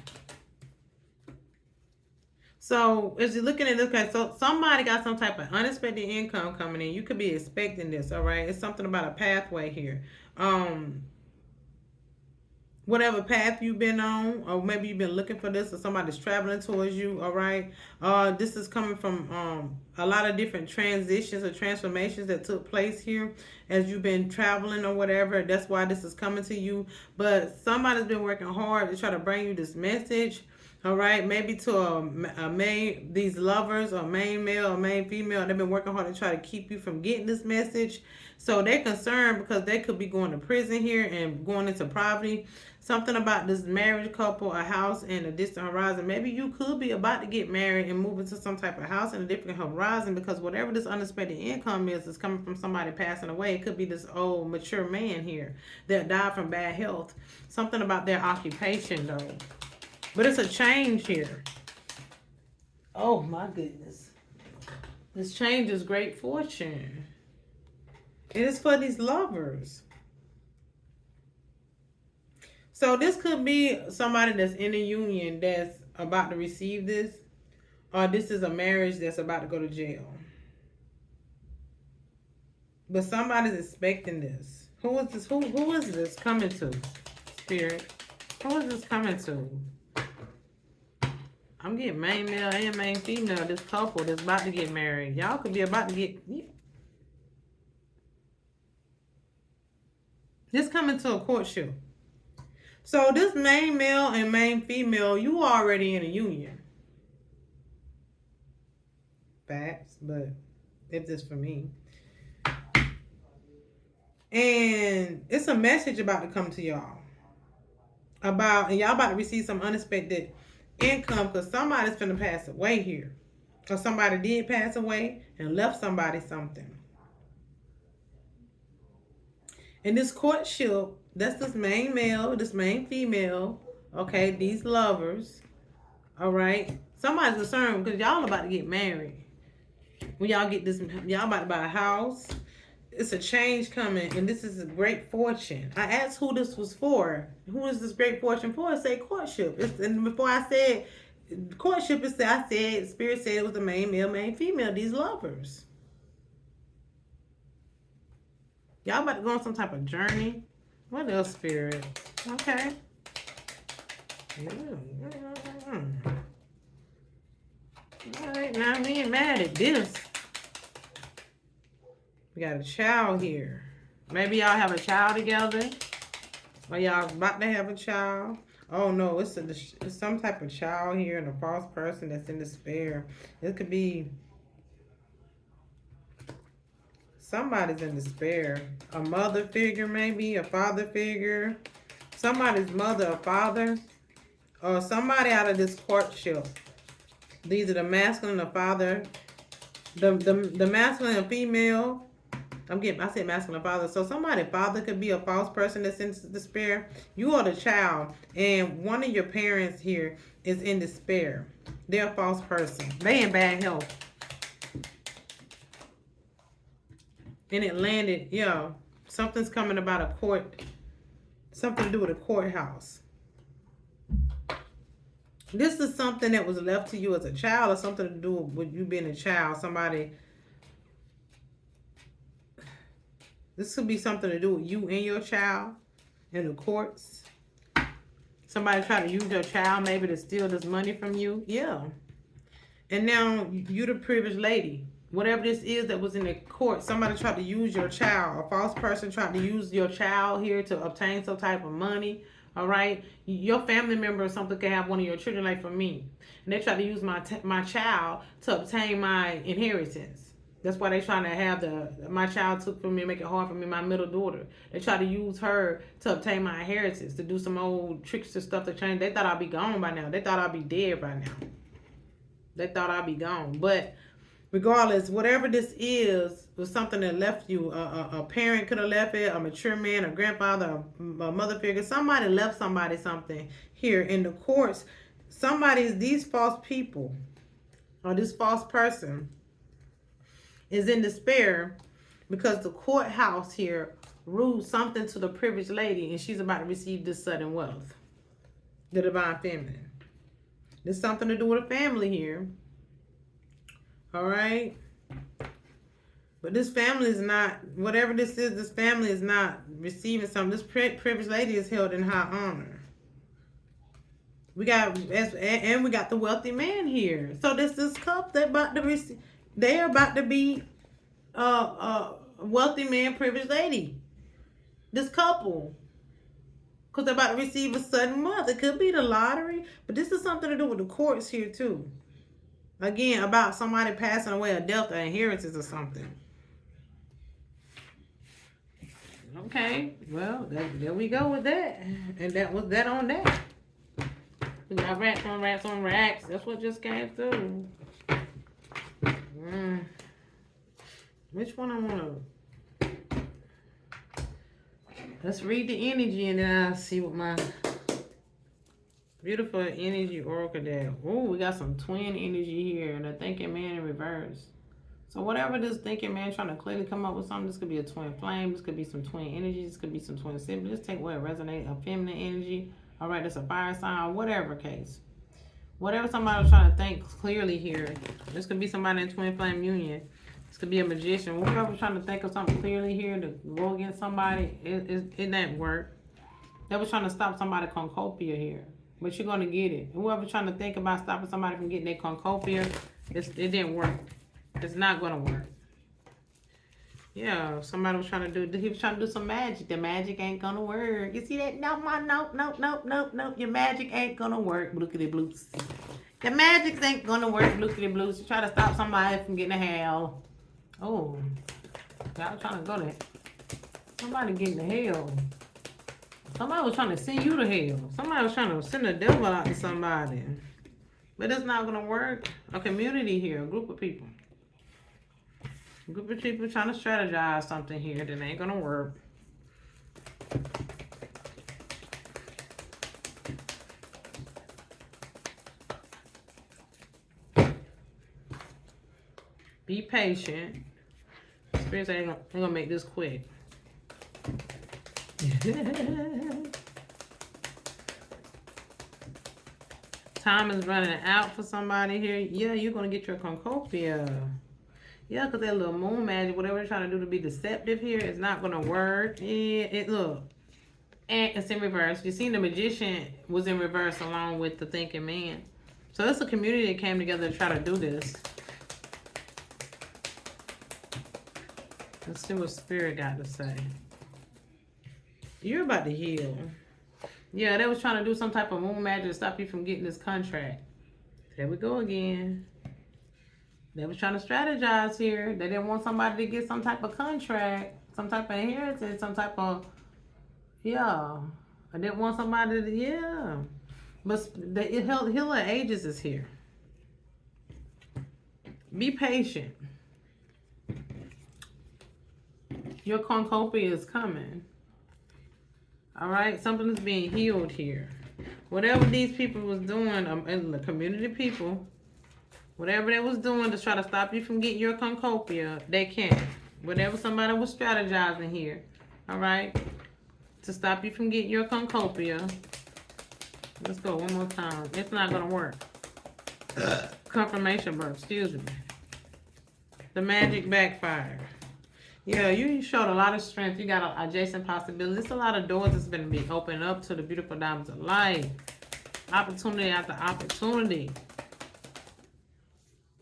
So as you're looking at this, okay, so somebody got some type of unexpected income coming in. You could be expecting this, all right? It's something about a pathway here. Whatever path you've been on, or maybe you've been looking for this, or somebody's traveling towards you, all right? This is coming from a lot of different transitions or transformations that took place here as you've been traveling or whatever. That's why this is coming to you. But somebody's been working hard to try to bring you this message, all right? Maybe to these lovers, or main male or main female, they've been working hard to try to keep you from getting this message. So they're concerned because they could be going to prison here and going into poverty. Something about this marriage couple, a house in a distant horizon. Maybe you could be about to get married and move into some type of house in a different horizon, because whatever this unexpected income is coming from somebody passing away. It could be this old mature man here that died from bad health. Something about their occupation though. But it's a change here. Oh my goodness. This change is great fortune. It is for these lovers. So this could be somebody that's in a union that's about to receive this, or this is a marriage that's about to go to jail. But somebody's expecting this. Who is this? Who is this coming to? Spirit. Who is this coming to? I'm getting main male and main female. This couple that's about to get married. Y'all could be about to get. This coming to a courtship. So this main male and main female, you already in a union. Facts, but if this for me. And it's a message about to come to y'all. And y'all about to receive some unexpected income because somebody's finna pass away here. Or somebody did pass away and left somebody something. And this courtship, that's this main male, this main female, okay, these lovers, all right? Somebody's concerned because y'all about to get married. When y'all get this, y'all about to buy a house. It's a change coming, and this is a great fortune. I asked who this was for. Who is this great fortune for? I say courtship. And before I said courtship, I said Spirit said it was the main male, main female. These lovers. Y'all about to go on some type of journey. What else, Spirit? Okay. All right, now we ain't mad at this. We got a child here. Maybe y'all have a child together. Or y'all about to have a child. Oh no, it's some type of child here and a false person that's in despair. It could be somebody's in despair. A mother figure maybe, a father figure. Somebody's mother or father. Or somebody out of this courtship. These are the masculine or father. The masculine and female. I said masculine father. So somebody father could be a false person that's in despair. You are the child, and one of your parents here is in despair. They're a false person. They in bad health. And it landed, something's coming about a court, something to do with a courthouse. This is something that was left to you as a child, or something to do with you being a child. This could be something to do with you and your child in the courts. Somebody try to use your child maybe to steal this money from you. Yeah. And now you the privileged lady. Whatever this is that was in the court, somebody tried to use your child. A false person tried to use your child here to obtain some type of money. All right? Your family member or something can have one of your children, like for me. And they try to use my child to obtain my inheritance. That's why they trying to have my child took from me and make it hard for me, my middle daughter. They try to use her to obtain my inheritance, to do some old tricks and stuff to change. They thought I'd be gone by now. They thought I'd be dead by now. They thought I'd be gone. But regardless, whatever this is, was something that left you. A parent could have left it, a mature man, a grandfather, a mother figure. Somebody left somebody something here in the courts. These false people, or this false person, is in despair because the courthouse here ruled something to the privileged lady, and she's about to receive this sudden wealth. The divine feminine. There's something to do with a family here. All right? But this family is not, whatever this is, this family is not receiving something. This privileged lady is held in high honor. We got the wealthy man here. So this couple, they're about to be a wealthy man, privileged lady. This couple. Because they're about to receive a sudden wealth. It could be the lottery. But this is something to do with the courts here too. Again, about somebody passing away, a death, or inheritance or something. Okay. Well, there we go with that. And that was that on that. We got racks on racks on racks. That's what just came through. Which one I want to... Let's read the energy and then I'll see what my beautiful energy oracle did. Oh, we got some twin energy here and a thinking man in reverse. So whatever this thinking man trying to clearly come up with something, this could be a twin flame. This could be some twin energies. This could be some twin siblings. Just take what resonates, a feminine energy. All right, that's a fire sign, whatever case. Whatever somebody was trying to think clearly here. This could be somebody in twin flame union. This could be a magician. Whoever was trying to think of something clearly here to go against somebody, it didn't work. They was trying to stop somebody concopia here. But you're going to get it. Whoever's trying to think about stopping somebody from getting their concopia, it didn't work. It's not going to work. Yeah, somebody was trying to do, he was trying to do some magic. The magic ain't going to work. You see that? No, no. Your magic ain't going to work. Blookity bloops. The magic ain't going to work. Blookity bloops. You try to stop somebody from getting to hell. Oh, y'all trying to go there. Somebody getting to hell. Somebody was trying to send you to hell. Somebody was trying to send the devil out to somebody. But it's not going to work. A community here, a group of people. A group of people trying to strategize something here that ain't going to work. Be patient. Spirits ain't going to make this quick. Time is running out for somebody here. Yeah, you're going to get your concopia. Yeah, because that little moon magic, whatever they're trying to do to be deceptive here, it's not going to work. Yeah, look. And it's in reverse. You see the magician was in reverse along with the thinking man. So it's a community that came together to try to do this. Let's see what spirit got to say. You're about to heal. Yeah, they was trying to do some type of moon magic to stop you from getting this contract. There we go again. They was trying to strategize here. They didn't want somebody to get some type of contract, some type of inheritance, some type of, yeah. I didn't want somebody to, yeah. But the healer ages is here. Be patient. Your concopia is coming. All right, something is being healed here. Whatever these people was doing, and the community people, whatever they was doing to try to stop you from getting your concopia, they can. Whatever somebody was strategizing here, all right, to stop you from getting your concopia. Let's go one more time. It's not gonna work. Confirmation burp, excuse me. The magic backfired. Yeah, you showed a lot of strength. You got adjacent possibilities. There's a lot of doors that's going to be opened up to the beautiful diamonds of life. Opportunity after opportunity.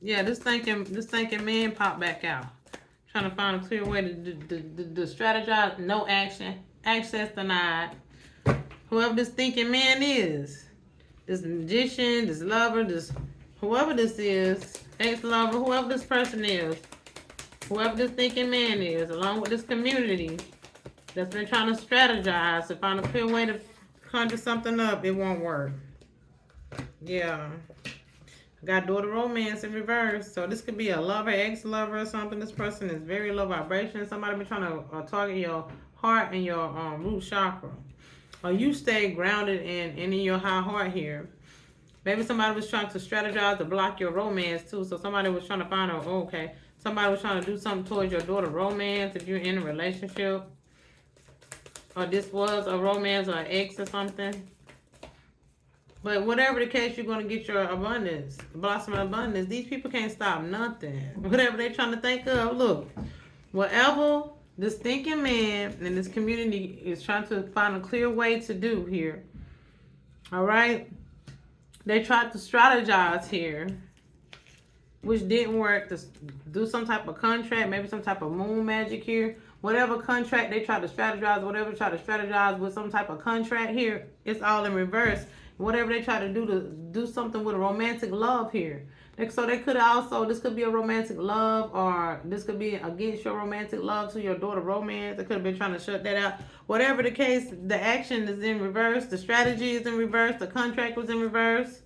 Yeah, this thinking man popped back out. Trying to find a clear way to strategize. No action. Access denied. Whoever this thinking man is. This magician, this lover, this whoever this is. Ex-lover, whoever this person is. Whoever this thinking man is, along with this community that's been trying to strategize to find a clear way to conjure something up, it won't work. Yeah. I got daughter romance in reverse. So this could be a lover, ex-lover or something. This person is very low vibration. Somebody been trying to target your heart and your root chakra. Or you stay grounded and in your high heart here. Maybe somebody was trying to strategize to block your romance too. So somebody was trying to find out, oh, okay. Somebody was trying to do something towards your daughter romance if you're in a relationship. Or this was a romance or an ex or something. But whatever the case, you're going to get your abundance. Blossom of abundance. These people can't stop nothing. Whatever they're trying to think of. Look, whatever this thinking man and this community is trying to find a clear way to do here. All right? They tried to strategize here, which didn't work, to do some type of contract, maybe some type of moon magic here. Whatever contract they try to strategize, whatever try to strategize with some type of contract here, it's all in reverse. Whatever they try to do something with a romantic love here. So they could also, this could be a romantic love, or this could be against your romantic love to your daughter romance. They could have been trying to shut that out. Whatever the case, the action is in reverse. The strategy is in reverse. The contract was in reverse.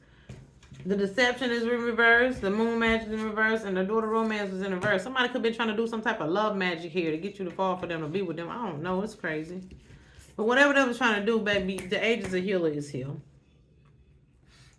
The deception is in reverse. The moon magic is in reverse. And the daughter romance was in reverse. Somebody could be trying to do some type of love magic here to get you to fall for them, to be with them. I don't know. It's crazy. But whatever they was trying to do, baby, the ages of healer is here.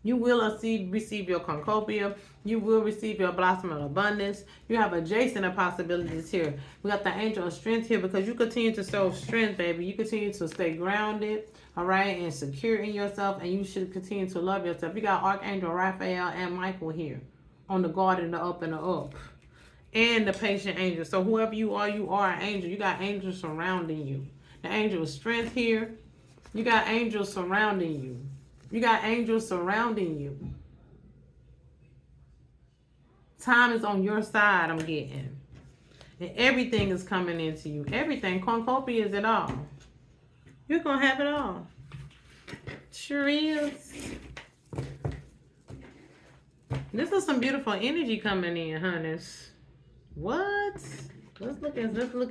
You will receive your concopia. You will receive your blossom of abundance. You have adjacent possibilities here. We got the angel of strength here because you continue to show strength, baby. You continue to stay grounded, all right, and secure in yourself, and you should continue to love yourself. You got Archangel Raphael and Michael here on the guard and the up and the up. And the patient angel. So whoever you are an angel. You got angels surrounding you. The angel of strength here. You got angels surrounding you. You got angels surrounding you. Time is on your side, I'm getting. And everything is coming into you. Everything. Concopia is it all. You're going to have it all. Sure is. This is some beautiful energy coming in, honeys. What? Let's look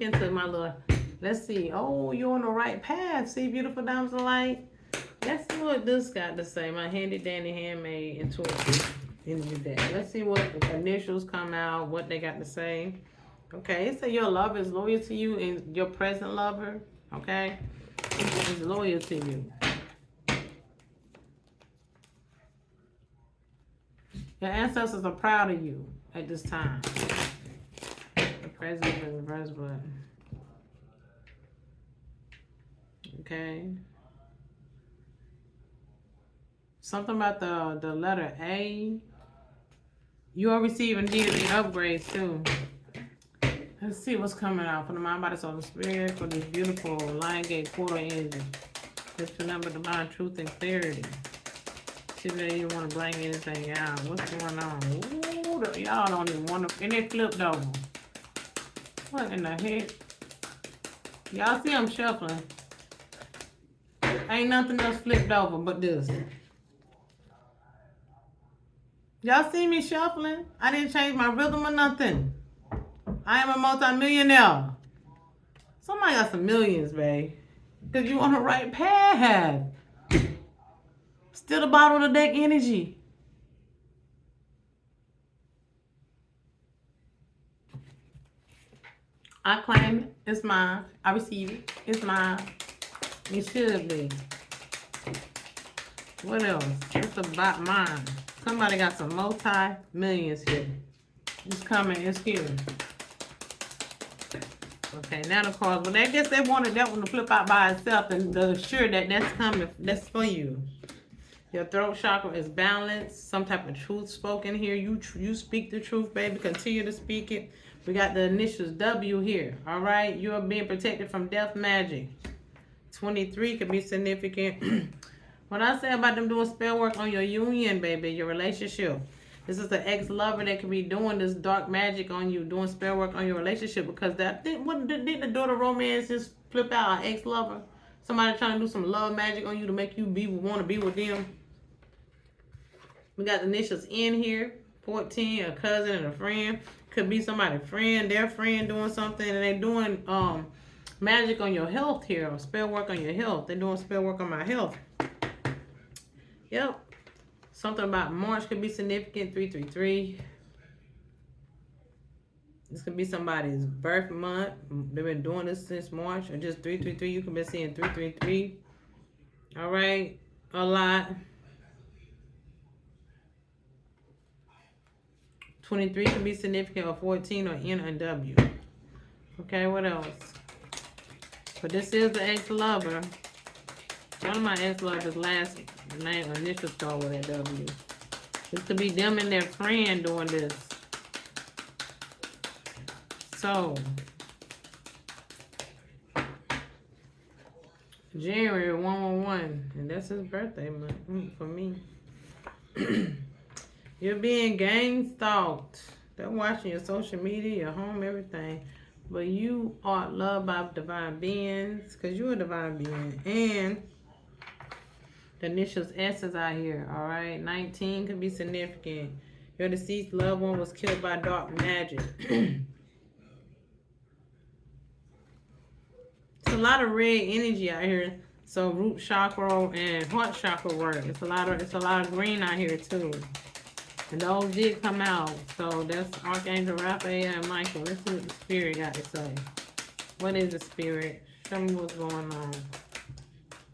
into my little... Let's see. Oh, you're on the right path. See, beautiful diamonds of light. Let's see what this got to say. My handy dandy handmade intuitive energy deck. Let's see what the initials come out, what they got to say. Okay, it says your lover is loyal to you and your present lover, okay, is loyal to you. Your ancestors are proud of you at this time. The president in reverse button. Okay. Something about the letter A. You are receiving daily upgrades too. Let's see what's coming out for the mind, body, soul, and spirit for this beautiful lion gate portal energy. Just remember divine truth and clarity. See that you want to blank anything out. What's going on? Ooh, y'all don't even want to. And it flipped over. What in the heck? Y'all see I'm shuffling. Ain't nothing else flipped over but this. Y'all see me shuffling? I didn't change my rhythm or nothing. I am a multi-millionaire. Somebody got some millions, babe. Because you on the right path. Still the bottom of the deck energy. I claim it. It's mine. I receive it. It's mine. It should be. What else? It's about mine. Somebody got some multi-millions here. It's coming. It's here. Okay, now the cards. Well, I guess they wanted that one to flip out by itself and assure that that's coming. That's for you. Your throat chakra is balanced. Some type of truth spoken here. You speak the truth, baby. Continue to speak it. We got the initials W here. All right. You are being protected from death magic. 23 could be significant. What I say about them doing spell work on your union, baby, your relationship. This is the ex-lover that could be doing this dark magic on you, doing spell work on your relationship, because didn't the daughter romance just flip out an ex-lover? Somebody trying to do some love magic on you to make you want to be with them. We got the initials in here. 14, a cousin and a friend. Could be somebody's friend, their friend doing something, and they doing magic on your health here, or spell work on your health. They're doing spell work on my health. Yep. Something about March could be significant. 333. This could be somebody's birth month. They've been doing this since March, or just 333. You could be seeing 333. All right. A lot. 23 could be significant, or 14, or N and W. Okay, what else? But this is the ex-lover. One of my ex-lovers' last name initial start with a W. This could be them and their friend doing this. So, January 111, and that's his birthday month for me. You're being gang stalked. They're watching your social media, your home, everything. But you are loved by divine beings, because you're a divine being. And the initials S is out here, all right? 19 could be significant. Your deceased loved one was killed by dark magic. It's a lot of red energy out here. So root chakra and heart chakra work. It's a lot of green out here too. And those did come out. So that's Archangel Raphael and Michael. Let's see what the spirit got to say. What is the spirit? Show me what's going on.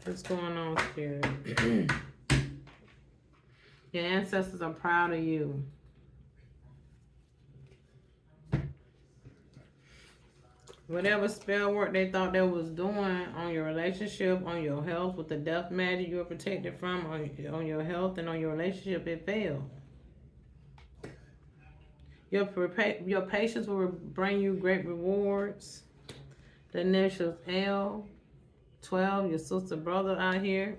What's going on, spirit? Your ancestors are proud of you. Whatever spell work they thought they was doing on your relationship, on your health, with the death magic you were protected from, on your health and on your relationship, it failed. Your patience will bring you great rewards. The initials L, 12, your sister, brother out here.